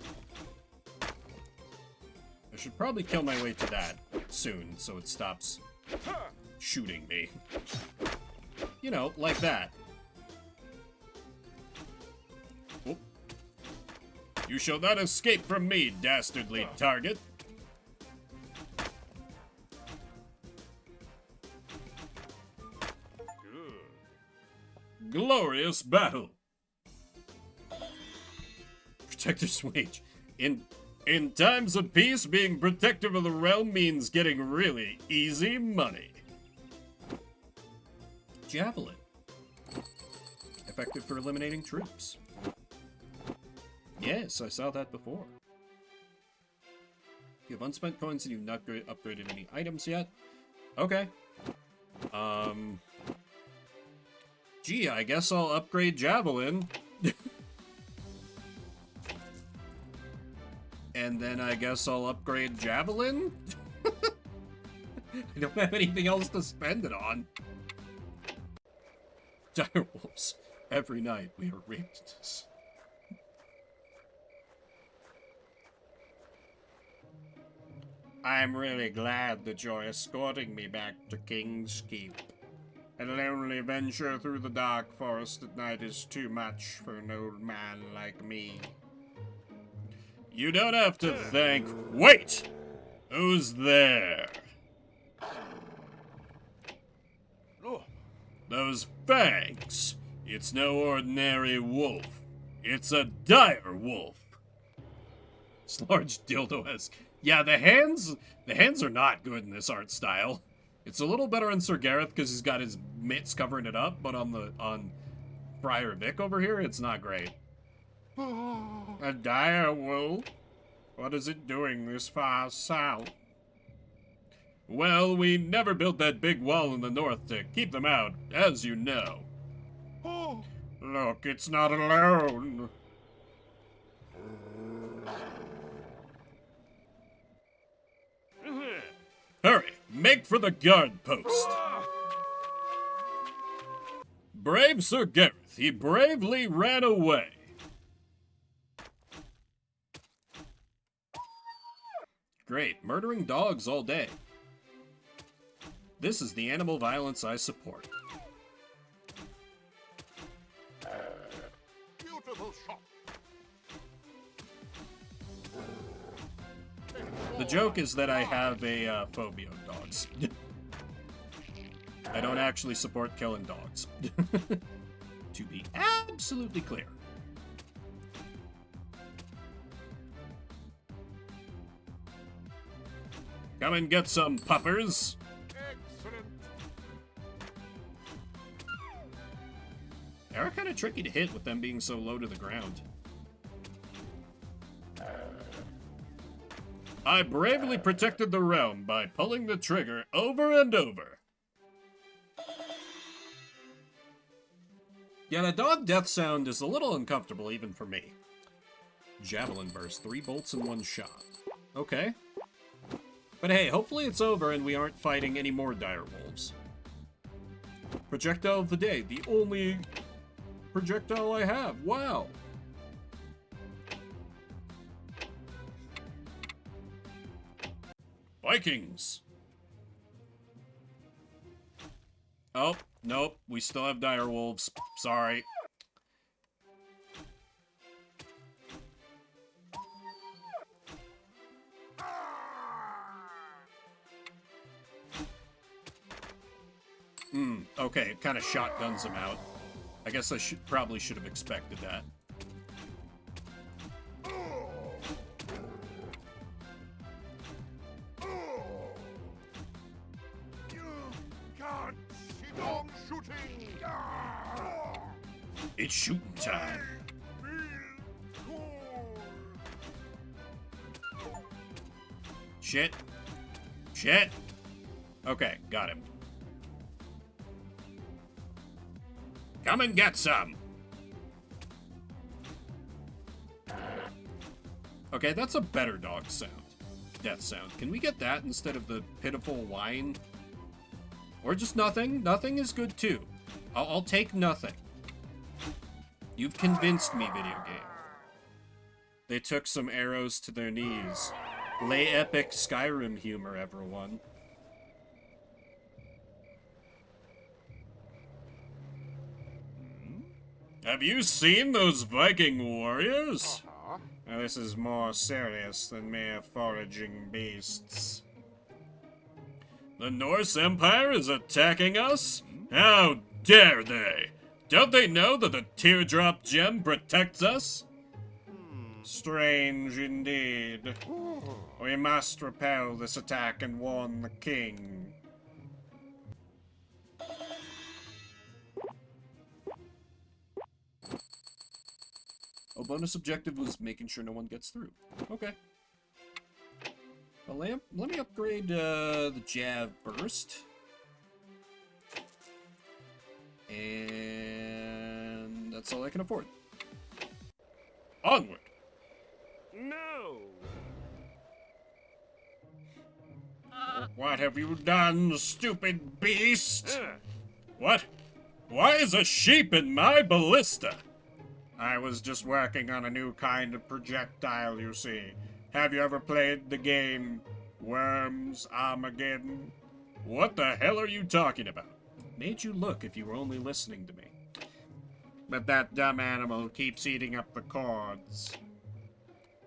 should probably kill my way to that soon so it stops shooting me. You know, like that. Oh. You shall not escape from me, dastardly target. Glorious battle. Protector's wage. In times of peace, being protector of the realm means getting really easy money. Javelin. Effective for eliminating troops. Yes, I saw that before. You have unspent coins and you've not upgraded any items yet. Okay. Gee, I guess I'll upgrade Javelin. And then I guess I'll upgrade Javelin? I don't have anything else to spend it on. direwolves. Every night we are raped. I'm really glad that you're escorting me back to King's Keep. A lonely venture through the dark forest at night is too much for an old man like me. You don't have to thank... Wait! Who's there? Look, Those fangs. It's no ordinary wolf. It's a dire wolf. This large dildo has... Yeah, the hands are not good in this art style. It's a little better on Sir Gareth because he's got his mitts covering it up, but on Friar Vic over here, it's not great. A dire wolf? What is it doing this far south? Well, we never built that big wall in the north to keep them out, as you know. Look, it's not alone. Hurry, make for the guard post. Brave Sir Gareth, he bravely ran away. Great, murdering dogs all day. This is the animal violence I support. beautiful shot. The joke is that I have a phobia of dogs. I don't actually support killing dogs. To be absolutely clear. Come and get some puppers. Excellent. They are kind of tricky to hit with them being so low to the ground. I bravely protected the realm by pulling the trigger over and over. Yeah, the dog death sound is a little uncomfortable even for me. Javelin burst, 3 bolts in 1 shot. Okay. But hey, hopefully it's over and we aren't fighting any more dire wolves. Projectile of the day, the only projectile I have. Wow. Vikings! Oh, nope. We still have dire wolves. Sorry. Okay, it kind of shotguns him out. I guess I probably should have expected that. You can't sit on shooting. It's shooting time. Feel cool. Shit. Shit. Okay, got him. Come and get some. Okay, that's a better dog sound. Death sound. Can we get that instead of the pitiful whine? Or just nothing? Nothing is good too. I'll take nothing. You've convinced me, video game. They took some arrows to their knees. Lay epic Skyrim humor, everyone. Have you seen those Viking warriors? Now, this is more serious than mere foraging beasts. The Norse Empire is attacking us? How dare they? Don't they know that the teardrop gem protects us? Strange indeed. We must repel this attack and warn the king. Oh, bonus objective was making sure no one gets through. Okay. Well, let me upgrade the Jav Burst. And that's all I can afford. Onward! No! What have you done, stupid beast? What? Why is a sheep in my ballista? I was just working on a new kind of projectile, you see. Have you ever played the game Worms Armageddon? What the hell are you talking about? Made you look if you were only listening to me. But that dumb animal keeps eating up the cords.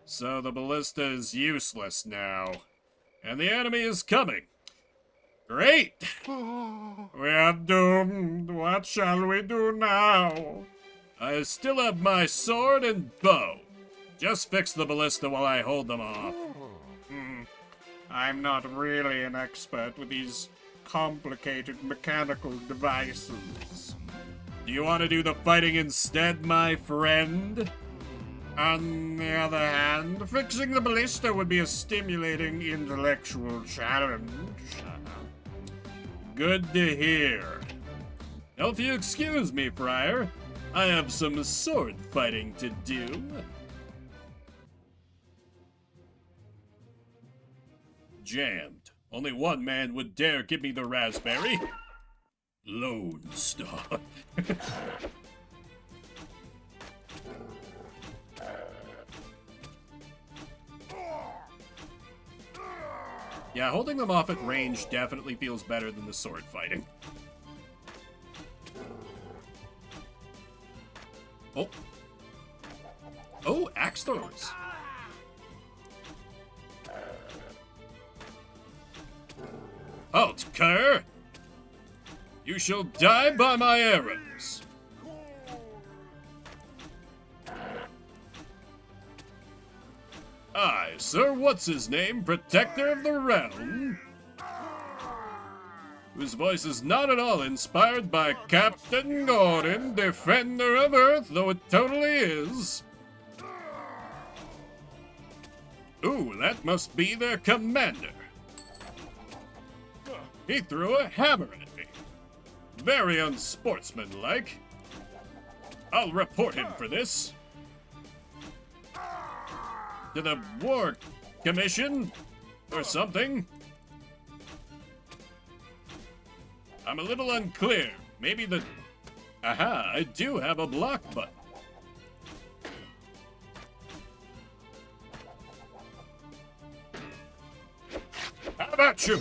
So the ballista is useless now. And the enemy is coming. Great! We are doomed. What shall we do now? I still have my sword and bow. Just fix the ballista while I hold them off. I'm not really an expert with these complicated mechanical devices. Do you want to do the fighting instead, my friend? On the other hand, fixing the ballista would be a stimulating intellectual challenge. Good to hear. Now, if you excuse me, Friar, I have some sword fighting to do. Jammed. Only one man would dare give me the raspberry. Lone Star. Yeah, holding them off at range definitely feels better than the sword fighting. Oh. Oh, axe throwers. Halt, cur! You shall die by my arrows. Aye, Sir What's-His-Name, Protector of the Realm, whose voice is not at all inspired by Captain Gordon, Defender of Earth, though it totally is. Ooh, that must be their commander. He threw a hammer at me. Very unsportsmanlike. I'll report him for this. To the War Commission or something. I'm a little unclear. Maybe the... Aha, I do have a block button. How about you?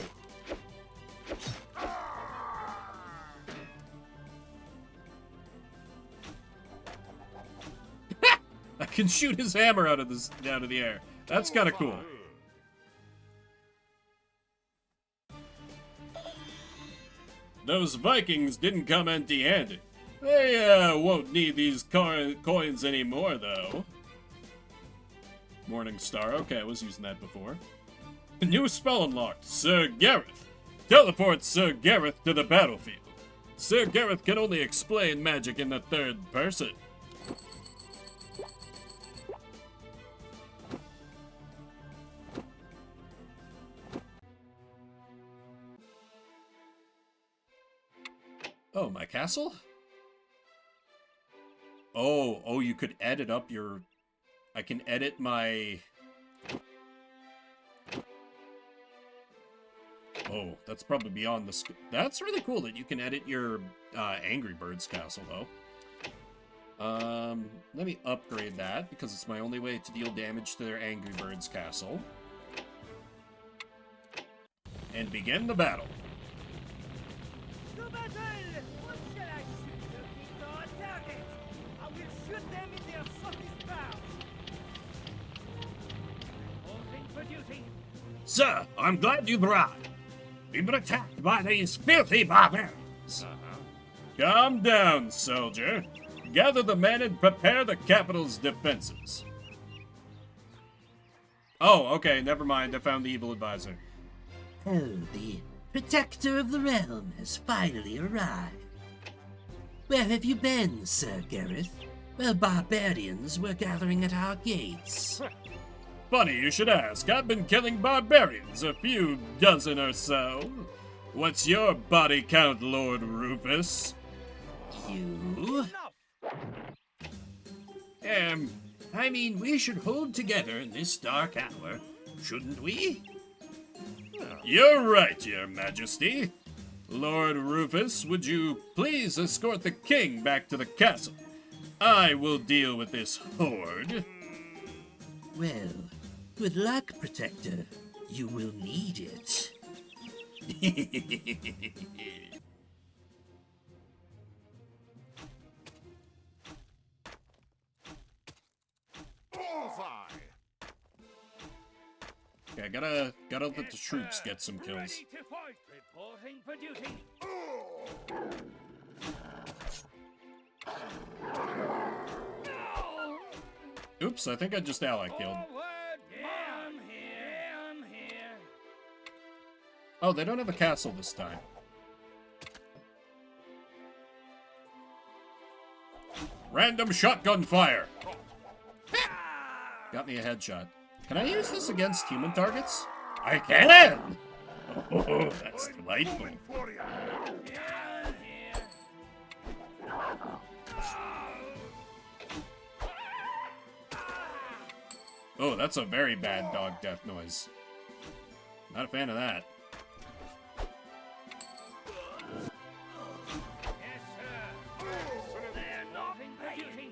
I can shoot his hammer out of the air. That's kind of cool. Those Vikings didn't come empty-handed. They won't need these coins anymore, though. Morning Star. Okay, I was using that before. New spell unlocked. Sir Gareth. Teleport Sir Gareth to the battlefield. Sir Gareth can only explain magic in the third person. Oh, my castle? Oh, you could edit up your... I can edit my... Oh, that's probably beyond the... That's really cool that you can edit your Angry Birds castle, though. Let me upgrade that, because it's my only way to deal damage to their Angry Birds castle. And begin the battle. To battle! What shall I shoot to keep our target? I will shoot them in their softest parts. Holding for duty. Sir, I'm glad you've arrived. We've been attacked by these filthy barbarians. Calm down, soldier. Gather the men and prepare the capital's defenses. Oh, okay, never mind. I found the evil advisor. Oh, the Protector of the Realm has finally arrived. Where have you been, Sir Gareth? Well, barbarians were gathering at our gates. Funny you should ask. I've been killing barbarians, a few dozen or so. What's your body count, Lord Rufus? You? I mean, we should hold together in this dark hour, shouldn't we? You're right, Your Majesty. Lord Rufus, would you please escort the king back to the castle? I will deal with this horde. Well, good luck, Protector. You will need it. Bullseye! Okay, gotta let the troops get some kills. Ready to fight. Reporting for duty. Oops, I think I just ally killed. Forward. Yeah, I'm here. I'm here. Oh, they don't have a castle this time. Random shotgun fire! Got me a headshot. Can I use this against human targets? I can! Oh, that's delightful. Warrior! Yeah, I'm here. Oh, that's a very bad dog death noise. Not a fan of that. Yes, sir. They're nothing for duty.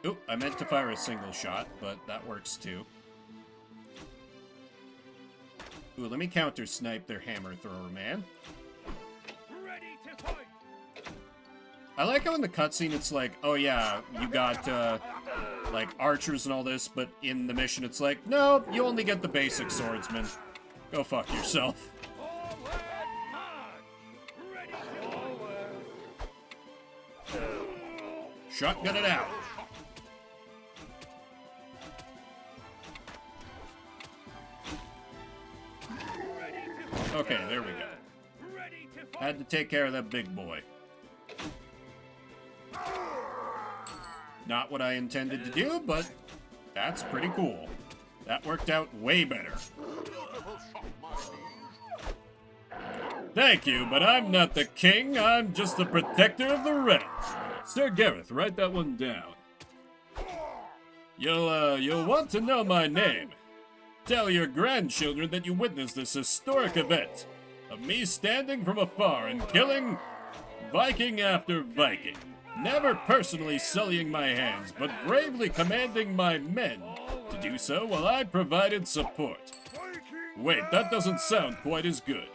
Oop, I meant to fire a single shot, but that works too. Ooh, let me counter snipe their hammer thrower, man. Ready to fight. I like how in the cutscene it's like, oh yeah, you got, like, archers and all this, but in the mission it's like, no, you only get the basic swordsman. Go fuck yourself. Forward. March. Ready to forward. Shotgun it out. Okay, there we go. Ready to fight. Had to take care of that big boy. Not what I intended to do, but that's pretty cool. That worked out way better. Thank you, but I'm not the king. I'm just the protector of the realm. Sir Gareth, write that one down. You'll want to know my name. Tell your grandchildren that you witnessed this historic event of me standing from afar and killing Viking after Viking. Never personally sullying my hands, but bravely commanding my men to do so while I provided support. Wait, that doesn't sound quite as good.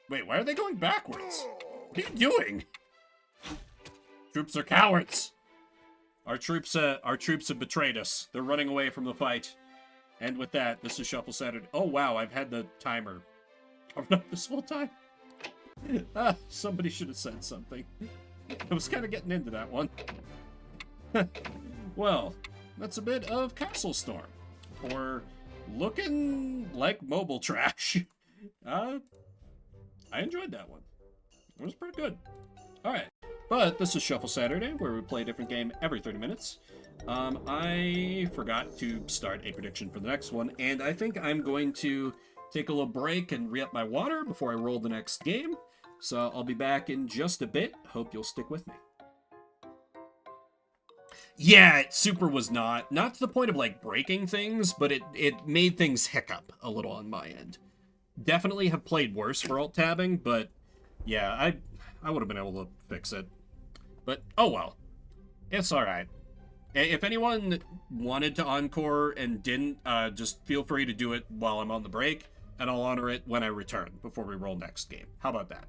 Wait, why are they going backwards? What are you doing? Troops are cowards. Our troops have betrayed us. They're running away from the fight. And with that, this is Shuffle Saturday. Oh wow, I've had the timer covered up this whole time. Somebody should have said something. I was kind of getting into that one. Well, that's a bit of Castle Storm. Or looking like mobile trash. I enjoyed that one. It was pretty good. Alright. But this is Shuffle Saturday, where we play a different game every 30 minutes. I forgot to start a prediction for the next one, and I think I'm going to take a little break and re-up my water before I roll the next game. So I'll be back in just a bit. Hope you'll stick with me. Yeah, Super was not to the point of like breaking things, but it made things hiccup a little on my end. Definitely have played worse for alt-tabbing, but yeah, I would have been able to fix it. But, oh well. It's alright. If anyone wanted to encore and didn't, just feel free to do it while I'm on the break, and I'll honor it when I return, before we roll next game. How about that?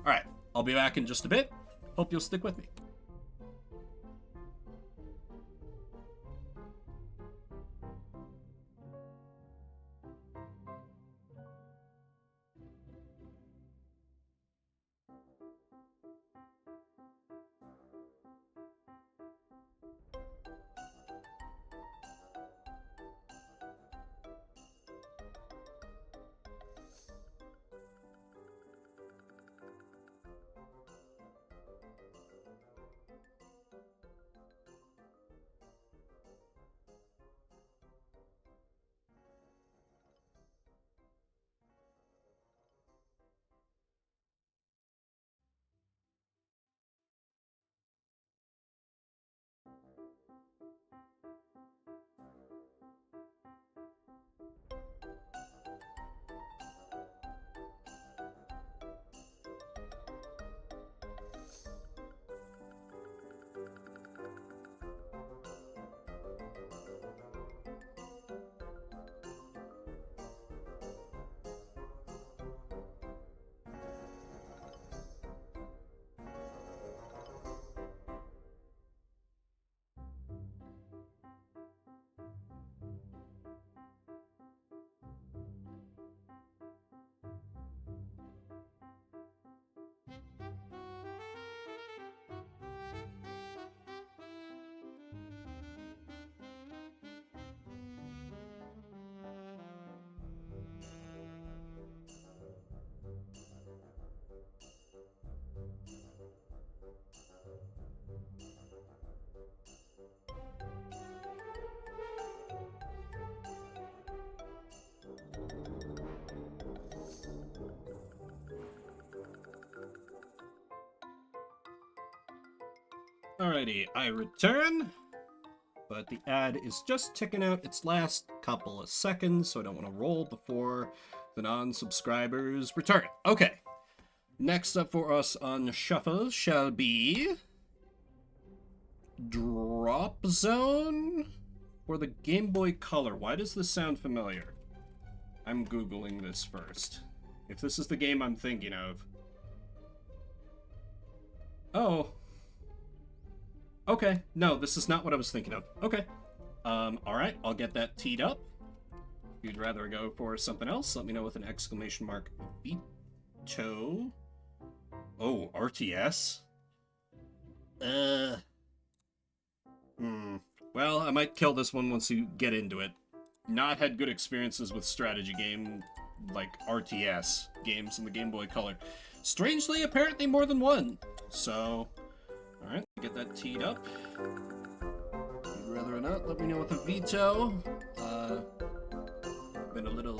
Alright, I'll be back in just a bit. Hope you'll stick with me. Alrighty, I return, but the ad is just ticking out its last couple of seconds, so I don't want to roll before the non-subscribers return. Okay, next up for us on Shuffle shall be Drop Zone for the Game Boy Color. Why does this sound familiar? I'm Googling this first. If this is the game I'm thinking of. Oh. Okay, no, this is not what I was thinking of. Okay. Alright, I'll get that teed up. If you'd rather go for something else, let me know with an exclamation mark. Veto. Oh, RTS? Well, I might kill this one once you get into it. Not had good experiences with strategy game, like RTS games in the Game Boy Color. Strangely, apparently more than one. So, alright, get that teed up. If you'd rather or not, let me know with a veto. Been a little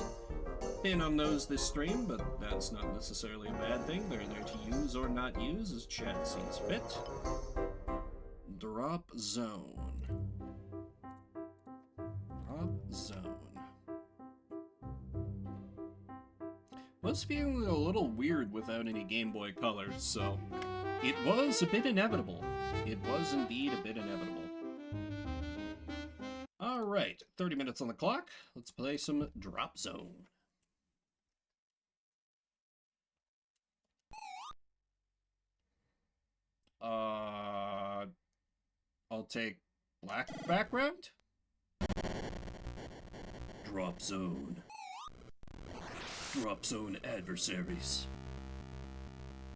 thin on those this stream, but that's not necessarily a bad thing. They're there to use or not use as chat sees fit. Drop Zone. Drop Zone. Was feeling a little weird without any Game Boy Color, so it was a bit inevitable. It was indeed a bit inevitable. Alright, 30 minutes on the clock. Let's play some Drop Zone. I'll take black background. Drop Zone. Drop Zone adversaries.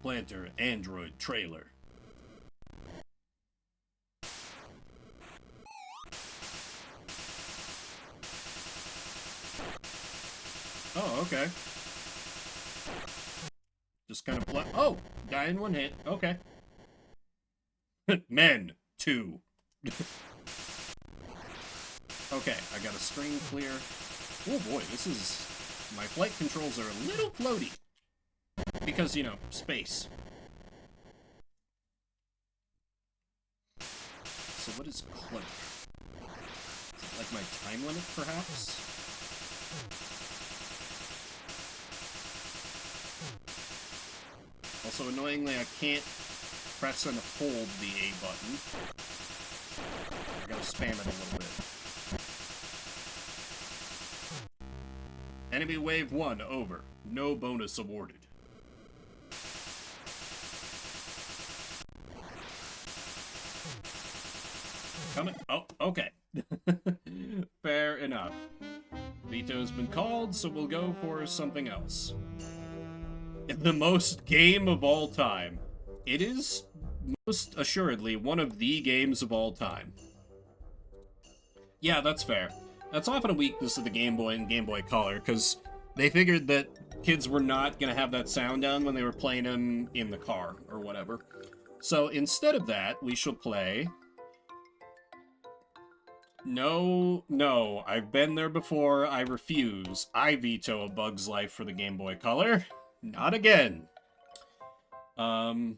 Planter Android trailer. Oh, okay. Just kind of oh, die in one hit. Okay. Men 2. Okay, I got a screen clear. Oh boy, this is... My flight controls are a little floaty. Because, you know, space. So what is cloak? Is it like my time limit, perhaps? Also, annoyingly, I can't press and hold the A button. I gotta spam it a little bit. Enemy wave 1 over. No bonus awarded. Coming. Oh, okay. Fair enough. Veto's been called, so we'll go for something else. The most game of all time. It is most assuredly one of the games of all time. Yeah, that's fair. That's often a weakness of the Game Boy and Game Boy Color, because they figured that kids were not going to have that sound down when they were playing them in the car, or whatever. So instead of that, we shall play... No, I've been there before, I refuse. I veto A Bug's Life for the Game Boy Color. Not again. GBA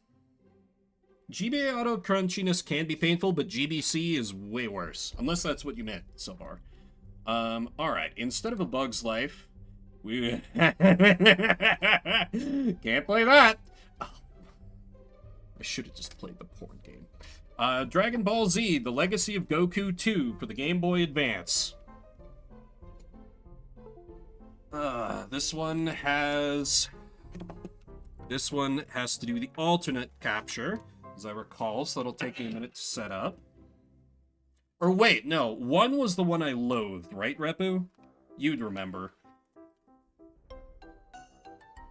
auto crunchiness can be painful, but GBC is way worse. Unless that's what you meant so far. Alright, instead of A Bug's Life, we... Can't play that! Oh, I should have just played the porn game. Dragon Ball Z, The Legacy of Goku 2 for the Game Boy Advance. This one has to do the alternate capture, as I recall, so that'll take me a minute to set up. Or wait, no, one was the one I loathed, right, Repu? You'd remember.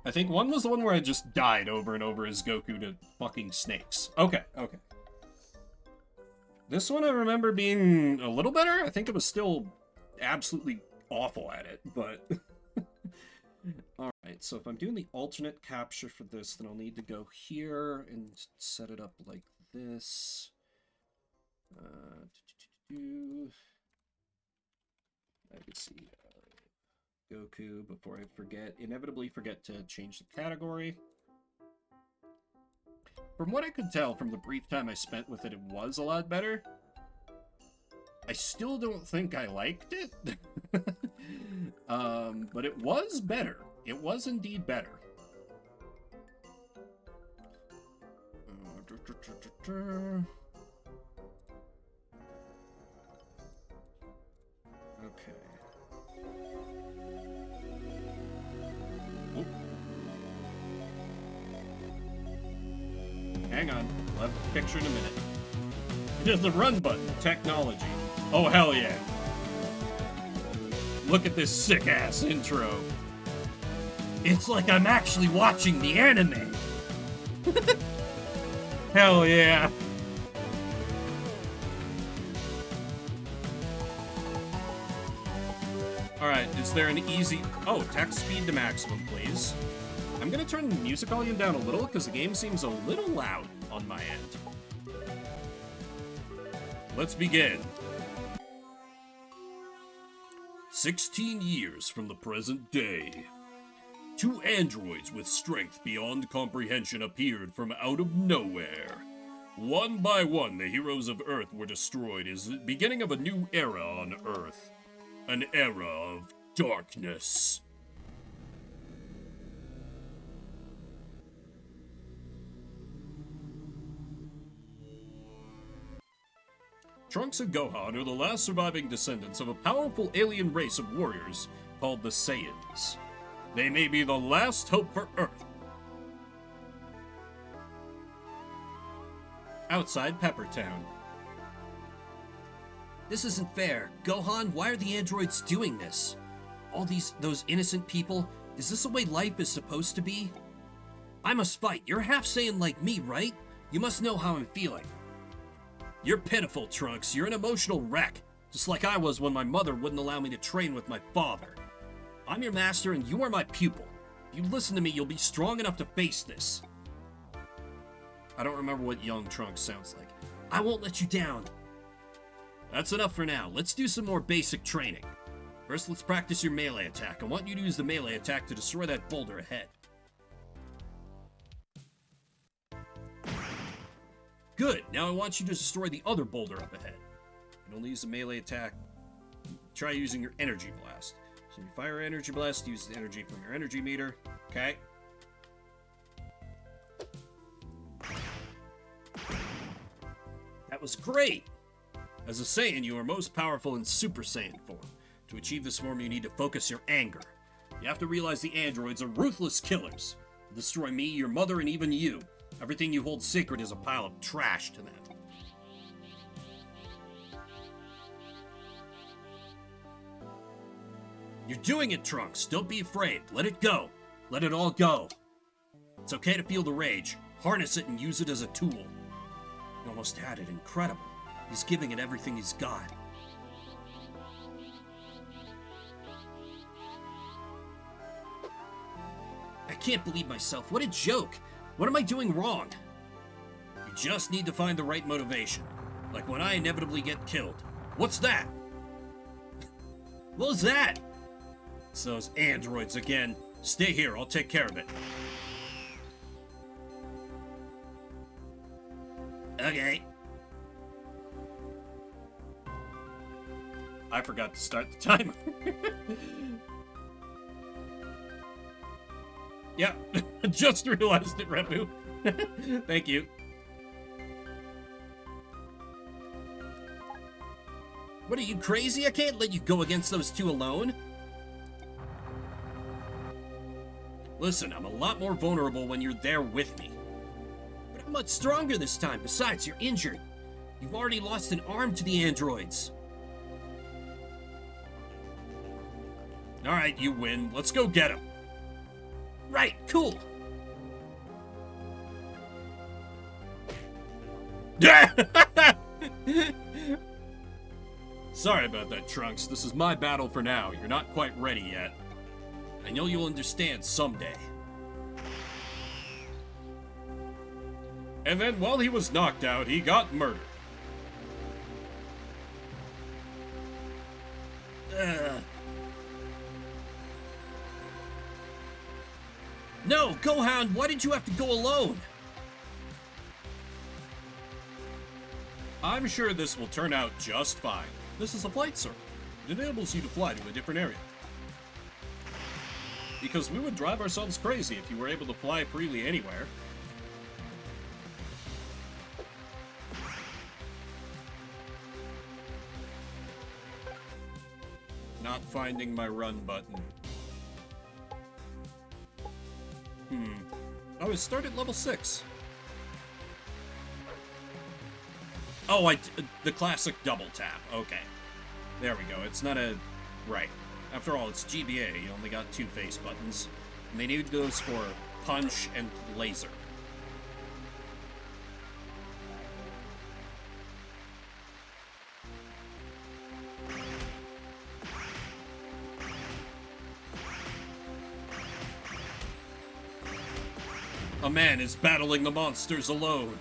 I think one was the one where I just died over and over as Goku to fucking snakes. Okay. This one I remember being a little better. I think it was still absolutely awful at it, but... Alright, so if I'm doing the alternate capture for this, then I'll need to go here and set it up like this. I can see Goku before I inevitably forget to change the category. From what I could tell from the brief time I spent with it, it was a lot better. I still don't think I liked it. But it was better. It was indeed better. Okay. Oop. Hang on. We'll have the picture in a minute. It is the run button. Technology. Oh, hell yeah. Look at this sick-ass intro. It's like I'm actually watching the anime. Hell yeah. Alright, is there an easy... Oh, text speed to maximum, please. I'm gonna turn the music volume down a little, because the game seems a little loud on my end. Let's begin. 16 years from the present day. Two androids with strength beyond comprehension appeared from out of nowhere. One by one, the heroes of Earth were destroyed as the beginning of a new era on Earth. An era of darkness. Trunks and Gohan are the last surviving descendants of a powerful alien race of warriors called the Saiyans. They may be the last hope for Earth. Outside Peppertown. This isn't fair. Gohan, why are the androids doing this? Those innocent people, is this the way life is supposed to be? I must fight. You're half Saiyan like me, right? You must know how I'm feeling. You're pitiful, Trunks. You're an emotional wreck. Just like I was when my mother wouldn't allow me to train with my father. I'm your master and you are my pupil. If you listen to me, you'll be strong enough to face this. I don't remember what young Trunks sounds like. I won't let you down. That's enough for now. Let's do some more basic training. First, let's practice your melee attack. I want you to use the melee attack to destroy that boulder ahead. Good. Now I want you to destroy the other boulder up ahead. You can only use the melee attack. Try using your energy blast. So you fire energy blast, use the energy from your energy meter. Okay. That was great! As a Saiyan, you are most powerful in Super Saiyan form. To achieve this form, you need to focus your anger. You have to realize the androids are ruthless killers. They'll destroy me, your mother, and even you. Everything you hold sacred is a pile of trash to them. You're doing it, Trunks. Don't be afraid. Let it go. Let it all go. It's okay to feel the rage. Harness it and use it as a tool. You almost had it. Incredible. He's giving it everything he's got. I can't believe myself. What a joke. What am I doing wrong? You just need to find the right motivation. Like when I inevitably get killed. What's that? What was that? It's those androids again. Stay here, I'll take care of it. Okay. I forgot to start the timer. Yeah, just realized it, Repu. Thank you. What are you, crazy? I can't let you go against those two alone. Listen, I'm a lot more vulnerable when you're there with me. But I'm much stronger this time. Besides, you're injured. You've already lost an arm to the androids. Alright, you win. Let's go get him. Right, cool. Sorry about that, Trunks. This is my battle for now. You're not quite ready yet. I know you'll understand someday. And then while he was knocked out, he got murdered. No, Gohan, why did you have to go alone? I'm sure this will turn out just fine. This is a flight circle. It enables you to fly to a different area. Because we would drive ourselves crazy if you were able to fly freely anywhere. Not finding my run button. Oh, it started at level 6. Oh, the classic double tap. Okay. There we go. It's not a... Right. After all, it's GBA. You only got 2 face buttons. And they need those for punch and laser. A man is battling the monsters alone.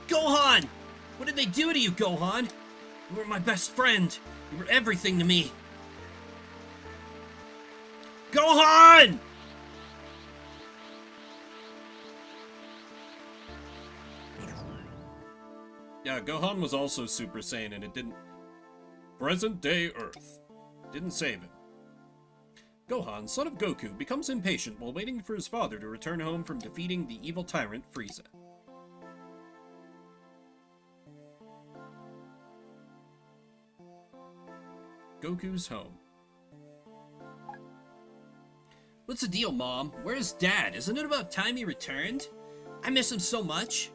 Gohan! What did they do to you, Gohan? You were my best friend. You were everything to me. Gohan! Yeah, Gohan was also Super Saiyan and it didn't... Present day Earth. Didn't save him. Gohan, son of Goku, becomes impatient while waiting for his father to return home from defeating the evil tyrant Frieza. Goku's home. What's the deal, Mom? Where's Dad? Isn't it about time he returned? I miss him so much.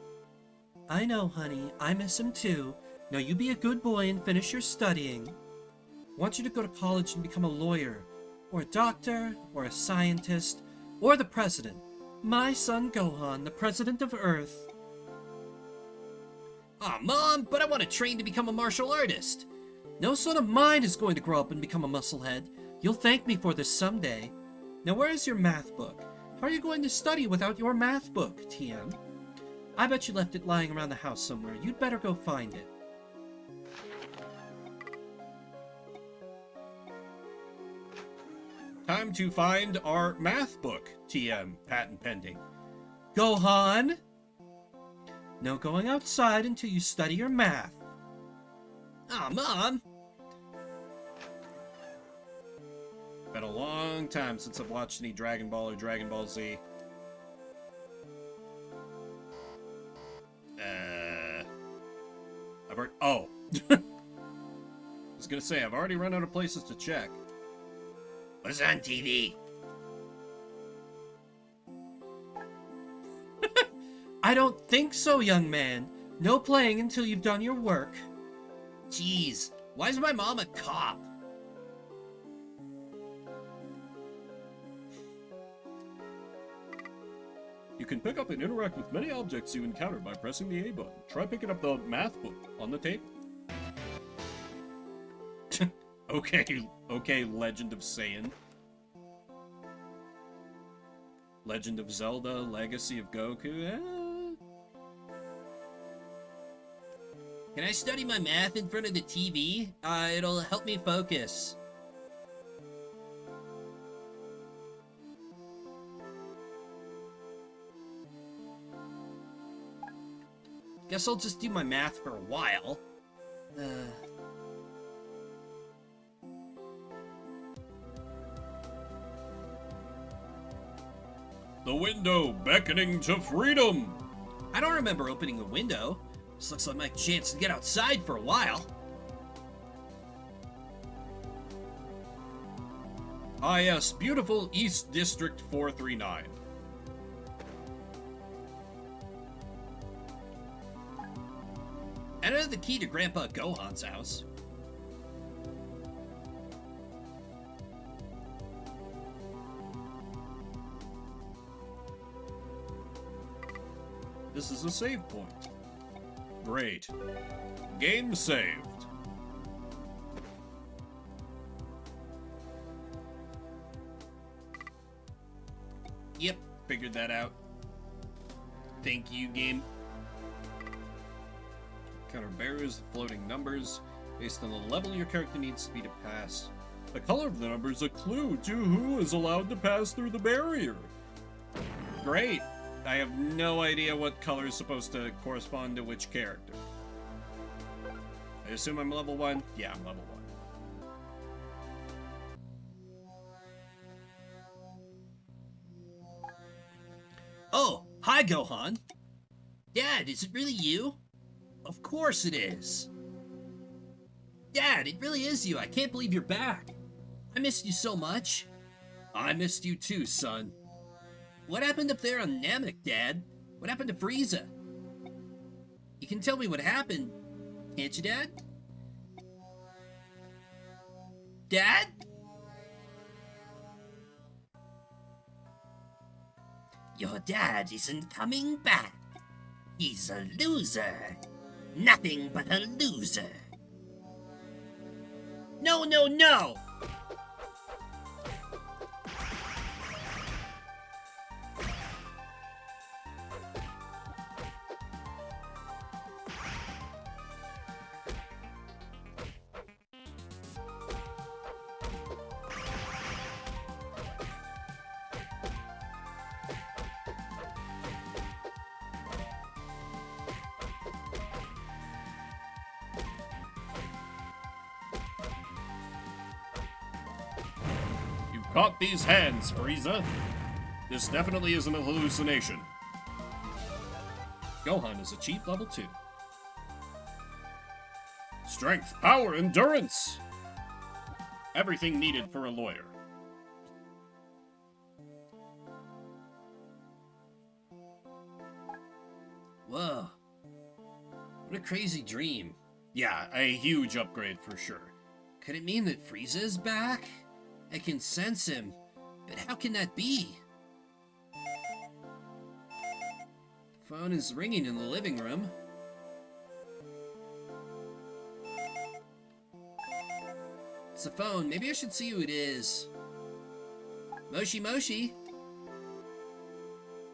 I know, honey. I miss him too. Now you be a good boy and finish your studying. I want you to go to college and become a lawyer, or a doctor, or a scientist, or the president. My son Gohan, the president of Earth. Aw, Mom, but I want to train to become a martial artist. No son of mine is going to grow up and become a musclehead. You'll thank me for this someday. Now where is your math book? How are you going to study without your math book, TM? I bet you left it lying around the house somewhere. You'd better go find it. Time to find our math book, TM, patent pending. Gohan! No going outside until you study your math. Aw, Mom! Been a long time since I've watched any Dragon Ball or Dragon Ball Z. I've already... Oh! I was gonna say, I've already run out of places to check. What's on TV? I don't think so, young man. No playing until you've done your work. Jeez, why is my mom a cop? You can pick up and interact with many objects you encounter by pressing the A button. Try picking up the math book on the table. Okay, Legend of Saiyan. Legend of Zelda, Legacy of Goku, Can I study my math in front of the TV? It'll help me focus. Guess I'll just do my math for a while. The window beckoning to freedom! I don't remember opening a window. This looks like my chance to get outside for a while. Ah yes, beautiful East District 439. Enter the key to Grandpa Gohan's house. This is a save point. Great. Game saved. Yep, figured that out. Thank you, game. Counter barriers, floating numbers, based on the level your character needs to be to pass. The color of the number is a clue to who is allowed to pass through the barrier. Great. I have no idea what color is supposed to correspond to which character. I assume I'm level 1? Yeah, I'm level 1. Oh, hi, Gohan. Dad, is it really you? Of course it is. Dad, it really is you. I can't believe you're back. I missed you so much. I missed you too, son. What happened up there on Namek, Dad? What happened to Frieza? You can tell me what happened, can't you, Dad? Dad? Your dad isn't coming back. He's a loser. Nothing but a loser. No, no, no! Caught these hands, Frieza. This definitely isn't a hallucination. Gohan has achieved level 2. Strength, power, endurance! Everything needed for a lawyer. Whoa. What a crazy dream. Yeah, a huge upgrade for sure. Could it mean that Frieza is back? I can sense him, but how can that be? Phone is ringing in the living room. It's a phone. Maybe I should see who it is. Moshi Moshi.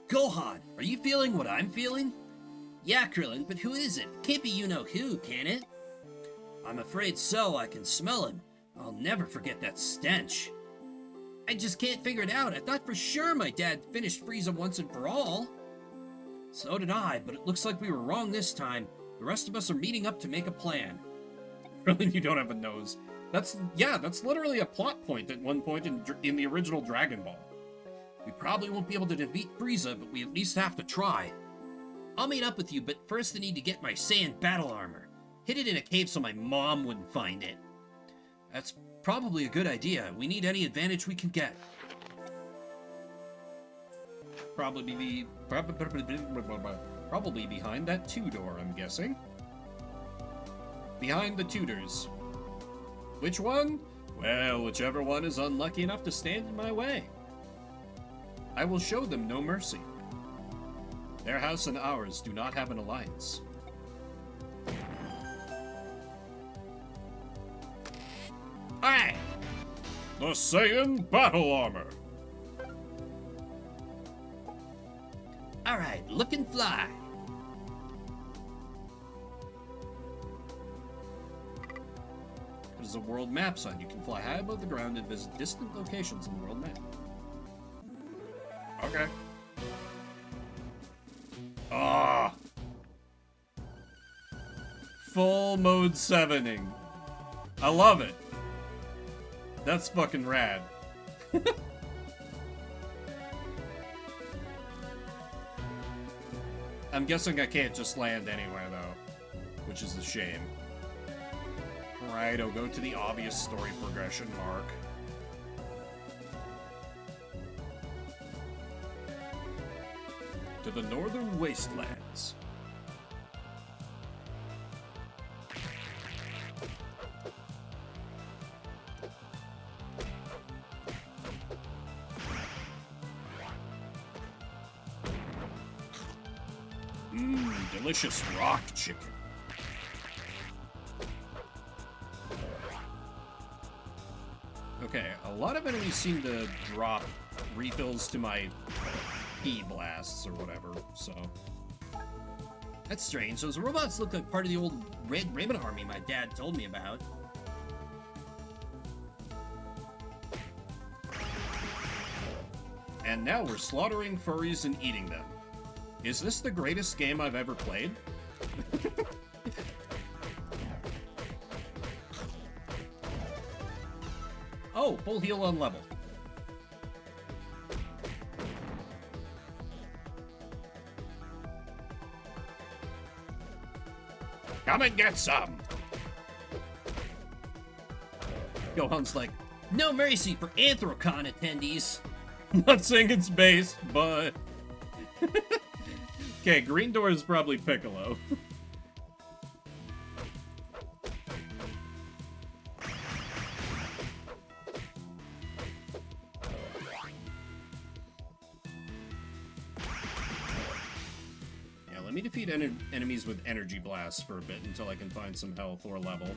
Gohan, are you feeling what I'm feeling? Yeah, Krillin, but who is it? Can't be you-know-who, can it? I'm afraid so. I can smell him. I'll never forget that stench. I just can't figure it out. I thought for sure my dad finished Frieza once and for all. So did I, but it looks like we were wrong this time. The rest of us are meeting up to make a plan. Krillin, you don't have a nose. That's literally a plot point at one point in the original Dragon Ball. We probably won't be able to defeat Frieza, but we at least have to try. I'll meet up with you, but first I need to get my Saiyan battle armor. Hid it in a cave so my mom wouldn't find it. That's probably a good idea. We need any advantage we can get. Probably behind that 2 door, I'm guessing. Behind the tutors. Which one? Well, whichever one is unlucky enough to stand in my way. I will show them no mercy. Their house and ours do not have an alliance. Alright! The Saiyan Battle Armor! Alright, look and fly. It is a world map sign. You can fly high above the ground and visit distant locations on the world map. Okay. Ah! Full mode 7ing. I love it. That's fucking rad. I'm guessing I can't just land anywhere, though, which is a shame. Right, I'll go to the obvious story progression mark. To the northern wastelands. Delicious rock chicken. Okay, a lot of enemies seem to drop refills to my E-blasts or whatever, so... That's strange. Those robots look like part of the old Red Ribbon Army my dad told me about. And now we're slaughtering furries and eating them. Is this the greatest game I've ever played? Oh, full heal on level. Come and get some! Gohan's like, no mercy for Anthrocon attendees. Not saying it's base, but... Okay, green door is probably Piccolo. Yeah, let me defeat enemies with energy blasts for a bit until I can find some health or level.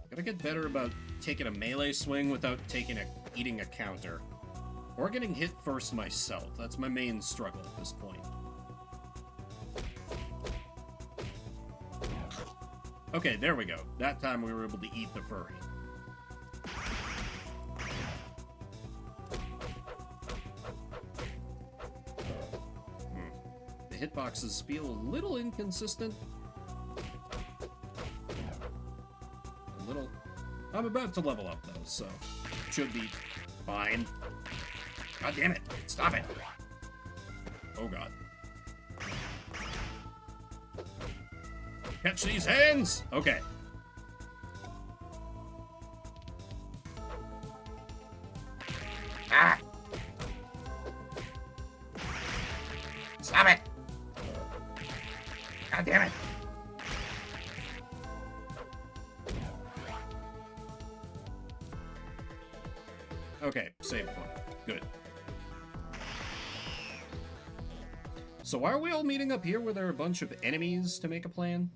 Gotta get better about taking a melee swing without eating a counter. Or getting hit first myself. That's my main struggle at this point. Okay, there we go. That time we were able to eat the furry. The hitboxes feel a little inconsistent. I'm about to level up, though, so should be fine. God damn it. Stop it. Oh, God. Catch these hands! Okay. Ah! Stop it! God damn it! Okay, save point. Good. So why are we all meeting up here where there are a bunch of enemies to make a plan?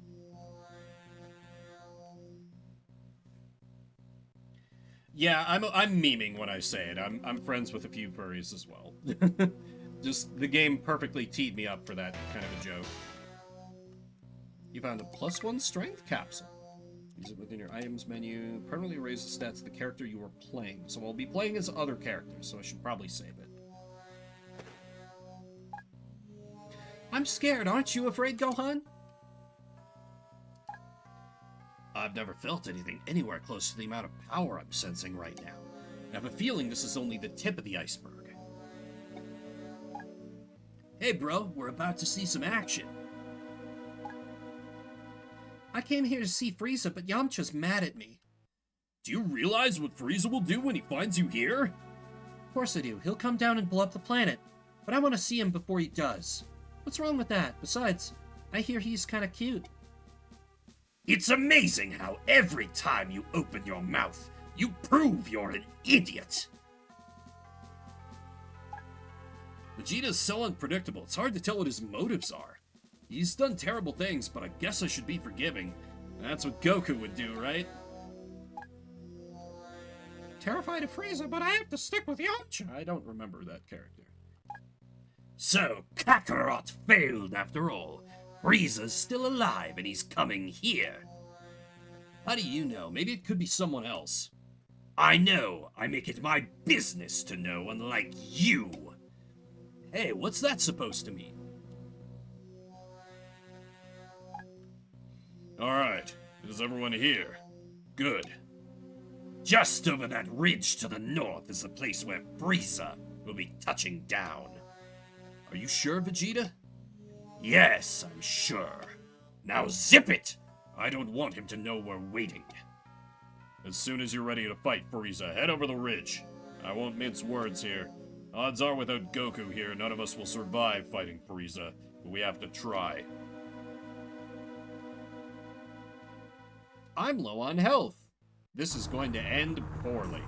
Yeah, I'm memeing when I say it. I'm friends with a few furries as well. Just, the game perfectly teed me up for that kind of a joke. You found a +1 strength capsule. Use it within your items menu. Permanently raise the stats of the character you are playing. So I'll be playing as other characters, so I should probably save it. I'm scared, aren't you afraid, Gohan? I've never felt anything anywhere close to the amount of power I'm sensing right now. I have a feeling this is only the tip of the iceberg. Hey bro, we're about to see some action. I came here to see Frieza, but Yamcha's mad at me. Do you realize what Frieza will do when he finds you here? Of course I do. He'll come down and blow up the planet. But I want to see him before he does. What's wrong with that? Besides, I hear he's kind of cute. It's amazing how every time you open your mouth, you prove you're an idiot. Vegeta's so unpredictable, it's hard to tell what his motives are. He's done terrible things, but I guess I should be forgiving. That's what Goku would do, right? Terrified of Frieza, but I have to stick with Yamcha. I don't remember that character. So, Kakarot failed after all. Frieza's still alive and he's coming here. How do you know? Maybe it could be someone else. I know. I make it my business to know, unlike you. Hey, what's that supposed to mean? Alright, is everyone here? Good. Just over that ridge to the north is the place where Frieza will be touching down. Are you sure, Vegeta? Yes, I'm sure. Now zip it! I don't want him to know we're waiting. As soon as you're ready to fight Frieza, head over the ridge. I won't mince words here. Odds are without Goku here, none of us will survive fighting Frieza, but we have to try. I'm low on health. This is going to end poorly.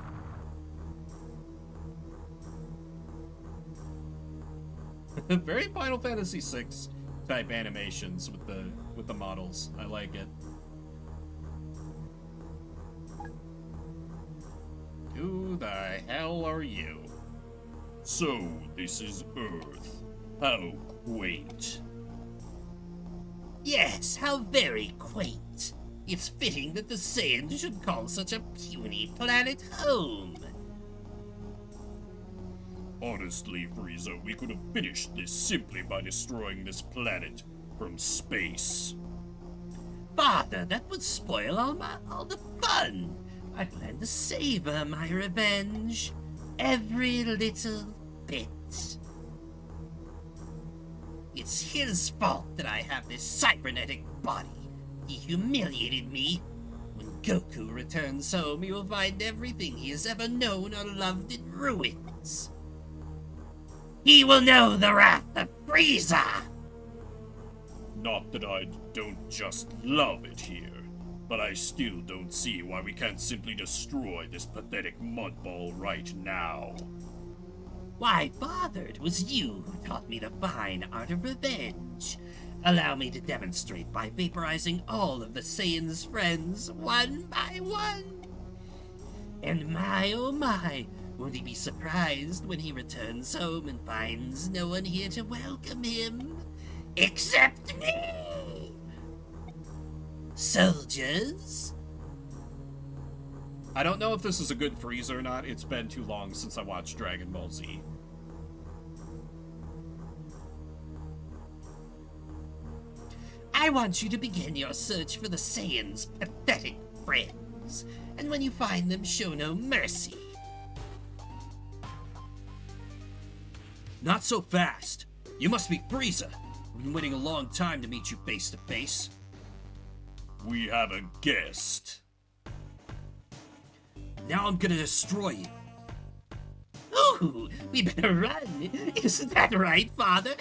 Very Final Fantasy VI type animations with the models. I like it. Who the hell are you? So, this is Earth. How quaint. Yes, how very quaint. It's fitting that the Saiyans should call such a puny planet home. Honestly, Frieza, we could have finished this simply by destroying this planet from space. Father, that would spoil all the fun. I plan to savor my revenge. Every little bit. It's his fault that I have this cybernetic body. He humiliated me. When Goku returns home, he will find everything he has ever known or loved in ruins. He will know the wrath of Frieza! Not that I don't just love it here, but I still don't see why we can't simply destroy this pathetic mudball right now. Why, Father, it was you who taught me the fine art of revenge. Allow me to demonstrate by vaporizing all of the Saiyan's friends one by one. And my, oh my, won't he be surprised when he returns home and finds no one here to welcome him? Except me! Soldiers? I don't know if this is a good Frieza or not. It's been too long since I watched Dragon Ball Z. I want you to begin your search for the Saiyans' pathetic friends. And when you find them, show no mercy. Not so fast. You must be Frieza. I've been waiting a long time to meet you face to face. We have a guest. Now I'm gonna destroy you. Ooh, we better run. Isn't that right, Father?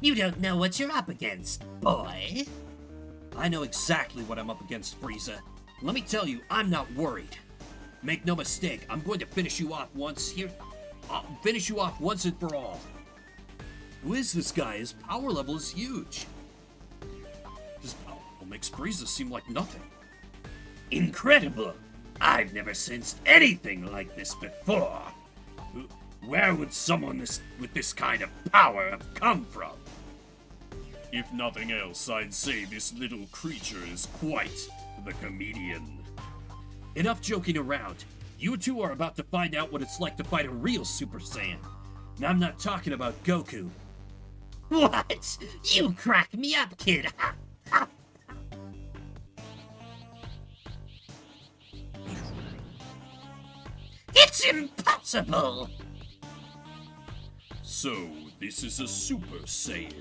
You don't know what you're up against, boy. I know exactly what I'm up against, Frieza. Let me tell you, I'm not worried. Make no mistake, I'm going to finish you off once here. I'll finish you off once and for all. Who is this guy? His power level is huge. His power level makes Frieza seem like nothing. Incredible! I've never sensed anything like this before. Where would someone with this kind of power have come from? If nothing else, I'd say this little creature is quite the comedian. Enough joking around. You two are about to find out what it's like to fight a real Super Saiyan. And I'm not talking about Goku. What? You crack me up, kid. It's impossible! So, this is a Super Saiyan.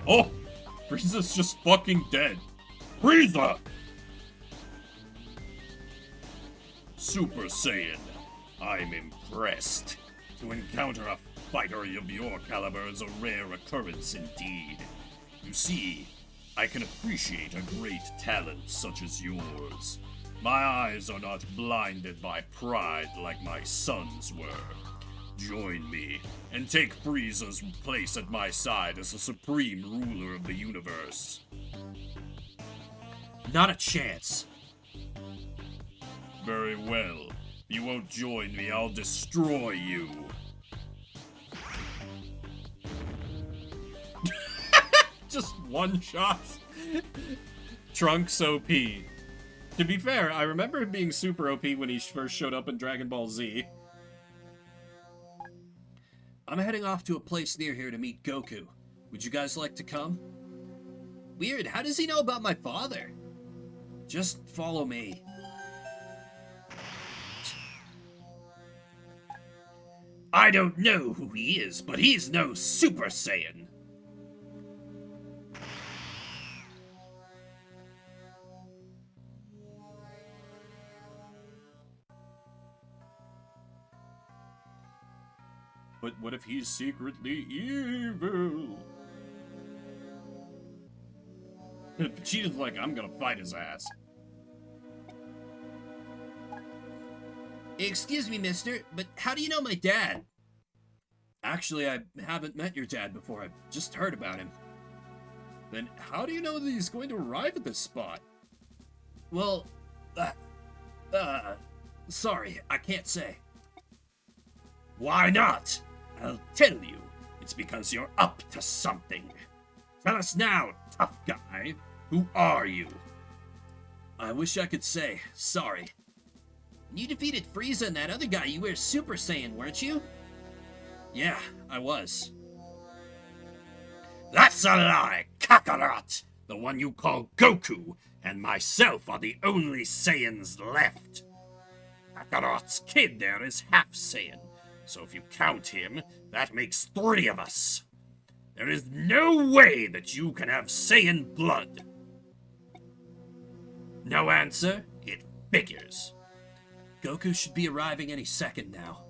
Oh! Frieza's just fucking dead. Frieza! Super Saiyan, I'm impressed. To encounter a fighter of your caliber is a rare occurrence indeed. You see, I can appreciate a great talent such as yours. My eyes are not blinded by pride like my son's were. Join me, and take Frieza's place at my side as the supreme ruler of the universe. Not a chance. Very well. If you won't join me, I'll destroy you. Just one shot. Trunks OP. To be fair, I remember him being super OP when he first showed up in Dragon Ball Z. I'm heading off to a place near here to meet Goku. Would you guys like to come? Weird, how does he know about my father? Just follow me. I don't know who he is, but he's no Super Saiyan. But what if he's secretly evil? Vegeta's like, I'm gonna fight his ass. Excuse me, mister, but how do you know my dad? Actually, I haven't met your dad before. I've just heard about him. Then how do you know that he's going to arrive at this spot? Well, sorry, I can't say. Why not? I'll tell you. It's because you're up to something. Tell us now, tough guy. Who are you? I wish I could say. Sorry. You defeated Frieza and that other guy you were Super Saiyan, weren't you? Yeah, I was. That's a lie, Kakarot! The one you call Goku and myself are the only Saiyans left. Kakarot's kid there is half Saiyan, so if you count him, that makes 3 of us. There is no way that you can have Saiyan blood. No answer? It figures. Goku should be arriving any second now.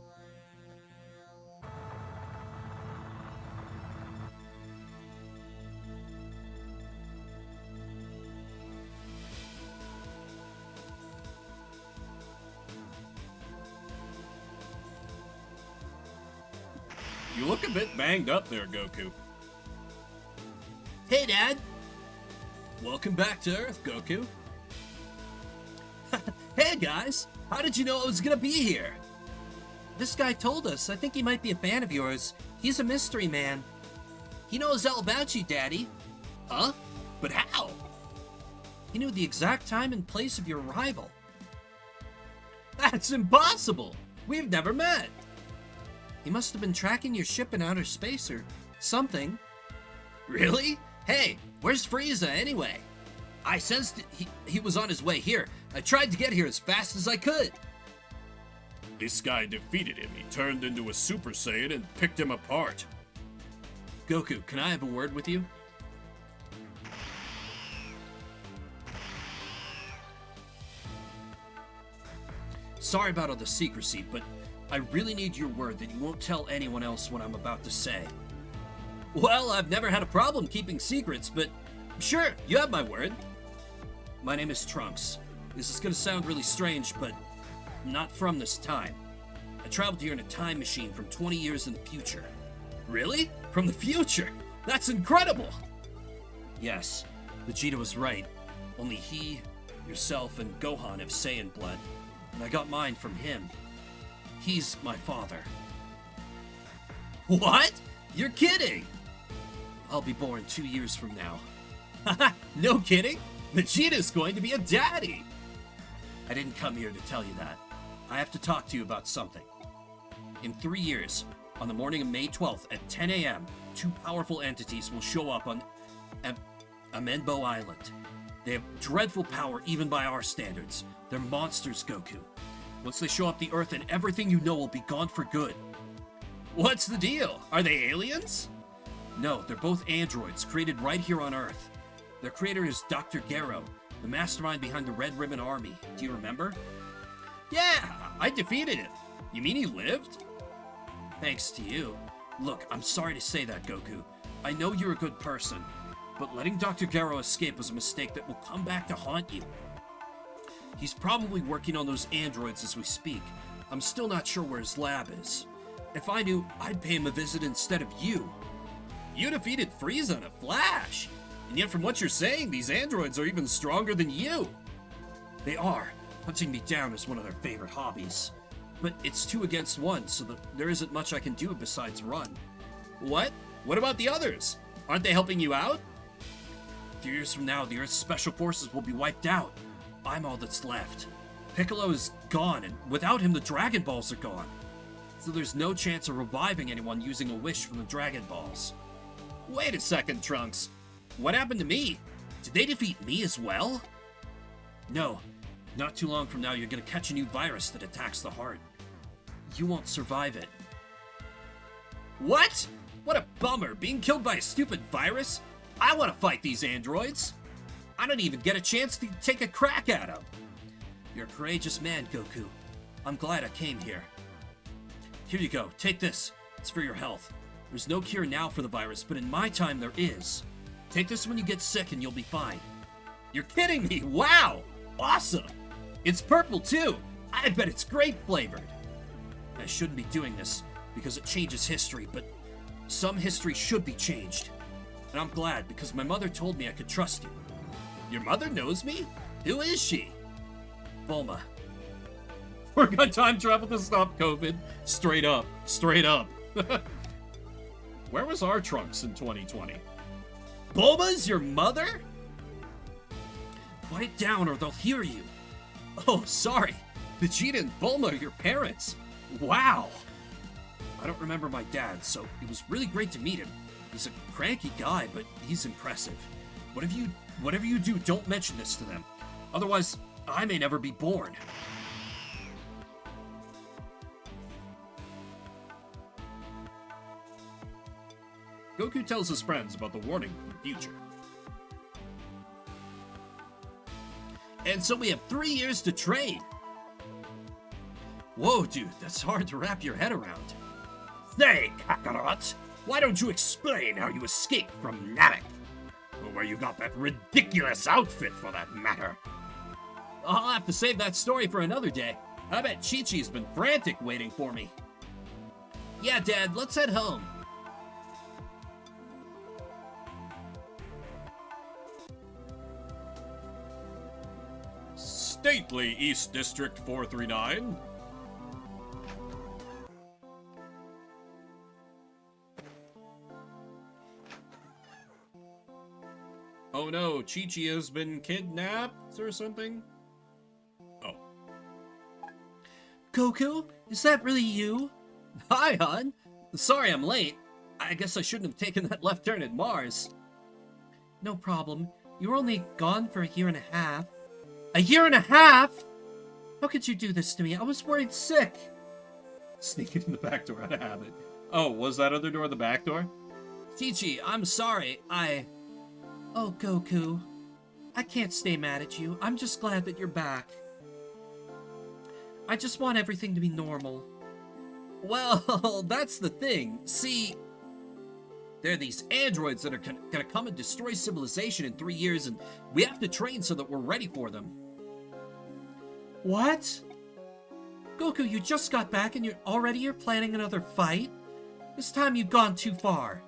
You look a bit banged up there, Goku. Hey, Dad! Welcome back to Earth, Goku. Hey, guys! How did you know I was gonna be here? This guy told us. I think he might be a fan of yours. He's a mystery man. He knows all about you, Daddy. Huh? But how? He knew the exact time and place of your arrival. That's impossible! We've never met! He must have been tracking your ship in outer space or something. Really? Hey, where's Frieza anyway? I sensed he was on his way here. I tried to get here as fast as I could. This guy defeated him. He turned into a Super Saiyan and picked him apart. Goku, can I have a word with you? Sorry about all the secrecy, but I really need your word that you won't tell anyone else what I'm about to say. Well, I've never had a problem keeping secrets, but sure, you have my word. My name is Trunks. This is gonna sound really strange, but not from this time. I traveled here in a time machine from 20 years in the future. Really? From the future? That's incredible! Yes, Vegeta was right. Only he, yourself, and Gohan have Saiyan blood, and I got mine from him. He's my father. What? You're kidding! I'll be born 2 years from now. Haha, no kidding? Vegeta's going to be a daddy! I didn't come here to tell you that. I have to talk to you about something. In 3 years, on the morning of May 12th at 10 a.m., 2 powerful entities will show up on Amenbo Island. They have dreadful power even by our standards. They're monsters, Goku. Once they show up the Earth, and everything you know will be gone for good. What's the deal? Are they aliens? No, they're both androids, created right here on Earth. Their creator is Dr. Gero, the mastermind behind the Red Ribbon Army. Do you remember? Yeah, I defeated him. You mean he lived? Thanks to you. Look, I'm sorry to say that, Goku. I know you're a good person, but letting Dr. Gero escape was a mistake that will come back to haunt you. He's probably working on those androids as we speak. I'm still not sure where his lab is. If I knew, I'd pay him a visit instead of you. You defeated Frieza in a flash! And yet from what you're saying, these androids are even stronger than you! They are. Hunting me down is one of their favorite hobbies. But it's 2 against 1, so there isn't much I can do besides run. What? What about the others? Aren't they helping you out? A few years from now, the Earth's special forces will be wiped out. I'm all that's left. Piccolo is gone, and without him, the Dragon Balls are gone. So there's no chance of reviving anyone using a wish from the Dragon Balls. Wait a second, Trunks. What happened to me? Did they defeat me as well? No. Not too long from now, you're gonna catch a new virus that attacks the heart. You won't survive it. What? What a bummer, being killed by a stupid virus? I want to fight these androids. I don't even get a chance to take a crack at them. You're a courageous man, Goku. I'm glad I came here. Here you go, take this. It's for your health. There's no cure now for the virus, but in my time there is. Take this when you get sick and you'll be fine. You're kidding me! Wow! Awesome! It's purple too! I bet it's grape flavored! I shouldn't be doing this, because it changes history, but some history should be changed. And I'm glad, because my mother told me I could trust you. Your mother knows me? Who is she? Bulma. We're gonna time travel to stop COVID. Straight up. Straight up. Where was our Trunks in 2020? Bulma's your mother? Quiet down or they'll hear you. Oh, sorry. Vegeta and Bulma are your parents. Wow. I don't remember my dad, so it was really great to meet him. He's a cranky guy, but he's impressive. Whatever you do, don't mention this to them. Otherwise, I may never be born. Goku tells his friends about the warning from the future. And so we have 3 years to train. Whoa, dude, that's hard to wrap your head around. Say, Kakarot, why don't you explain how you escaped from Namek? Or where you got that ridiculous outfit, for that matter? I'll have to save that story for another day. I bet Chi-Chi's been frantic waiting for me. Yeah, Dad, let's head home. Stately East District 439. Oh no, Chi-Chi has been kidnapped or something? Oh. Goku, is that really you? Hi, hon. Sorry I'm late. I guess I shouldn't have taken that left turn at Mars. No problem. You were only gone for a year and a half. A year and a half? How could you do this to me? I was worried sick. Sneaking in the back door out of habit. Oh, was that other door the back door? Chi-Chi, I'm sorry. Oh, Goku. I can't stay mad at you. I'm just glad that you're back. I just want everything to be normal. Well, that's the thing. See, there are these androids that are gonna come and destroy civilization in 3 years, and we have to train so that we're ready for them. What? Goku, you just got back and you're planning another fight? This time you've gone too far.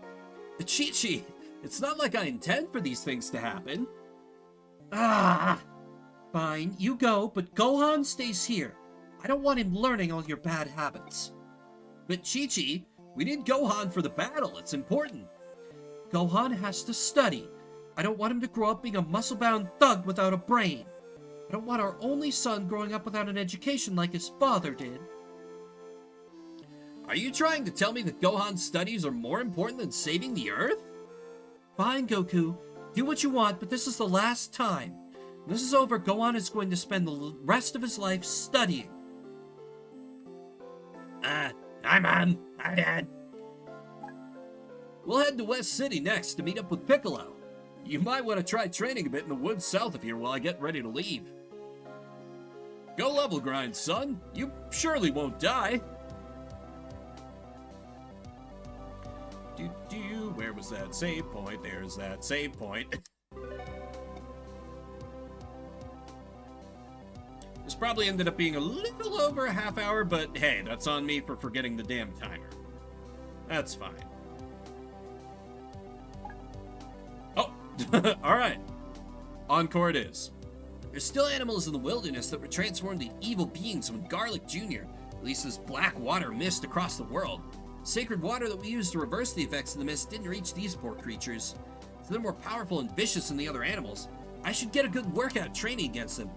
Chi-Chi, it's not like I intend for these things to happen. Ah! Fine, you go, but Gohan stays here. I don't want him learning all your bad habits. But Chi-Chi, we need Gohan for the battle. It's important. Gohan has to study. I don't want him to grow up being a muscle-bound thug without a brain. I don't want our only son growing up without an education like his father did. Are you trying to tell me that Gohan's studies are more important than saving the Earth? Fine, Goku. Do what you want, but this is the last time. When this is over, Gohan is going to spend the rest of his life studying. Hi, Mom. Hi, Dad. We'll head to West City next to meet up with Piccolo. You might want to try training a bit in the woods south of here while I get ready to leave. Go level grind, son. You surely won't die. Where was that save point? There's that save point. This probably ended up being a little over a half hour, but hey, that's on me for forgetting the damn timer. That's fine. Oh, alright. Encore it is. There's still animals in the wilderness that were transformed into evil beings when Garlic Jr. released this black water mist across the world. Sacred water that we used to reverse the effects of the mist didn't reach these poor creatures. So they're more powerful and vicious than the other animals. I should get a good workout training against them,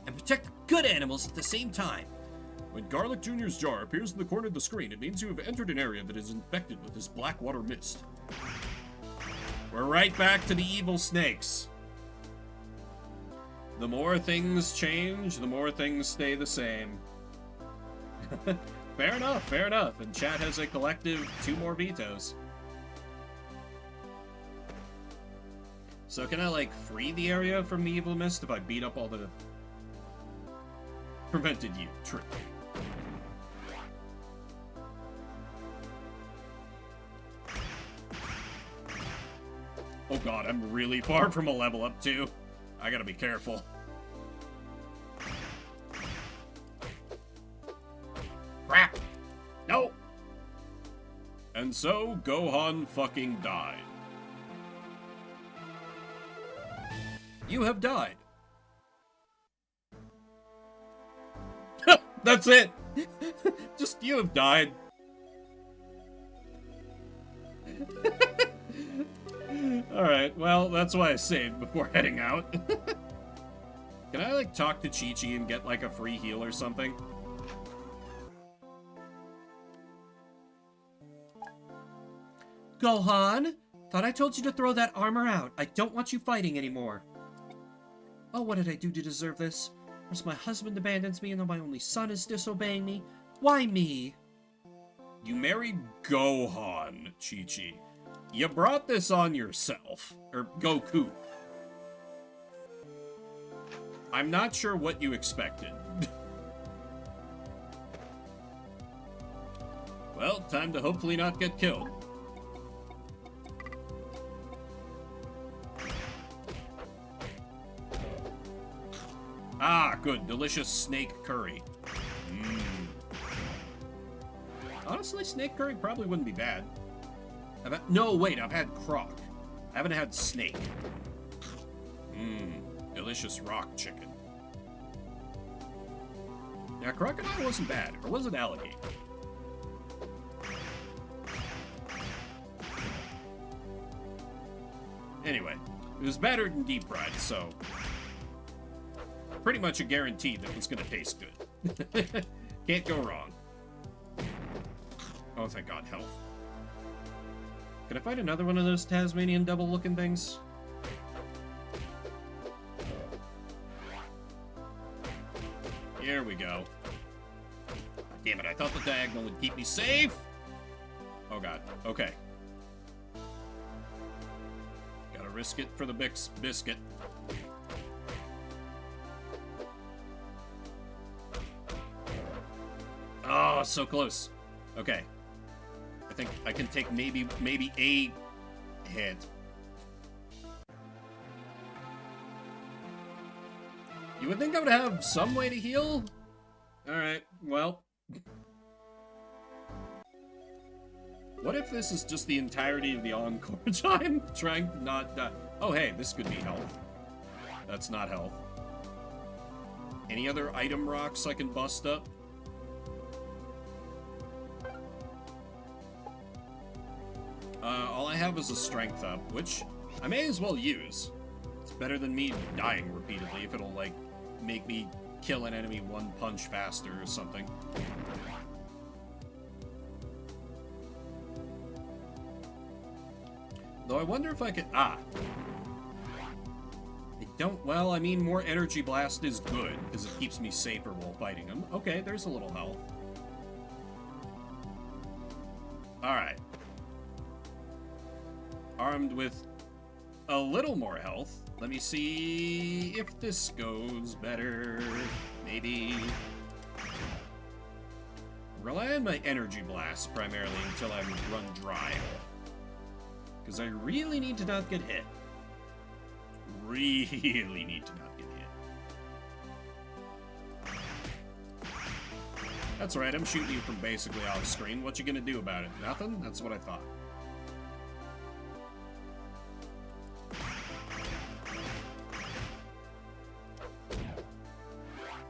and protect good animals at the same time. When Garlic Jr.'s jar appears in the corner of the screen, it means you have entered an area that is infected with this black water mist. We're right back to the evil snakes. The more things change, the more things stay the same. Fair enough, fair enough. And chat has a collective 2 more vetoes. So can I, like, free the area from the evil mist if I beat up all the... Prevented you, true. Oh god, I'm really far from a level up too. I gotta be careful. Crap! No! And so, Gohan fucking died. You have died. That's it! Just you have died. Alright, well, that's why I saved before heading out. Can I, like, talk to Chi-Chi and get, like, a free heal or something? Gohan, thought I told you to throw that armor out. I don't want you fighting anymore. Oh, what did I do to deserve this? First my husband abandons me, and now my only son is disobeying me. Why me? You married Gohan, Chi-Chi. You brought this on yourself. Or Goku. I'm not sure what you expected. Well, time to hopefully not get killed. Ah, good. Delicious snake curry. Honestly, snake curry probably wouldn't be bad. No, wait, I've had croc. I haven't had snake. Delicious rock chicken. Yeah, crocodile wasn't bad. Or was it alligator? Anyway, it was battered and deep fried, so pretty much a guarantee that it's gonna taste good. Can't go wrong. Oh, thank God, health. Can I find another one of those Tasmanian devil-looking things? Here we go. Damn it, I thought the diagonal would keep me safe! Oh God, okay. Gotta risk it for the biscuit. Oh, so close. Okay. I think I can take maybe a hit. You would think I would have some way to heal? Alright, well. What if this is just the entirety of the encore time? Trying to not die. Oh, hey, this could be health. That's not health. Any other item rocks I can bust up? All I have is a strength up, which I may as well use. It's better than me dying repeatedly if it'll, like, make me kill an enemy one punch faster or something. Though I wonder if I could... I don't... Well, I mean, more energy blast is good, because it keeps me safer while fighting them. Okay, there's a little health. Alright. Armed with a little more health. Let me see if this goes better. Maybe. Rely on my energy blast primarily until I run dry. Because I really need to not get hit. Really need to not get hit. That's right, I'm shooting you from basically off screen. What you gonna do about it? Nothing? That's what I thought.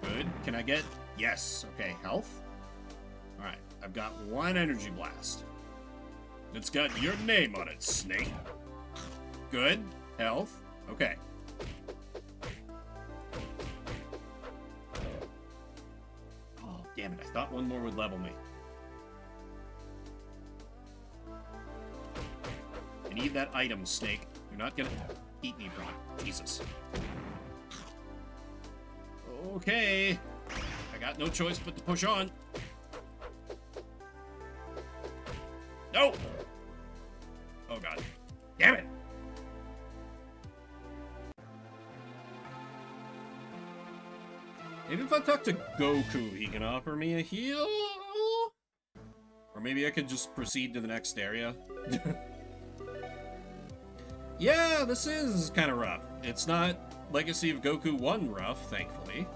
Good. Can I get... Yes. Okay, health. Alright, I've got one energy blast. It's got your name on it, Snake. Good. Health. Okay. Oh, damn it. I thought one more would level me. I need that item, Snake. You're not gonna eat me from it. Jesus. Okay. I got no choice but to push on. No! Oh God. Damn it! Maybe if I talk to Goku, he can offer me a heal? Or maybe I could just proceed to the next area. Yeah, this is kind of rough. It's not Legacy of Goku 1 rough, thankfully.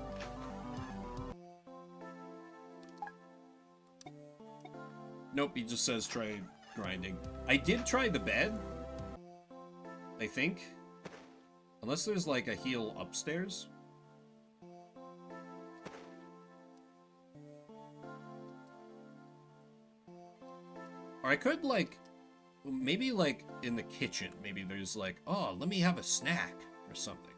Nope, he just says try grinding. I did try the bed, I think. Unless there's like a heal upstairs. Or I could, like, maybe, like, in the kitchen. Maybe there's, like, oh, let me have a snack or something.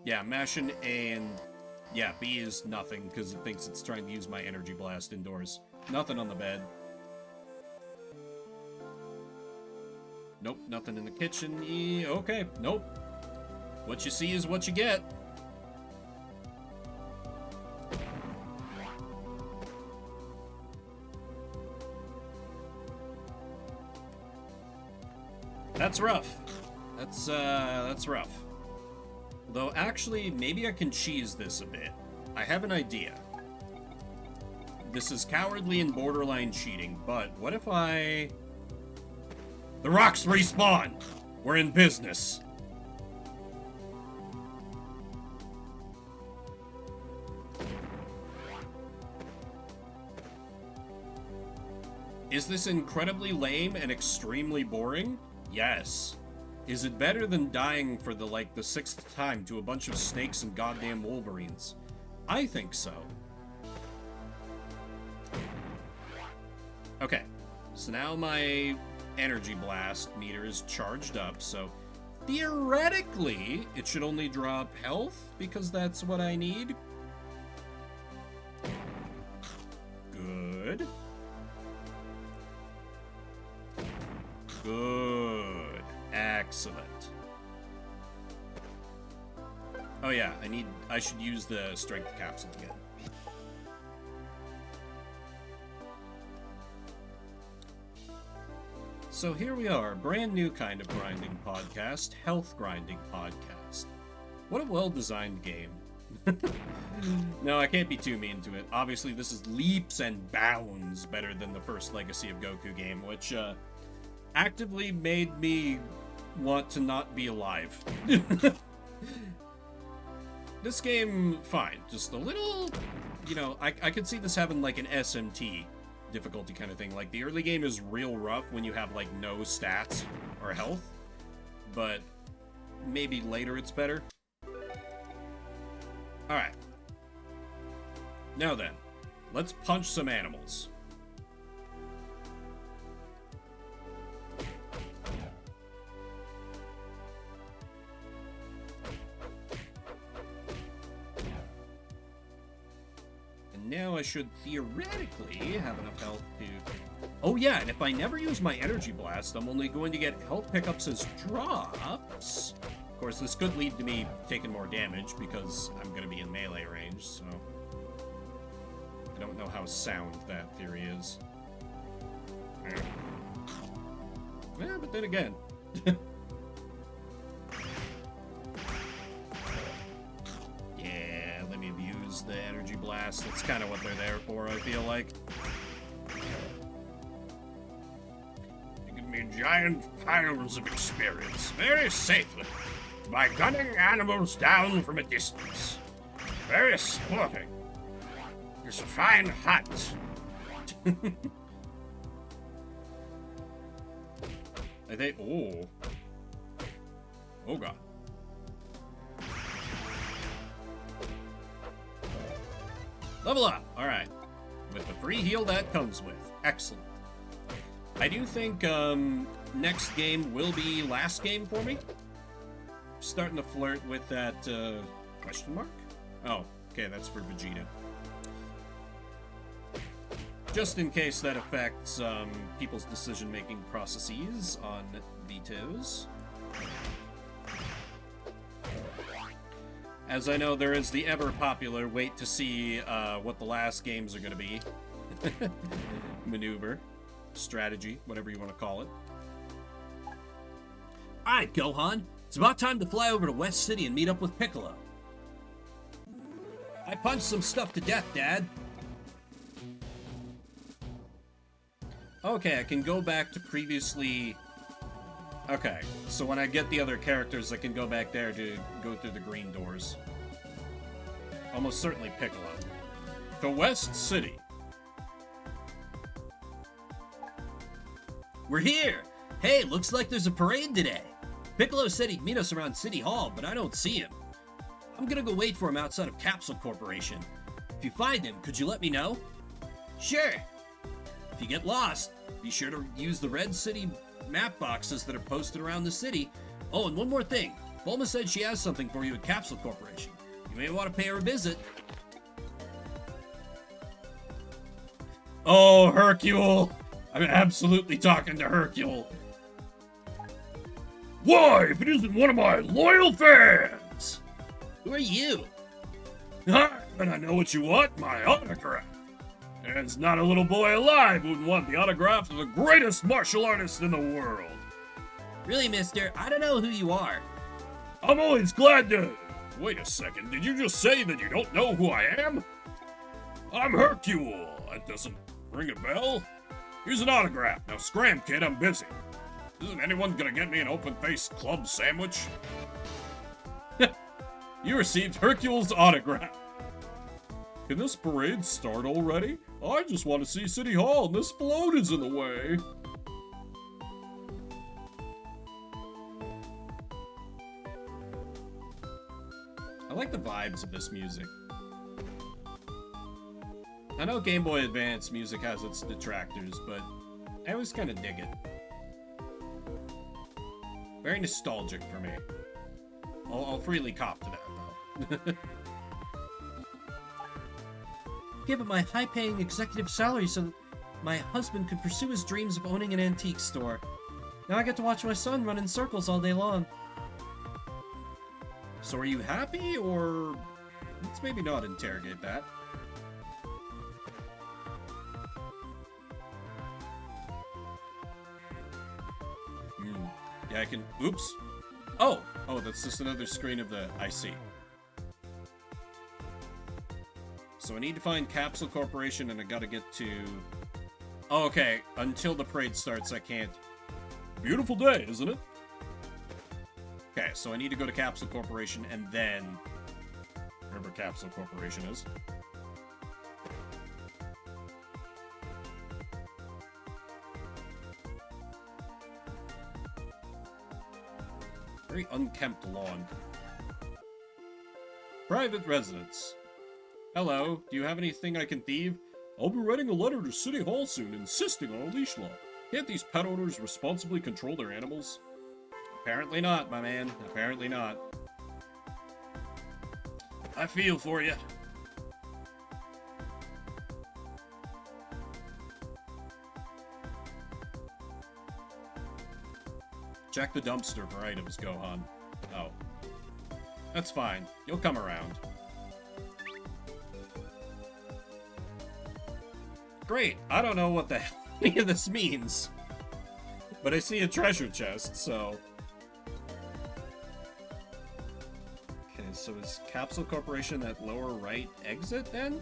Yeah, mashing A and... Yeah, B is nothing, because it thinks it's trying to use my energy blast indoors. Nothing on the bed. Nope, nothing in the kitchen. Okay, nope. What you see is what you get. That's rough. That's rough. Though, actually, maybe I can cheese this a bit. I have an idea. This is cowardly and borderline cheating, but what if I... The rocks respawn! We're in business. Is this incredibly lame and extremely boring? Yes. Is it better than dying for the 6th time to a bunch of snakes and goddamn wolverines? I think so. Okay, so now my energy blast meter is charged up, so theoretically it should only drop health because that's what I need. Good. Good. Excellent. Oh yeah, I should use the strength capsule again. So here we are, brand new kind of grinding podcast, health grinding podcast. What a well-designed game. No, I can't be too mean to it. Obviously, this is leaps and bounds better than the first Legacy of Goku game, which actively made me want to not be alive. This game, fine. Just a little, I could see this having like an SMT difficulty kind of thing. Like, the early game is real rough when you have, like, no stats or health, but maybe later it's better. Alright. Now then, let's punch some animals. Now I should theoretically have enough health to... Oh yeah, and if I never use my energy blast, I'm only going to get health pickups as drops. Of course, this could lead to me taking more damage because I'm going to be in melee range, so... I don't know how sound that theory is. Yeah, but then again... the energy blast. That's kind of what they're there for, I feel like. You give me giant piles of experience very safely by gunning animals down from a distance. Very sporting. It's a fine hunt. I think... Oh god. Level up! Alright. With the free heal that comes with. Excellent. I do think next game will be last game for me. Starting to flirt with that question mark? Oh, okay, that's for Vegeta. Just in case that affects people's decision-making processes on vetoes. As I know, there is the ever-popular wait to see what the last games are going to be. Maneuver. Strategy. Whatever you want to call it. Alright, Gohan. It's about time to fly over to West City and meet up with Piccolo. I punched some stuff to death, Dad. Okay, I can go back to previously... Okay, so when I get the other characters, I can go back there to go through the green doors. Almost certainly Piccolo. To West City. We're here! Hey, looks like there's a parade today. Piccolo said he'd meet us around City Hall, but I don't see him. I'm gonna go wait for him outside of Capsule Corporation. If you find him, could you let me know? Sure. If you get lost, be sure to use the red city map boxes that are posted around the city. Oh, and one more thing. Bulma said she has something for you at Capsule Corporation. You may want to pay her a visit. Oh, Hercule! I'm absolutely talking to Hercule. Why, if it isn't one of my loyal fans? Who are you? And I know what you want, my autograph. There's not a little boy alive who would want the autograph of the greatest martial artist in the world. Really, mister, I don't know who you are. I'm always glad to... Wait a second, did you just say that you don't know who I am? I'm Hercule. That doesn't ring a bell. Here's an autograph. Now scram, kid, I'm busy. Isn't anyone gonna get me an open-faced club sandwich? You received Hercule's autograph. Can this parade start already? I just want to see City Hall and this float is in the way. I like the vibes of this music. I know Game Boy Advance music has its detractors, but I always kind of dig it. Very nostalgic for me. I'll freely cop to that, though. Give it my high-paying executive salary so that my husband could pursue his dreams of owning an antique store. Now I get to watch my son run in circles all day long. So are you happy, or... Let's maybe not interrogate that. Yeah, I can... Oops. Oh! Oh, that's just another screen of the... I see. So I need to find Capsule Corporation, and I gotta get to... Oh, okay. Until the parade starts, I can't... Beautiful day, isn't it? Okay, so I need to go to Capsule Corporation, and then... Wherever Capsule Corporation is. Very unkempt lawn. Private residence. Hello, do you have anything I can thieve? I'll be writing a letter to City Hall soon insisting on a leash law. Can't these pet owners responsibly control their animals? Apparently not, my man. Apparently not. I feel for you. Check the dumpster for items, Gohan. Oh. That's fine. You'll come around. Great. I don't know what the hell any of this means. But I see a treasure chest, so... Okay, so is Capsule Corporation that lower right exit, then?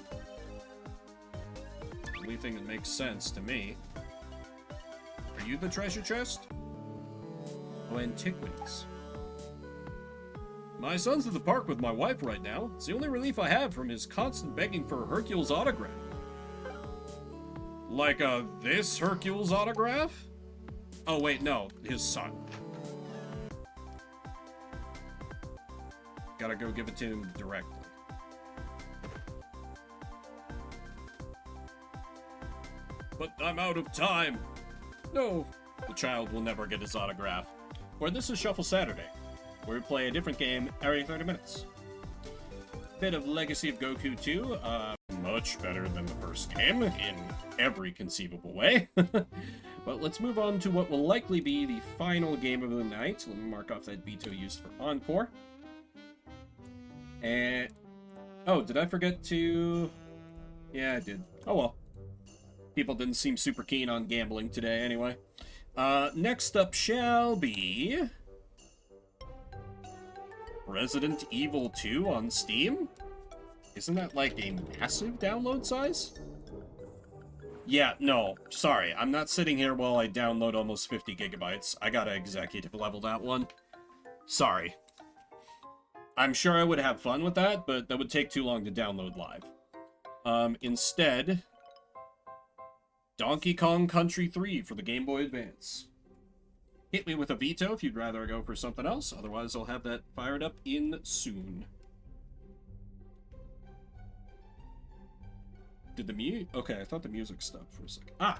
The only thing that makes sense to me. Are you the treasure chest? Oh, antiquities. My son's at the park with my wife right now. It's the only relief I have from his constant begging for Hercule's autograph. Like, this Hercule's autograph? Oh, wait, no. His son. Gotta go give it to him directly. But I'm out of time. No, the child will never get his autograph. Or this is Shuffle Saturday, where we play a different game every 30 minutes. Bit of Legacy of Goku 2, much better than the first game in every conceivable way. But let's move on to what will likely be the final game of the night. Let me mark off that veto used for Encore. And... oh, did I forget to... yeah, I did. Oh well. People didn't seem super keen on gambling today anyway. Next up shall be... Resident Evil 2 on Steam? Isn't that like a massive download size? Yeah, no, sorry. I'm not sitting here while I download almost 50 gigabytes. I gotta executive level that one. Sorry. I'm sure I would have fun with that, but that would take too long to download live. Instead... Donkey Kong Country 3 for the Game Boy Advance. Hit me with a veto if you'd rather I go for something else, otherwise I'll have that fired up in soon. Did the okay, I thought the music stopped for a second. Ah!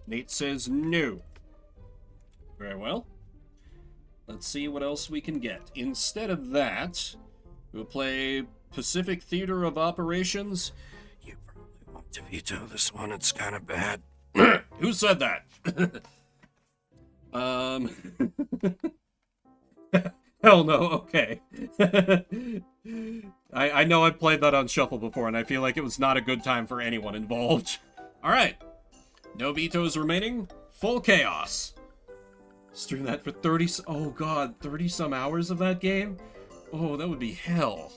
Nate says no. Very well. Let's see what else we can get. Instead of that, we'll play Pacific Theater of Operations. You probably want to veto this one, it's kind of bad. Who said that? Hell no, okay. I know I've played that on Shuffle before, and I feel like it was not a good time for anyone involved. Alright. No vetoes remaining. Full chaos. Stream that for 30... Oh god, 30-some hours of that game? Oh, that would be hell.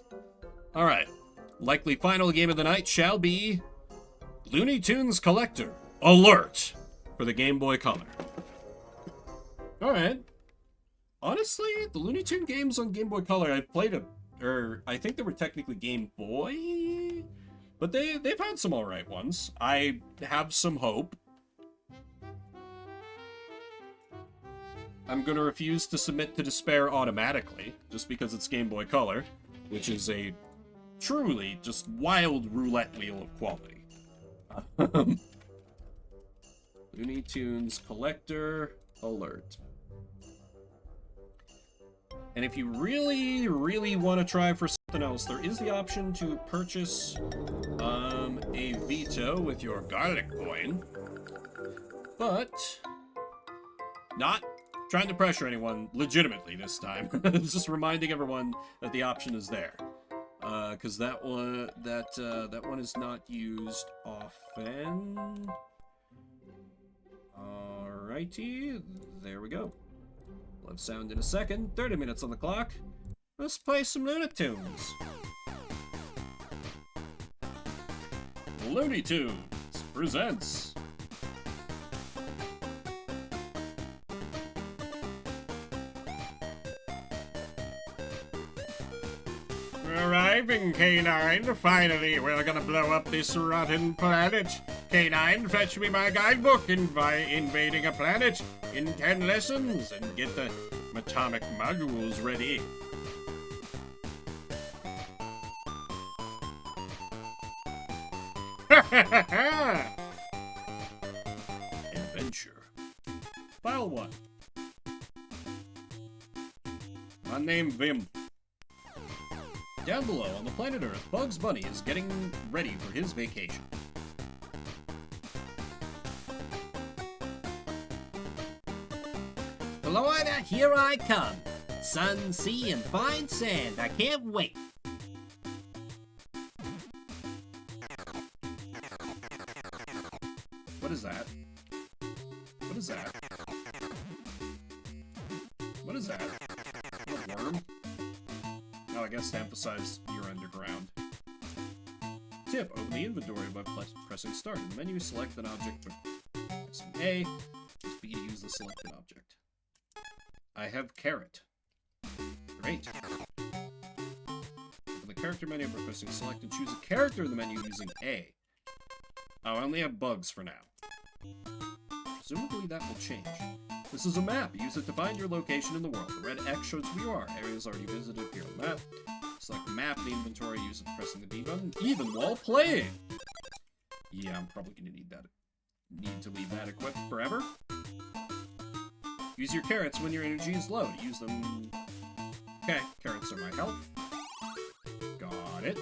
Alright. Likely final game of the night shall be... Looney Tunes Collector Alert! For the Game Boy Color. Alright. Honestly, the Looney Tune games on Game Boy Color, I've played I think they were technically Game Boy? But they've had some alright ones. I have some hope. I'm gonna refuse to submit to despair automatically, just because it's Game Boy Color, which is a truly just wild roulette wheel of quality. Looney Tunes Collector Alert. And if you really, really want to try for something else, there is the option to purchase a veto with your garlic coin. But not trying to pressure anyone legitimately this time. Just reminding everyone that the option is there. Because that one is not used often. Alrighty, there we go. We'll have sound in a second. 30 minutes on the clock. Let's play some Looney Tunes. Looney Tunes presents... Arriving, K9. Finally, we're gonna blow up this rotten planet. K9, fetch me my guidebook invading a planet in 10 lessons and get the atomic modules ready. Adventure. File 1. My name Vim. Down below on the planet Earth, Bugs Bunny is getting ready for his vacation. Florida, here I come. Sun, sea, and fine sand. I can't wait. What is that? What is that? What is that? A worm? Oh, I guess to emphasize you're underground. Tip, open the inventory by pressing start. In the menu, select an object. Pressing A, press B to use the selected object. I have carrot. Great. Open the character menu by pressing select and choose a character in the menu using A. Oh, I only have bugs for now. Presumably that will change. This is a map. Use it to find your location in the world. The red X shows who you are. Areas already visited appear on the map. Select map in the inventory. Use it pressing the B button, even while playing. Yeah, I'm probably gonna need that. Need to leave that equipped forever. Use your carrots when your energy is low. To use them. Okay, carrots are my health. Got it.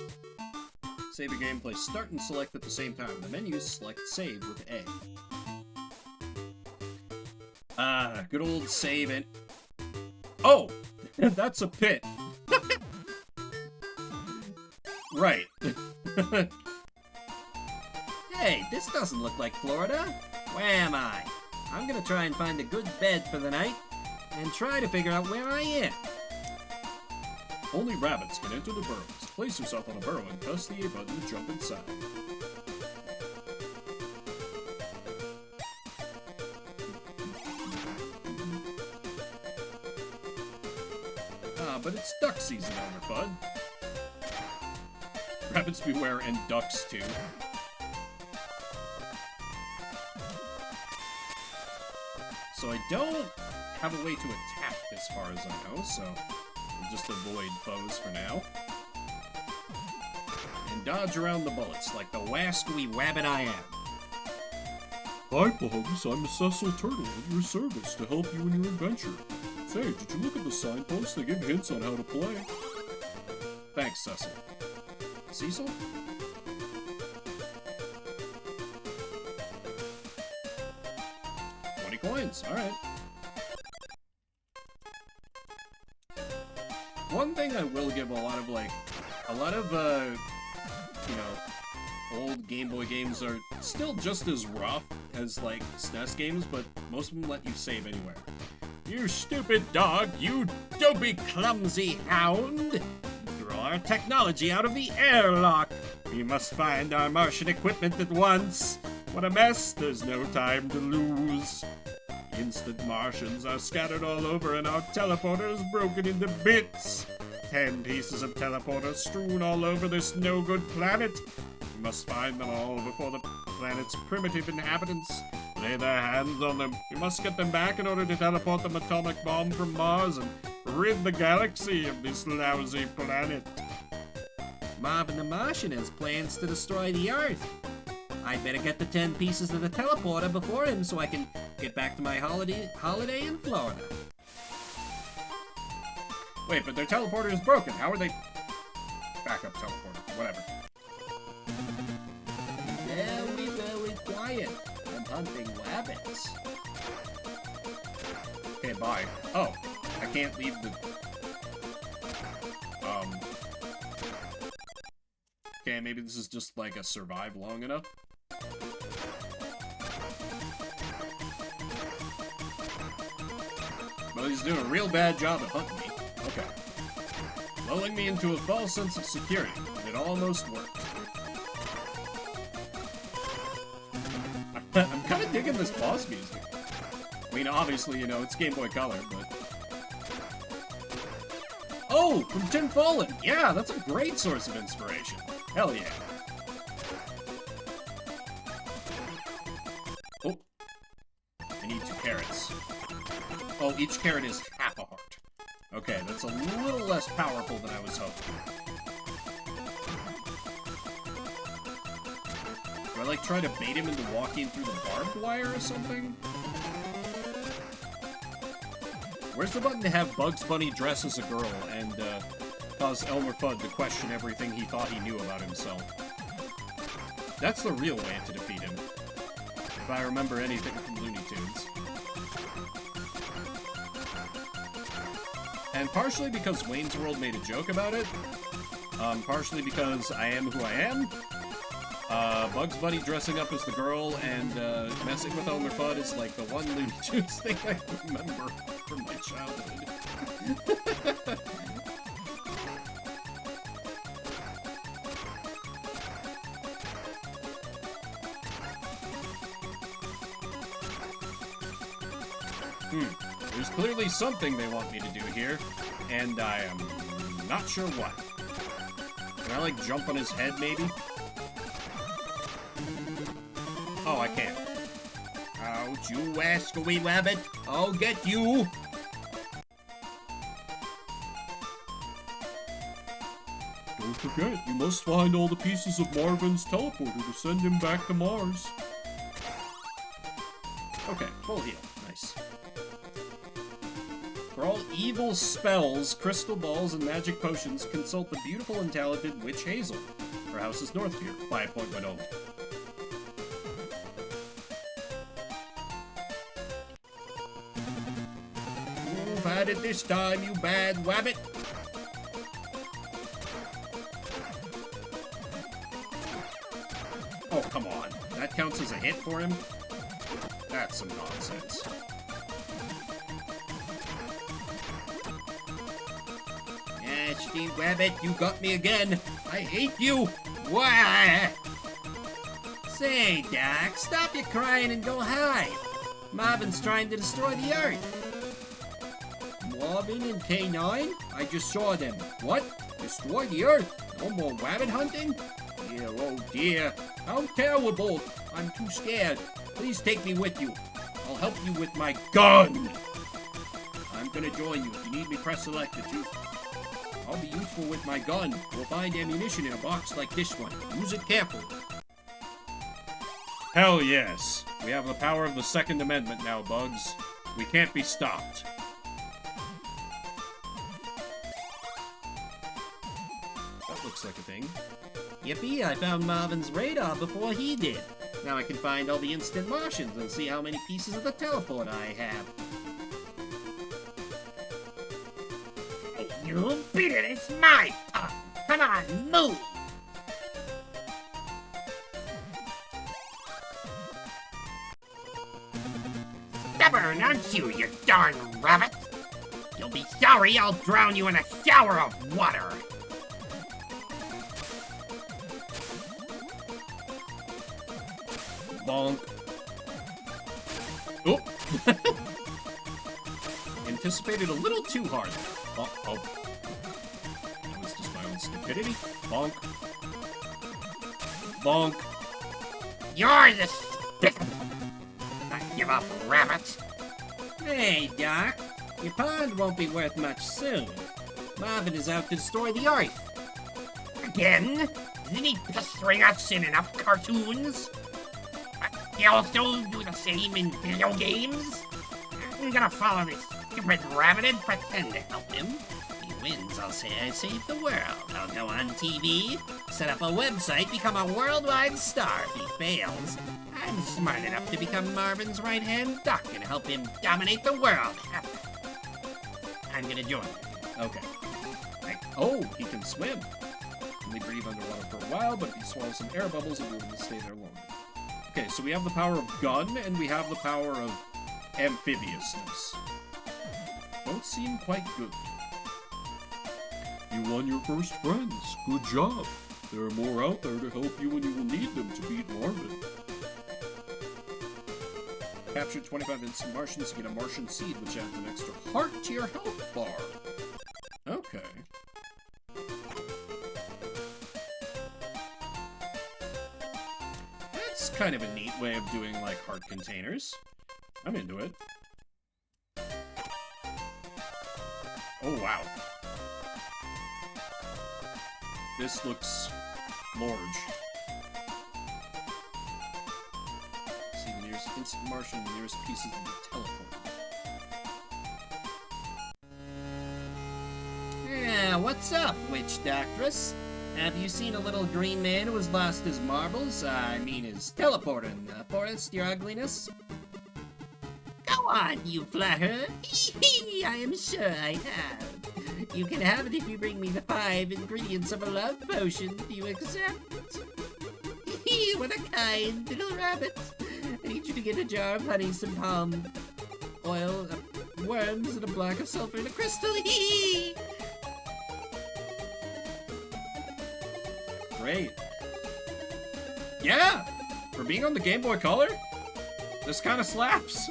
Save your game, play start and select at the same time. In the menu, select save with A. Ah, good old save it. Oh! That's a pit. Right. Hey, this doesn't look like Florida. Where am I? I'm gonna try and find a good bed for the night and try to figure out where I am. Only rabbits can enter the burrows. Place yourself on a burrow and press the A button to jump inside. Ah, but it's duck season over, bud. Rabbits beware and ducks too. So I don't have a way to attack as far as I know, so we'll just avoid foes for now. And dodge around the bullets like the wascally wabbit I am. Hi, Bugs. I'm a Cecil Turtle at your service to help you in your adventure. Say, did you look at the signposts? They give hints on how to play. Thanks, Cecil. Cecil? $20, alright. One thing I will give a lot of, you know, old Game Boy games are still just as rough as, like, SNES games, but most of them let you save anywhere. You stupid dog, you dopey clumsy hound! Throw our technology out of the airlock! We must find our Martian equipment at once! What a mess, there's no time to lose. Instant Martians are scattered all over and our teleporter is broken into bits. 10 pieces of teleporter strewn all over this no-good planet. We must find them all before the planet's primitive inhabitants lay their hands on them. We must get them back in order to teleport the atomic bomb from Mars and rid the galaxy of this lousy planet. Marvin the Martian has plans to destroy the Earth. I better get the 10 pieces of the teleporter before him so I can get back to my holiday in Florida. Wait, but their teleporter is broken. How are they... Backup teleporter. Whatever. Very quiet. I'm hunting rabbits. Okay, bye. Oh, I can't leave the... Okay, maybe this is just like a survive long enough. Well, he's doing a real bad job at hunting me. Okay. Lulling me into a false sense of security. It almost worked. I'm kind of digging this boss music. I mean, obviously, you know, it's Game Boy Color, but... Oh, from Tim Fallen! Yeah, that's a great source of inspiration. Hell yeah. Oh. I need 2 carrots. Oh, each carrot is half a heart. Okay, that's a little less powerful than I was hoping. Do I, like, try to bait him into walking through the barbed wire or something? Where's the button to have Bugs Bunny dress as a girl and, cause Elmer Fudd to question everything he thought he knew about himself? That's the real way to defeat him. If I remember anything from Looney Tunes. And partially because Wayne's World made a joke about it, partially because I am who I am, Bugs Bunny dressing up as the girl and messing with Elmer Fudd is like the one Looney Tunes thing I remember from my childhood. There's clearly something they want me to do here, and I am not sure what. Can I, like, jump on his head, maybe? Oh, I can't. Ouch, you wascally rabbit! I'll get you! Don't forget, you must find all the pieces of Marvin's teleporter to send him back to Mars. Okay, full heal. Nice. For all evil spells, crystal balls, and magic potions, consult the beautiful and talented Witch Hazel. Her house is north here, by appointment only. You've had it this time, you bad rabbit! Oh, come on. That counts as a hit for him? That's some nonsense. Steve Rabbit, you got me again. I hate you. Why? Say, Doc, stop your crying and go hide. Marvin's trying to destroy the Earth. Marvin and K9? I just saw them. What? Destroy the Earth? No more rabbit hunting? Dear, oh dear. How terrible. I'm too scared. Please take me with you. I'll help you with my gun. I'm gonna join you. If you need me, press select to choose. I'll be useful with my gun. You'll find ammunition in a box like this one. Use it carefully. Hell yes. We have the power of the Second Amendment now, Bugs. We can't be stopped. That looks like a thing. Yippee, I found Marvin's radar before he did. Now I can find all the instant Martians and see how many pieces of the teleport I have. You beat it, it's my turn. Come on, move. Stubborn, aren't you, you darn rabbit? You'll be sorry I'll drown you in a shower of water. Bonk. Oh. Anticipated a little too hard. Oh, oh. That was just my own stupidity. Bonk. Bonk. You're the despicable. Not give up, rabbit. Hey, Doc. Your pond won't be worth much soon. Marvin is out to destroy the Earth. Again? Isn't he pestering us in enough cartoons? He also do the same in video games? I'm gonna follow this stupid rabbit and pretend to help him. If he wins, I'll say I saved the world. I'll go on TV, set up a website, become a worldwide star. If he fails, I'm smart enough to become Marvin's right-hand duck and help him dominate the world. I'm gonna join you. Okay. Oh, he can swim. Only breathe underwater for a while, but if he swallows some air bubbles, it will stay there longer. Okay, so we have the power of gun, and we have the power of amphibiousness. Both seem quite good. You won your first friends. Good job. There are more out there to help you when you will need them to beat Marvin. Capture 25 instant Martians to get a Martian seed, which adds an extra heart to your health bar. Okay. That's kind of a neat way of doing, like, heart containers. I'm into it. Oh, wow. This looks large. See the nearest instant Martian, the nearest pieces of the teleport. Yeah, what's up, witch doctress? Have you seen a little green man who has lost his marbles? I mean his teleporter in the forest, your ugliness? Go on, you flatterer. I am sure I have. You can have it if you bring me the 5 ingredients of a love potion. Do you accept? What a kind little rabbit. I need you to get a jar of honey, some palm oil, worms, and a block of sulfur and a crystal. Great. Yeah! For being on the Game Boy Color, this kind of slaps.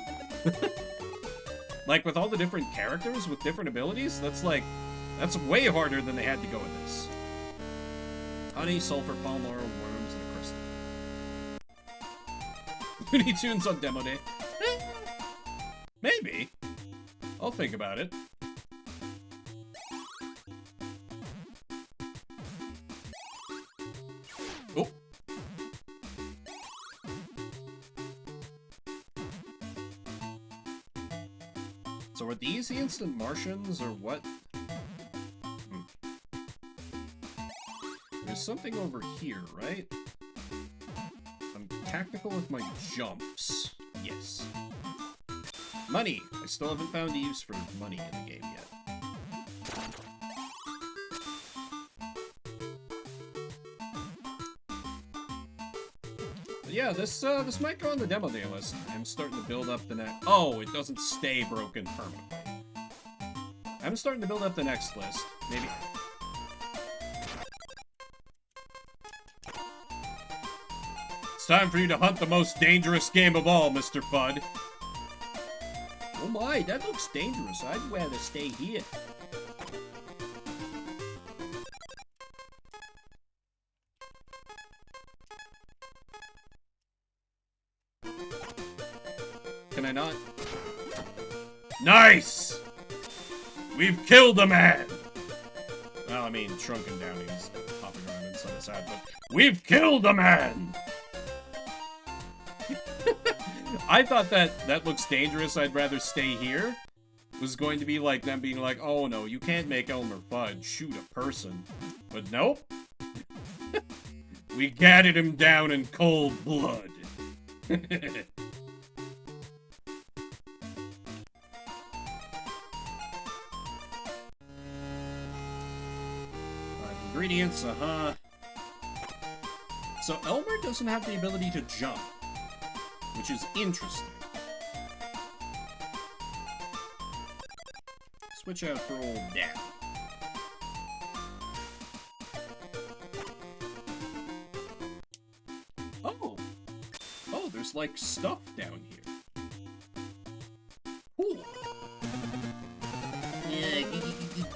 Like, with all the different characters with different abilities, that's way harder than they had to go with this. Honey, sulfur, palm oil, worms, and a crystal. Looney Tunes on demo day. Maybe. I'll think about it. Oh. So are these the instant Martians, or what? There's something over here, right? I'm tactical with my jumps. Yes. Money! I still haven't found a use for money in the game yet. But yeah, this might go on the demo day list. I'm starting to build up the next... Oh, it doesn't stay broken permanently. I'm starting to build up the next list. Maybe... It's time for you to hunt the most dangerous game of all, Mr. Fudd. Oh my, that looks dangerous. I'd rather stay here. Can I not? Nice! We've killed a man! Well, I mean, Shrunken Downy is popping around inside his head, but we've killed a man! I thought that looks dangerous, I'd rather stay here. It was going to be like them being like, oh no, you can't make Elmer Fudd shoot a person. But nope. We gadded him down in cold blood. Ingredients, So Elmer doesn't have the ability to jump, which is interesting. Switch out for old Dad. Oh! Oh, there's like stuff down here. Cool.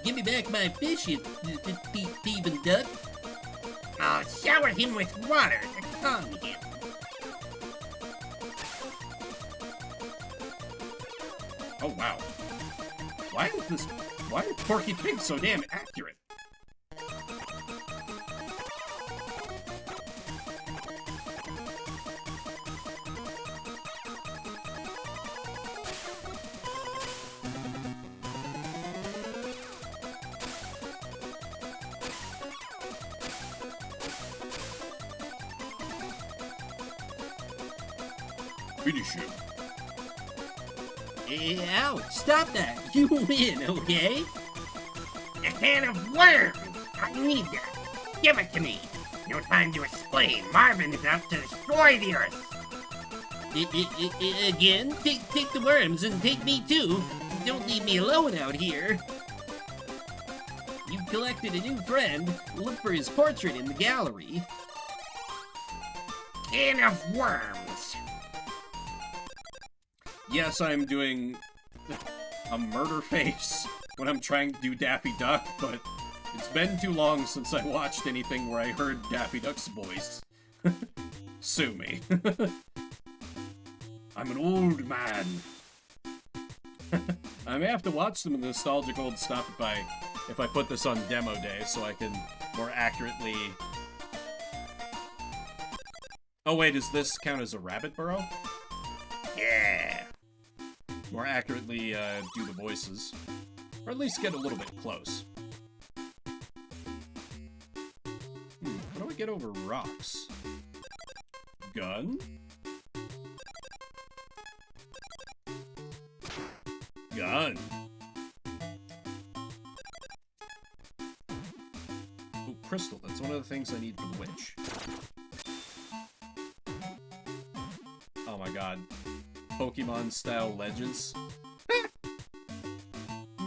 Give me back my fish, you thieving duck. I'll shower him with water to calm him. Oh, wow. Why are Porky Pigs so damn accurate? Finish him. Ow, stop that. You win, okay? A can of worms! I need that. Give it to me. No time to explain. Marvin is out to destroy the Earth. Again? Take the worms and take me too. Don't leave me alone out here. You've collected a new friend. Look for his portrait in the gallery. Can of worms. Yes, I'm doing a murder face when I'm trying to do Daffy Duck, but it's been too long since I watched anything where I heard Daffy Duck's voice. Sue me. I'm an old man. I may have to watch some nostalgic old stuff if I put this on demo day so I can more accurately... Oh wait, does this count as a rabbit burrow? Yeah. More accurately do the voices. Or at least get a little bit close. How do I get over rocks? Gun? Gun. Ooh, crystal. That's one of the things I need for the witch. Oh my god. Pokemon-style legends.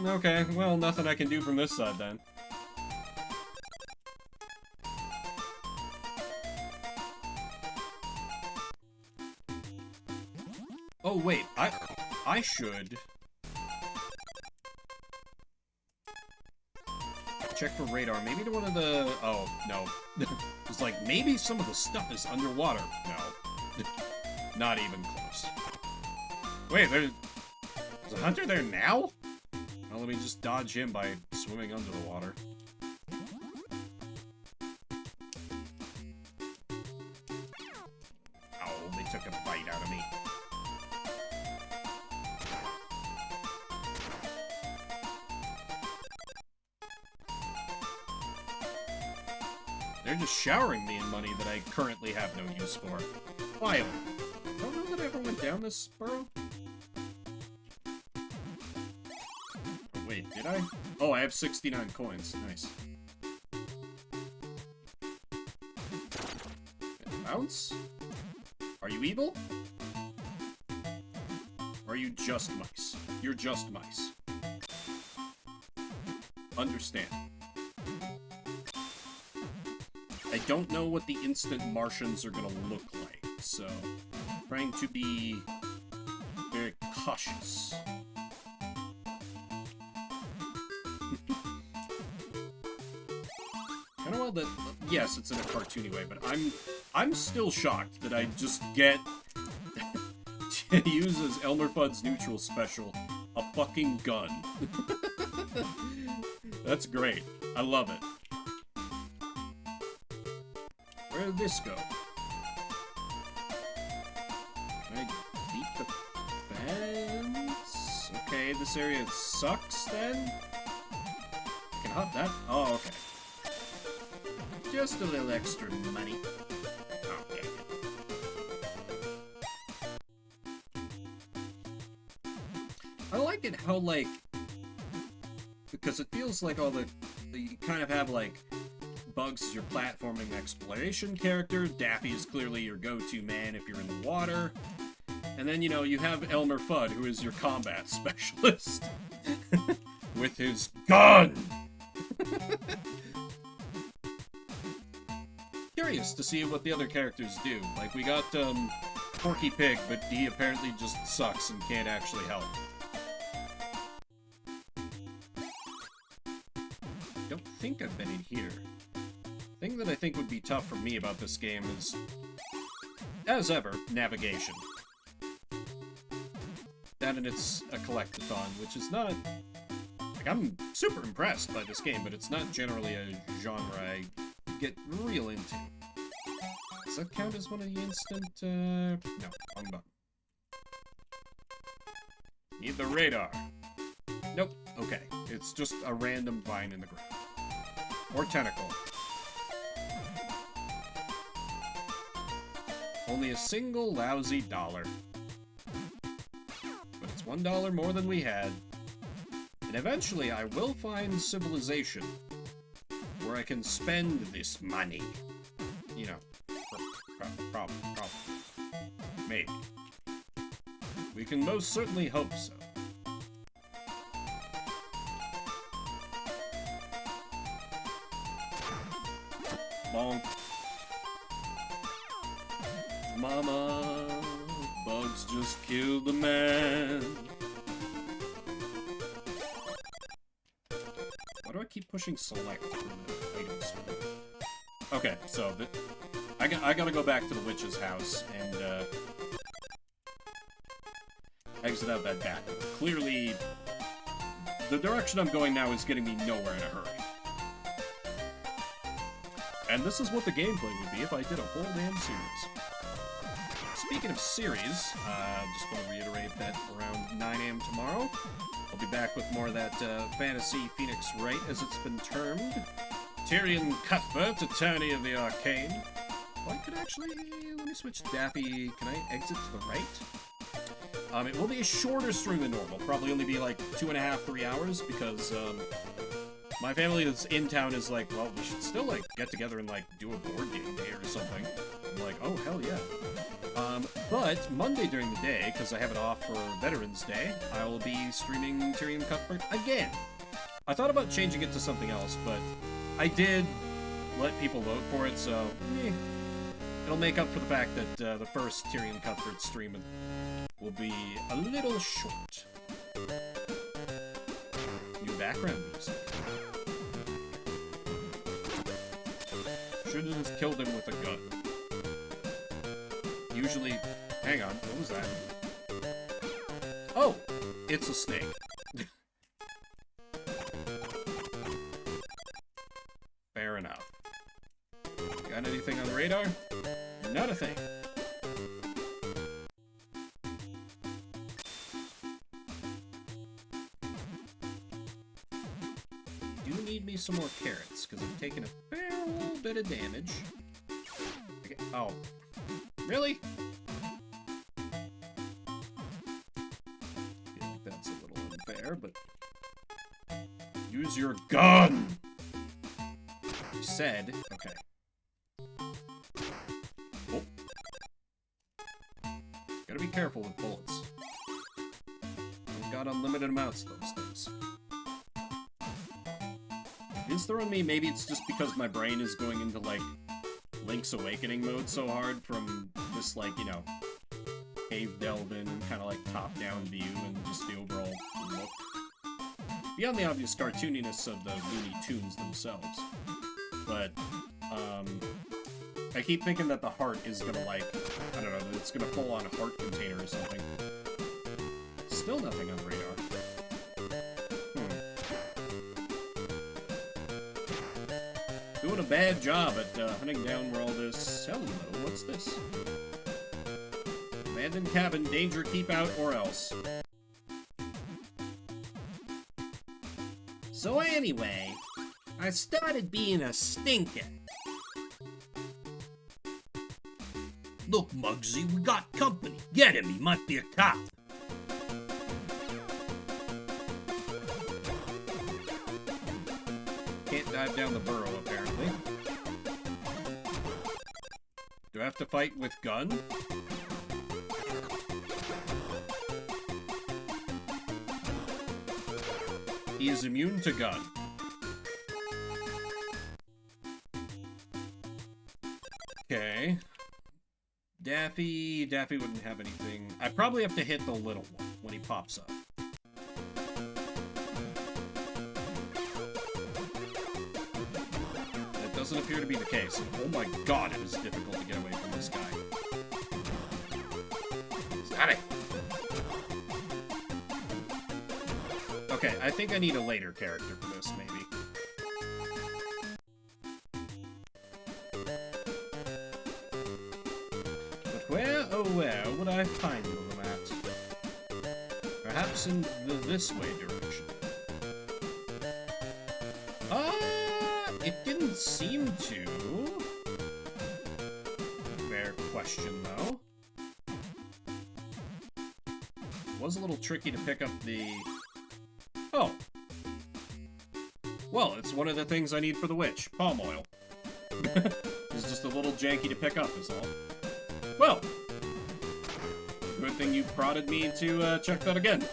Okay, well, nothing I can do from this side, then. Oh, wait, I should... check for radar. Maybe to one of the... Oh, no. It's like, maybe some of the stuff is underwater. No. Not even close. Wait, there's a hunter there now? Well, let me just dodge him by swimming under the water. Oh, they took a bite out of me. They're just showering me in money that I currently have no use for. Why? I don't know that I ever went down this burrow. Wait, did I? Oh, I have 69 coins. Nice. Bounce? Are you evil? Or are you just mice? You're just mice. Understand. I don't know what the instant Martians are gonna look like, so trying to be very cautious. Kind of well that yes, it's in a cartoony way, but I'm still shocked that I just get to use as Elmer Fudd's neutral special a fucking gun. That's great. I love it. Where did this go? Can I beat the fence? Okay, this area sucks then? I can hop that? Oh, okay. Just a little extra money. Okay. I like it how, like, because it feels like all you kind of have, like, Bugs is your platforming exploration character, Daffy is clearly your go-to man if you're in the water, and then, you know, you have Elmer Fudd, who is your combat specialist, with his gun! Curious to see what the other characters do. Like, we got, Porky Pig, but he apparently just sucks and can't actually help. Don't think I've been in here. The thing that I think would be tough for me about this game is, as ever, navigation. That and it's a collectathon, which is not... Like, I'm super impressed by this game, but it's not generally a genre I get real into. Does that count as one of the instant, no, wrong button. Need the radar. Nope, okay. It's just a random vine in the ground. Or tentacle. Only a single lousy $1. But it's $1 more than we had. And eventually I will find civilization where I can spend this money. You know, probably. Maybe. We can most certainly hope so. Bonk. Mama, Bugs just killed a man. Why do I keep pushing select from the items? Okay, so I gotta go back to the witch's house and exit out that back. Clearly, the direction I'm going now is getting me nowhere in a hurry. And this is what the gameplay would be if I did a whole damn series. Speaking of series, just want to reiterate that around 9 a.m. tomorrow, I'll be back with more of that fantasy Phoenix Wright, as it's been termed. Tyrion Cuthbert, Attorney of the Arcane. Well, I could actually... Let me switch Daffy. Can I exit to the right? It will be a shorter stream than normal. Probably only be like 2.5, 3 hours, because my family that's in town is like, well, we should still like get together and like do a board game day or something. I'm like, oh, hell yeah. But Monday during the day, because I have it off for Veterans Day, I will be streaming Tyrion Cuthbert again. I thought about changing it to something else, but I did let people vote for it, so it'll make up for the fact that the first Tyrion Cuthbert stream will be a little short. New background music. Should have just killed him with a gun. Usually... Hang on, what was that? Oh! It's a snake. Fair enough. Got anything on the radar? Not a thing. Do need me some more carrots, because I'm taking a fair little bit of damage. Okay. Oh. Really? Feel like that's a little unfair, but... Use your gun! You said... Okay. Oh. Gotta be careful with bullets. I've got unlimited amounts of those things. It's throwing me, maybe it's just because my brain is going into, like, Link's Awakening mode so hard from this, like, you know, cave delving and kind of, like, top-down view and just the overall look. Beyond the obvious cartooniness of the Looney Tunes themselves. But, I keep thinking that the heart is gonna, like, I don't know, that it's gonna pull on a heart container or something. Still nothing on radar. a bad job at hunting down where all this... Hello, what's this? Abandoned cabin, danger, keep out, or else. So anyway, I started being a stinker. Look, Muggsy, we got company. Get him, he might be a cop. Can't dive down the burrow, apparently. Do I have to fight with gun? He is immune to gun. Okay. Daffy wouldn't have anything. I probably have to hit the little one when he pops up. That doesn't appear to be the case. Oh my god, it is difficult to get away from this guy. Stop it. Okay, I think I need a later character for this, maybe. But where, oh where, would I find them at? Perhaps in the this way direction. It didn't seem to. Fair question, though. It was a little tricky to pick up the... Oh. Well, it's one of the things I need for the witch. Palm oil. It's just a little janky to pick up, is all. Well. Good thing you prodded me to check that again.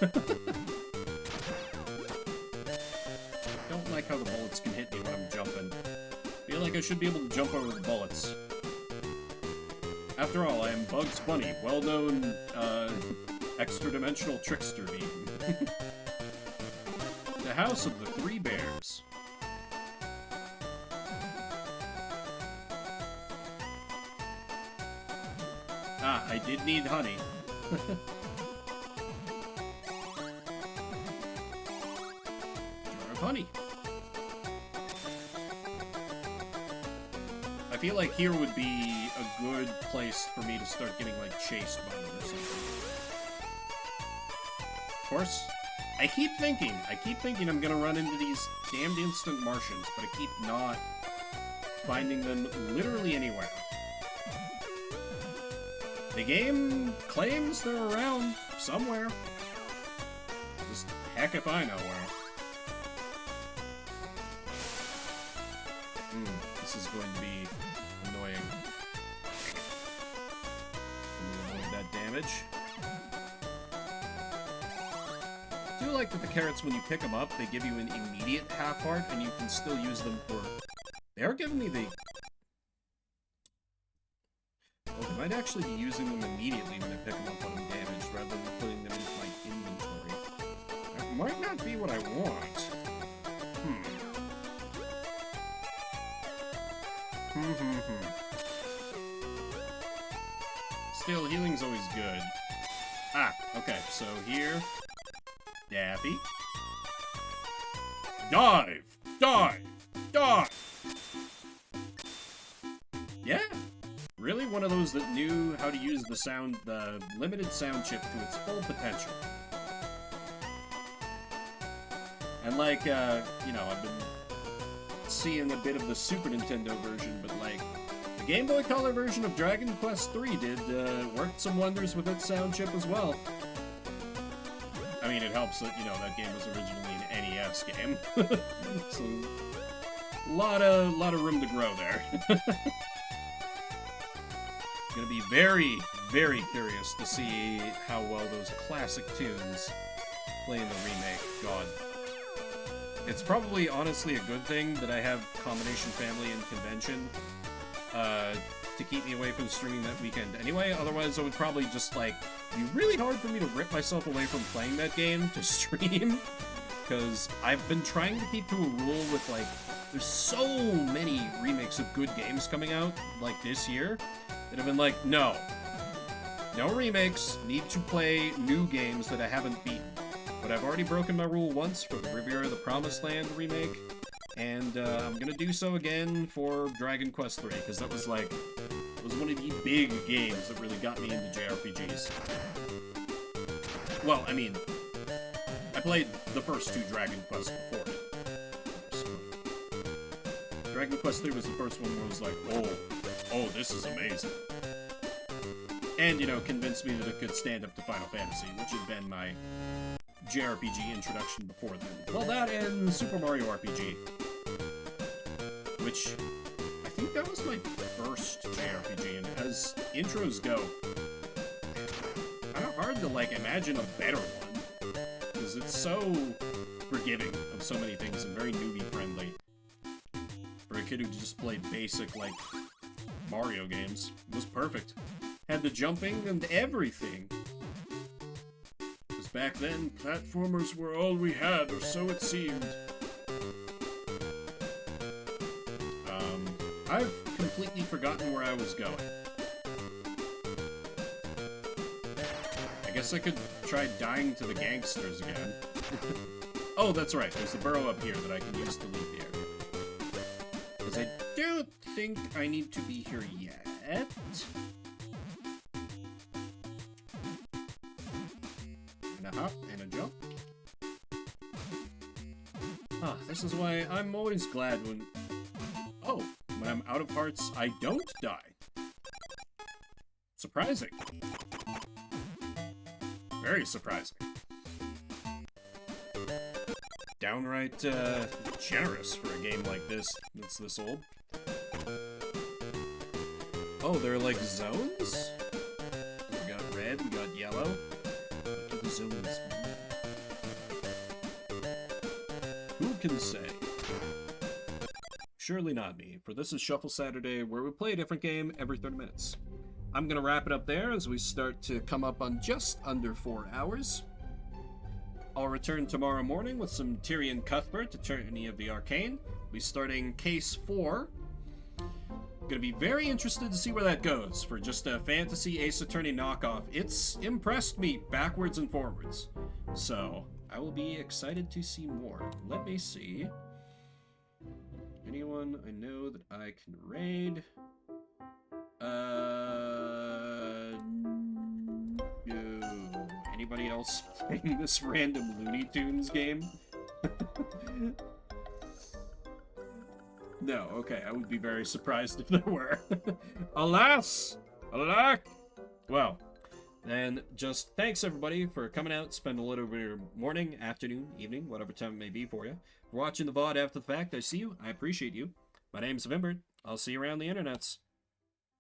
Don't like how the bullets can hit me when I'm jumping. Feel like I should be able to jump over the bullets. After all, I am Bugs Bunny, well-known, extra-dimensional trickster being. The House of the Three Bears. Ah, I did need honey. Jar of honey. I feel like here would be a good place for me to start getting, like, chased by them or something. Of course, I keep thinking I'm gonna run into these damned instant Martians, but I keep not finding them literally anywhere. The game claims they're around somewhere. Just heck if I know where. This is going to be annoying. Avoid that damage. I do like that the carrots, when you pick them up, they give you an immediate half heart, and you can still use them for... They are giving me the... Oh, they might actually be using them immediately when I pick them up when I'm damaged, rather than putting them into my inventory. That might not be what I want. Still, healing's always good. Ah, okay, so here... Daffy. Dive! Dive! Dive! Yeah! Really one of those that knew how to use the limited sound chip to its full potential. And like, you know, I've been seeing a bit of the Super Nintendo version, but like, the Game Boy Color version of Dragon Quest III did, worked some wonders with its sound chip as well. I mean, it helps that, you know, that game was originally an NES game. So, lot of room to grow there. Gonna be very, very curious to see how well those classic tunes play in the remake. God. It's probably, honestly, a good thing that I have Combination Family and Convention, to keep me away from streaming that weekend anyway. Otherwise, it would probably just, like, be really hard for me to rip myself away from playing that game to stream. Because I've been trying to keep to a rule with, like, there's so many remakes of good games coming out, like, this year, that have been like, no. No remakes, need to play new games that I haven't beaten. But I've already broken my rule once for the Riviera the Promised Land remake, And I'm gonna do so again for Dragon Quest III, because that was like, it was one of the big games that really got me into JRPGs. Well, I mean, I played the first two Dragon Quests before it. Of course, but Dragon Quest III was the first one where I was like, oh, this is amazing. And, you know, convinced me that it could stand up to Final Fantasy, which had been my JRPG introduction before then. Well, that and Super Mario RPG, which I think that was my first JRPG, and as intros go, kind of hard to, like, imagine a better one, because it's so forgiving of so many things and very newbie-friendly. For a kid who just played basic, like, Mario games, it was perfect. Had the jumping and everything. Because back then, platformers were all we had, or so it seemed. I've completely forgotten where I was going. I guess I could try dying to the gangsters again. Oh, that's right, there's a burrow up here that I can use to leave the area. Because I don't think I need to be here yet. And a hop, and a jump. Ah, this is why I'm always glad when... Oh, when I'm out of hearts, I don't die. Surprising. Very surprising. Downright, generous for a game like this that's this old. Oh, there are, like, zones? We got red, we got yellow. What do the zones mean? Who can say? Surely not me, for this is Shuffle Saturday, where we play a different game every 30 minutes. I'm gonna wrap it up there as we start to come up on just under 4 hours. I'll return tomorrow morning with some Tyrion Cuthbert, Attorney of the Arcane. We'll be starting Case 4. Gonna be very interested to see where that goes. For just a fantasy Ace Attorney knockoff, it's impressed me backwards and forwards. So, I will be excited to see more. Let me see. Anyone I know that I can raid? No. Anybody else playing this random Looney Tunes game? No, okay, I would be very surprised if there were. Alas! Alack! Well, then just thanks everybody for coming out, spend a little bit of your morning, afternoon, evening, whatever time it may be for you. For watching the VOD after the fact, I see you, I appreciate you. My name's Vimbert. I'll see you around the internets.